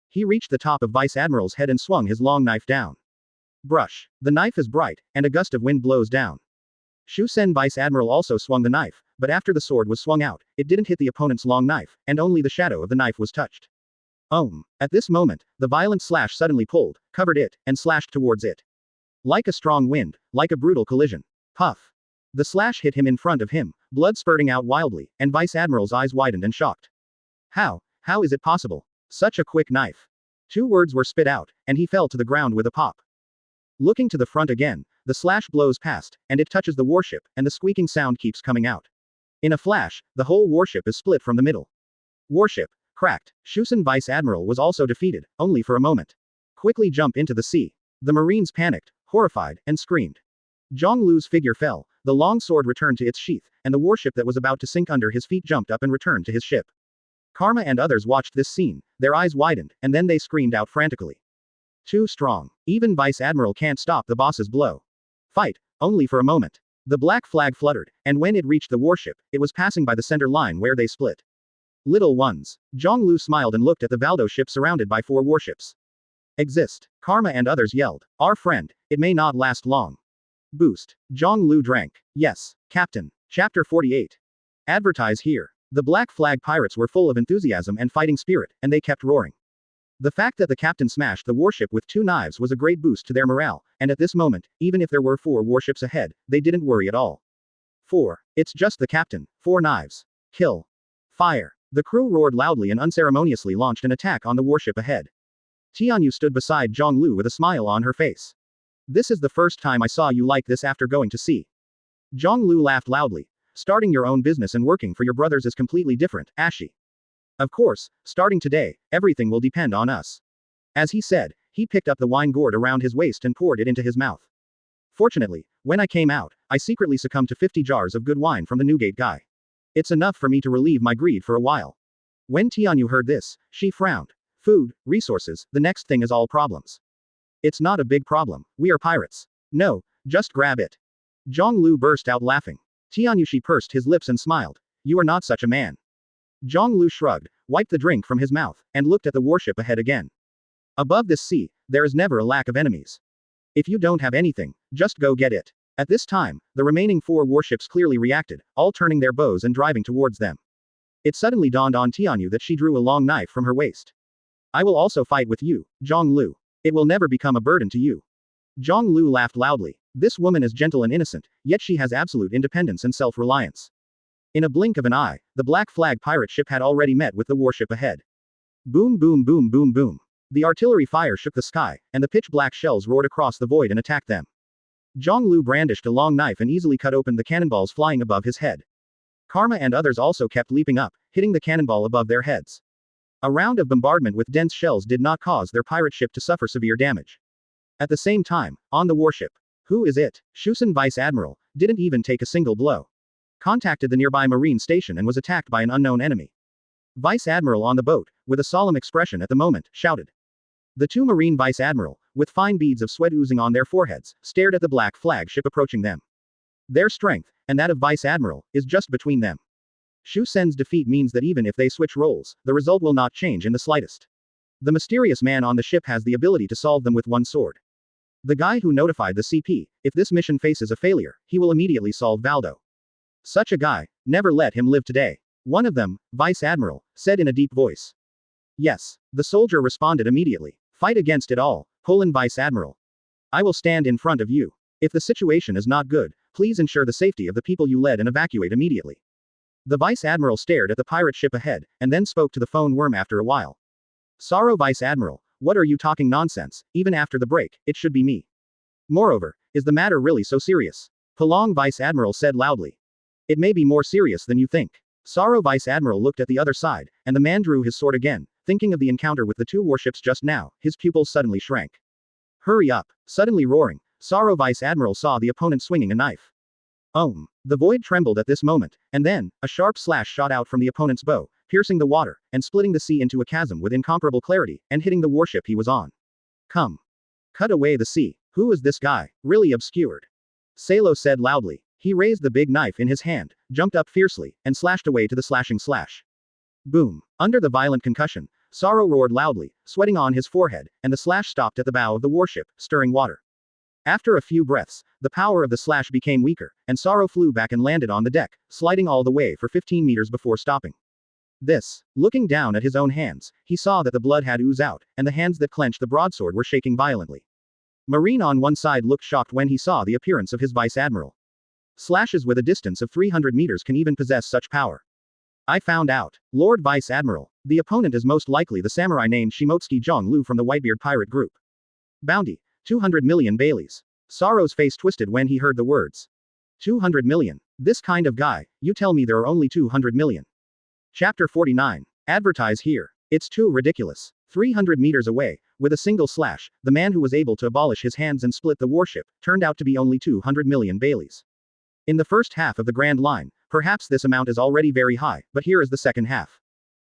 He reached the top of Vice Admiral's head and swung his long knife down. Brush. The knife is bright, and a gust of wind blows down. Shusen Vice Admiral also swung the knife, but after the sword was swung out, it didn't hit the opponent's long knife, and only the shadow of the knife was touched. At this moment, the violent slash suddenly pulled, covered it, and slashed towards it. Like a strong wind, like a brutal collision. Puff. The slash hit him in front of him, blood spurting out wildly, and Vice Admiral's eyes widened and shocked. How is it possible? Such a quick knife. 2 words were spit out, and he fell to the ground with a pop. Looking to the front again, the slash blows past, and it touches the warship, and the squeaking sound keeps coming out. In a flash, the whole warship is split from the middle. Warship, cracked. Shusen Vice Admiral was also defeated, only for a moment. Quickly jump into the sea. The Marines panicked, horrified, and screamed. Jiāng Liú's figure fell, the long sword returned to its sheath, and the warship that was about to sink under his feet jumped up and returned to his ship. Karma and others watched this scene, their eyes widened, and then they screamed out frantically. Too strong. Even Vice Admiral can't stop the boss's blow. Fight, only for a moment. The black flag fluttered, and when it reached the warship, it was passing by the center line where they split. Little ones. Jiāng Liú smiled and looked at the Valdo ship surrounded by 4 warships. Exist. Karma and others yelled. Our friend, it may not last long. Boost. Jiāng Liú drank. Yes, Captain. Chapter 48. Advertise here. The black flag pirates were full of enthusiasm and fighting spirit, and they kept roaring. The fact that the captain smashed the warship with 2 knives was a great boost to their morale, and at this moment, even if there were 4 warships ahead, they didn't worry at all. 4. It's just the captain. 4 knives. Kill. Fire. The crew roared loudly and unceremoniously launched an attack on the warship ahead. Tianyu stood beside Jiāng Liú with a smile on her face. This is the first time I saw you like this after going to sea. Jiāng Liú laughed loudly. Starting your own business and working for your brothers is completely different, Ashi. Of course, starting today, everything will depend on us. As he said, he picked up the wine gourd around his waist and poured it into his mouth. Fortunately, when I came out, I secretly succumbed to 50 jars of good wine from the Newgate guy. It's enough for me to relieve my greed for a while. When Tianyu heard this, she frowned. Food, resources, the next thing is all problems. It's not a big problem, we are pirates. No, just grab it. Jiāng Liú burst out laughing. Tianyu pursed his lips and smiled. You are not such a man. Jiāng Liú shrugged, wiped the drink from his mouth, and looked at the warship ahead again. Above this sea, there is never a lack of enemies. If you don't have anything, just go get it. At this time, the remaining 4 warships clearly reacted, all turning their bows and driving towards them. It suddenly dawned on Tianyu that she drew a long knife from her waist. I will also fight with you, Jiāng Liú. It will never become a burden to you. Jiāng Liú laughed loudly. This woman is gentle and innocent, yet she has absolute independence and self-reliance. In a blink of an eye, the Black Flag pirate ship had already met with the warship ahead. Boom boom boom boom boom. The artillery fire shook the sky, and the pitch-black shells roared across the void and attacked them. Jiāng Liú brandished a long knife and easily cut open the cannonballs flying above his head. Karma and others also kept leaping up, hitting the cannonball above their heads. A round of bombardment with dense shells did not cause their pirate ship to suffer severe damage. At the same time, on the warship, who is it? Shusen Vice Admiral, didn't even take a single blow. Contacted the nearby marine station and was attacked by an unknown enemy. Vice Admiral on the boat, with a solemn expression at the moment, shouted. The 2 Marine Vice Admiral, with fine beads of sweat oozing on their foreheads, stared at the Black Flag ship approaching them. Their strength, and that of Vice Admiral, is just between them. Shu Sen's defeat means that even if they switch roles, the result will not change in the slightest. The mysterious man on the ship has the ability to solve them with one sword. The guy who notified the CP, if this mission faces a failure, he will immediately solve Valdo. Such a guy, never let him live today. One of them, Vice Admiral, said in a deep voice. Yes. The soldier responded immediately. Fight against it all, Vice Admiral. I will stand in front of you. If the situation is not good, please ensure the safety of the people you led and evacuate immediately. The Vice Admiral stared at the pirate ship ahead, and then spoke to the phone worm after a while. Sorrow Vice Admiral, what are you talking nonsense? Even after the break, it should be me. Moreover, is the matter really so serious? Palong Vice Admiral said loudly. It may be more serious than you think. Sorrow Vice Admiral looked at the other side, and the man drew his sword again, thinking of the encounter with the 2 warships just now, his pupils suddenly shrank. Hurry up! Suddenly roaring, Sorrow Vice Admiral saw the opponent swinging a knife. The void trembled at this moment, and then, a sharp slash shot out from the opponent's bow, piercing the water, and splitting the sea into a chasm with incomparable clarity, and hitting the warship he was on. Come. Cut away the sea. Who is this guy? Really obscured. Salo said loudly. He raised the big knife in his hand, jumped up fiercely, and slashed away to the slashing slash. Boom. Under the violent concussion, Sorrow roared loudly, sweating on his forehead, and the slash stopped at the bow of the warship, stirring water. After a few breaths, the power of the slash became weaker, and Sorrow flew back and landed on the deck, sliding all the way for 15 meters before stopping. Looking down at his own hands, he saw that the blood had oozed out, and the hands that clenched the broadsword were shaking violently. Marine on one side looked shocked when he saw the appearance of his Vice Admiral. Slashes with a distance of 300 meters can even possess such power. I found out. Lord Vice Admiral. The opponent is most likely the samurai named Shimotsuki Jiāng Liú from the Whitebeard pirate group. Bounty. 200 million Baileys. Sorrow's face twisted when he heard the words. 200 million. This kind of guy, you tell me there are only 200 million. Chapter 49. Advertise here. It's too ridiculous. 300 meters away, with a single slash, the man who was able to abolish his hands and split the warship, turned out to be only 200 million Baileys. In the first half of the Grand Line, perhaps this amount is already very high, but here is the second half.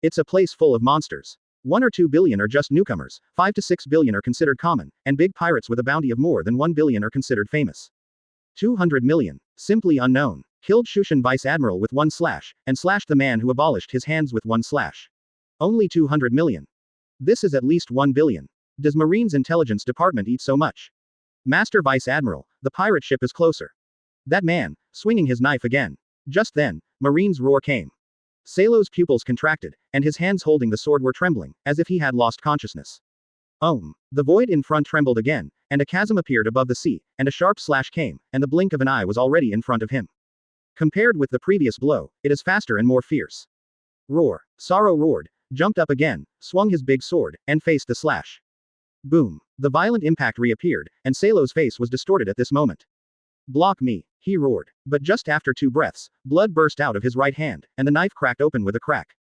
It's a place full of monsters. 1 or 2 billion are just newcomers, 5 to 6 billion are considered common, and big pirates with a bounty of more than 1 billion are considered famous. 200 million. Simply unknown. Killed Shushan Vice Admiral with one slash, and slashed the man who abolished his hands with one slash. Only 200 million. This is at least 1 billion. Does Marine's Intelligence Department eat so much? Master Vice Admiral, the pirate ship is closer. That man, swinging his knife again. Just then, Marine's roar came. Salo's pupils contracted, and his hands holding the sword were trembling, as if he had lost consciousness. The void in front trembled again, and a chasm appeared above the sea, and a sharp slash came, and the blink of an eye was already in front of him. Compared with the previous blow, it is faster and more fierce. Roar. Sorrow roared, jumped up again, swung his big sword, and faced the slash. Boom. The violent impact reappeared, and Salo's face was distorted at this moment. Block me, he roared. But just after 2 breaths, blood burst out of his right hand, and the knife cracked open with a crack.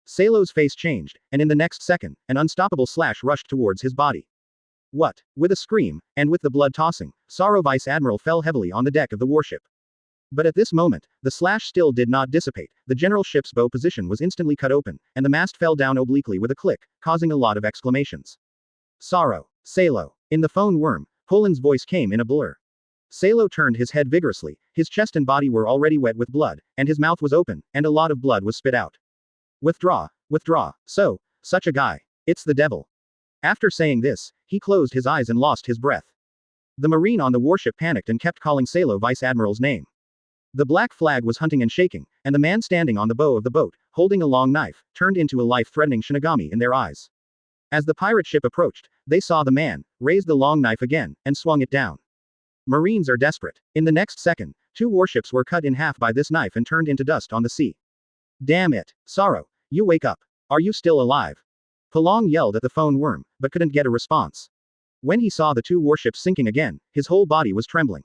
Salo's face changed, and in the next second, an unstoppable slash rushed towards his body. What? With a scream, and with the blood tossing, Sorrow Vice Admiral fell heavily on the deck of the warship. But at this moment, the slash still did not dissipate, the general ship's bow position was instantly cut open, and the mast fell down obliquely with a click, causing a lot of exclamations. Sorrow. Salo. In the phone worm, Poland's voice came in a blur. Salo turned his head vigorously, his chest and body were already wet with blood, and his mouth was open, and a lot of blood was spit out. Withdraw. Withdraw. So, such a guy. It's the devil. After saying this, he closed his eyes and lost his breath. The Marine on the warship panicked and kept calling Salo Vice Admiral's name. The black flag was hunting and shaking, and the man standing on the bow of the boat, holding a long knife, turned into a life-threatening shinigami in their eyes. As the pirate ship approached, they saw the man, raised the long knife again, and swung it down. Marines are desperate. In the next second, 2 warships were cut in half by this knife and turned into dust on the sea. Damn it. Sorrow. You wake up. Are you still alive? Palong yelled at the phone worm, but couldn't get a response. When he saw the 2 warships sinking again, his whole body was trembling.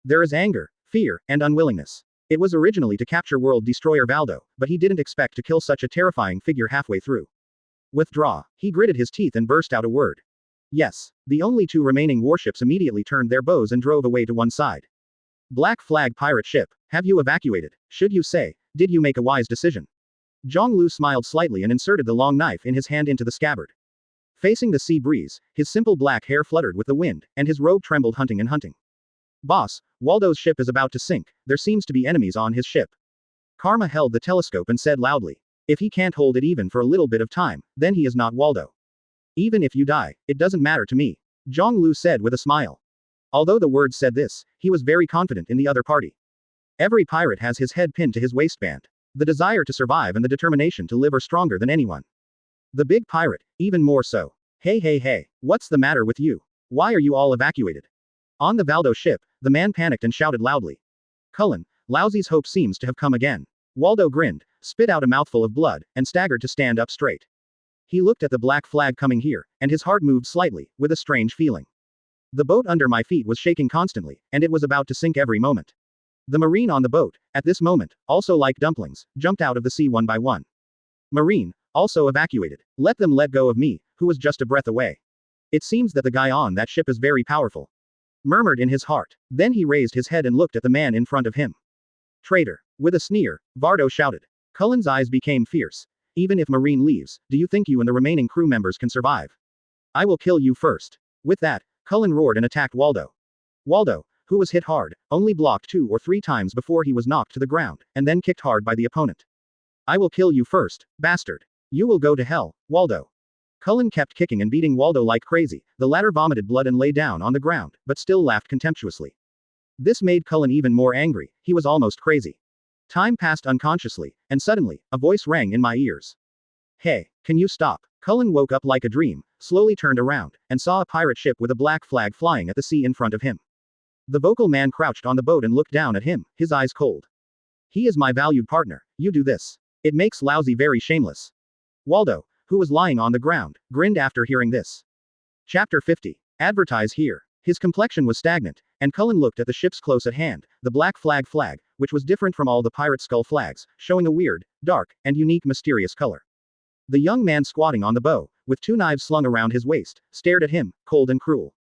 There is anger, fear, and unwillingness. It was originally to capture World Destroyer Valdo, but he didn't expect to kill such a terrifying figure halfway through. Withdraw. He gritted his teeth and burst out a word. Yes. The only 2 remaining warships immediately turned their bows and drove away to one side. Black flag pirate ship, have you evacuated? Should you say, did you make a wise decision? Jiāng Liú smiled slightly and inserted the long knife in his hand into the scabbard. Facing the sea breeze, his simple black hair fluttered with the wind, and his robe trembled hunting and hunting. Boss, Waldo's ship is about to sink, there seems to be enemies on his ship. Karma held the telescope and said loudly. If he can't hold it even for a little bit of time, then he is not Waldo. Even if you die, it doesn't matter to me, Jiāng Liú said with a smile. Although the words said this, he was very confident in the other party. Every pirate has his head pinned to his waistband. The desire to survive and the determination to live are stronger than anyone. The big pirate, even more so. Hey, what's the matter with you? Why are you all evacuated? On the Valdo ship, the man panicked and shouted loudly. Cullen, Lousy's hope seems to have come again. Waldo grinned, spit out a mouthful of blood, and staggered to stand up straight. He looked at the black flag coming here, and his heart moved slightly, with a strange feeling. The boat under my feet was shaking constantly, and it was about to sink every moment. The Marine on the boat, at this moment, also like dumplings, jumped out of the sea one by one. Marine, also evacuated. Let them let go of me, who was just a breath away. It seems that the guy on that ship is very powerful. Murmured in his heart. Then he raised his head and looked at the man in front of him. Traitor. With a sneer, Vardo shouted. Cullen's eyes became fierce. Even if Marine leaves, do you think you and the remaining crew members can survive? I will kill you first. With that, Cullen roared and attacked Waldo. Waldo, who was hit hard, only blocked 2 or 3 times before he was knocked to the ground, and then kicked hard by the opponent. I will kill you first, bastard. You will go to hell, Waldo. Cullen kept kicking and beating Waldo like crazy, the latter vomited blood and lay down on the ground, but still laughed contemptuously. This made Cullen even more angry, he was almost crazy. Time passed unconsciously, and suddenly, a voice rang in my ears. Hey, can you stop? Cullen woke up like a dream, slowly turned around, and saw a pirate ship with a black flag flying at the sea in front of him. The vocal man crouched on the boat and looked down at him, his eyes cold. He is my valued partner, you do this. It makes Lousy very shameless. Waldo, who was lying on the ground, grinned after hearing this. Chapter 50. Advertise here. His complexion was stagnant, and Cullen looked at the ships close at hand, the black flag, which was different from all the pirate skull flags, showing a weird, dark, and unique mysterious color. The young man squatting on the bow, with 2 knives slung around his waist, stared at him, cold and cruel.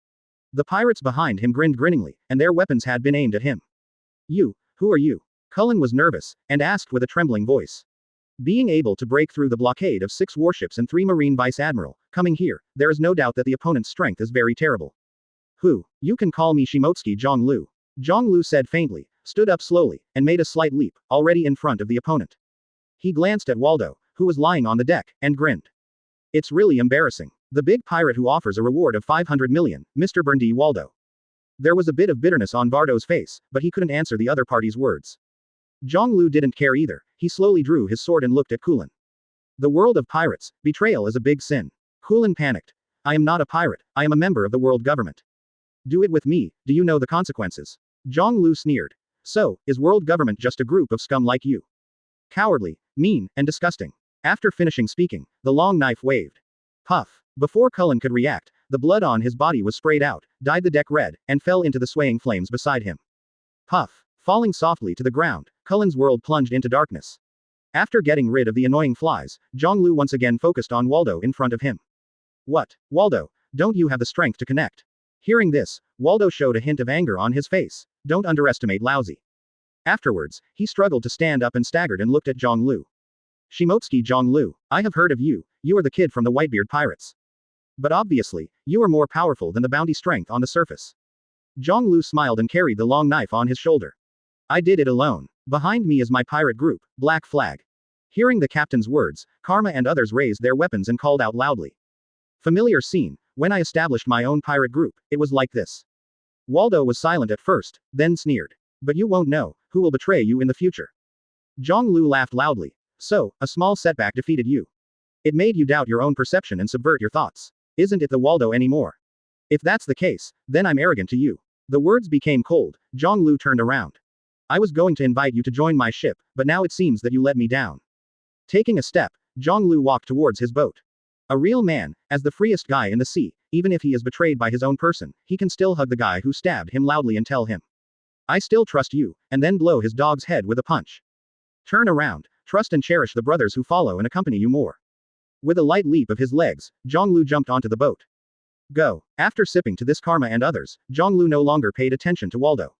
The pirates behind him grinned grinningly, and their weapons had been aimed at him. You, who are you? Cullen was nervous, and asked with a trembling voice. Being able to break through the blockade of 6 warships and 3 Marine Vice Admiral, coming here, there is no doubt that the opponent's strength is very terrible. Who? You can call me Shimotsuki Jiāng Liú. Jiāng Liú said faintly, stood up slowly, and made a slight leap, already in front of the opponent. He glanced at Waldo, who was lying on the deck, and grinned. It's really embarrassing. The big pirate who offers a reward of 500 million, Mr. Burndy Waldo. There was a bit of bitterness on Vardo's face, but he couldn't answer the other party's words. Jiāng Liú didn't care either, he slowly drew his sword and looked at Kulin. The world of pirates, betrayal is a big sin. Kulin panicked. I am not a pirate, I am a member of the world government. Do it with me, do you know the consequences? Jiāng Liú sneered. So, is world government just a group of scum like you? Cowardly, mean, and disgusting. After finishing speaking, the long knife waved. Puff. Before Cullen could react, the blood on his body was sprayed out, dyed the deck red, and fell into the swaying flames beside him. Puff. Falling softly to the ground, Cullen's world plunged into darkness. After getting rid of the annoying flies, Jiāng Liú once again focused on Waldo in front of him. What? Waldo, Don't you have the strength to connect? Hearing this, Waldo showed a hint of anger on his face. Don't underestimate Lousy. Afterwards, he struggled to stand up and staggered and looked at Jiāng Liú. Shimotsuki Jiāng Liú, I have heard of you, you are the kid from the Whitebeard pirates. But obviously, you are more powerful than the bounty strength on the surface. Jiāng Liú smiled and carried the long knife on his shoulder. I did it alone. Behind me is my pirate group, Black Flag. Hearing the captain's words, Karma and others raised their weapons and called out loudly. Familiar scene, when I established my own pirate group, it was like this. Waldo was silent at first, then sneered. But you won't know, who will betray you in the future. Jiāng Liú laughed loudly. So, a small setback defeated you. It made you doubt your own perception and subvert your thoughts. Isn't it the Waldo anymore? If that's the case, then I'm arrogant to you. The words became cold, Jiāng Liú turned around. I was going to invite you to join my ship, but now it seems that you let me down. Taking a step, Jiāng Liú walked towards his boat. A real man, as the freest guy in the sea, even if he is betrayed by his own person, he can still hug the guy who stabbed him loudly and tell him, I still trust you, and then blow his dog's head with a punch. Turn around, trust and cherish the brothers who follow and accompany you more. With a light leap of his legs, Jiāng Liú jumped onto the boat. Go. After sipping to this Karma and others, Jiāng Liú no longer paid attention to Waldo.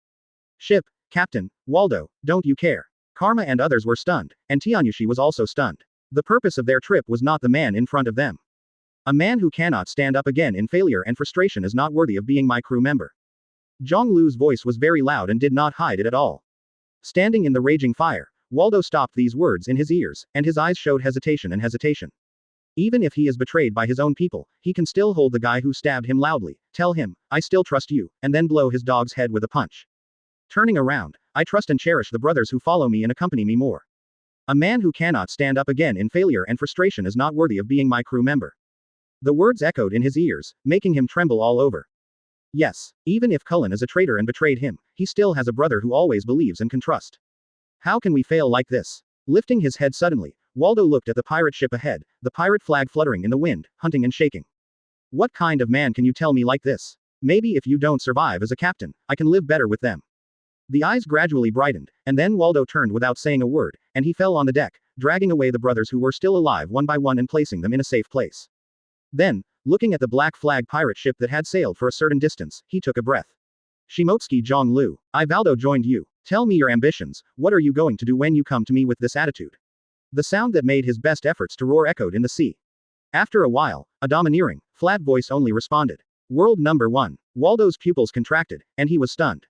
Ship, Captain, Waldo, don't you care? Karma and others were stunned, and Tianyushi was also stunned. The purpose of their trip was not the man in front of them. A man who cannot stand up again in failure and frustration is not worthy of being my crew member. Jiāng Liú's voice was very loud and did not hide it at all. Standing in the raging fire, Waldo stopped these words in his ears, and his eyes showed hesitation and hesitation. Even if he is betrayed by his own people, he can still hold the guy who stabbed him loudly, tell him, I still trust you, and then blow his dog's head with a punch. Turning around, I trust and cherish the brothers who follow me and accompany me more. A man who cannot stand up again in failure and frustration is not worthy of being my crew member. The words echoed in his ears, making him tremble all over. Yes, even if Cullen is a traitor and betrayed him, he still has a brother who always believes and can trust. How can we fail like this? Lifting his head suddenly, Waldo looked at the pirate ship ahead, the pirate flag fluttering in the wind, hunting and shaking. What kind of man can you tell me like this? Maybe if you don't survive as a captain, I can live better with them. The eyes gradually brightened, and then Waldo turned without saying a word, and he fell on the deck, dragging away the brothers who were still alive one by one and placing them in a safe place. Then, looking at the black flag pirate ship that had sailed for a certain distance, he took a breath. Shimotsuki Jiāng Liú, I Valdo joined you. Tell me your ambitions, what are you going to do when you come to me with this attitude? The sound that made his best efforts to roar echoed in the sea. After a while, a domineering, flat voice only responded. World number 1. Waldo's pupils contracted, and he was stunned.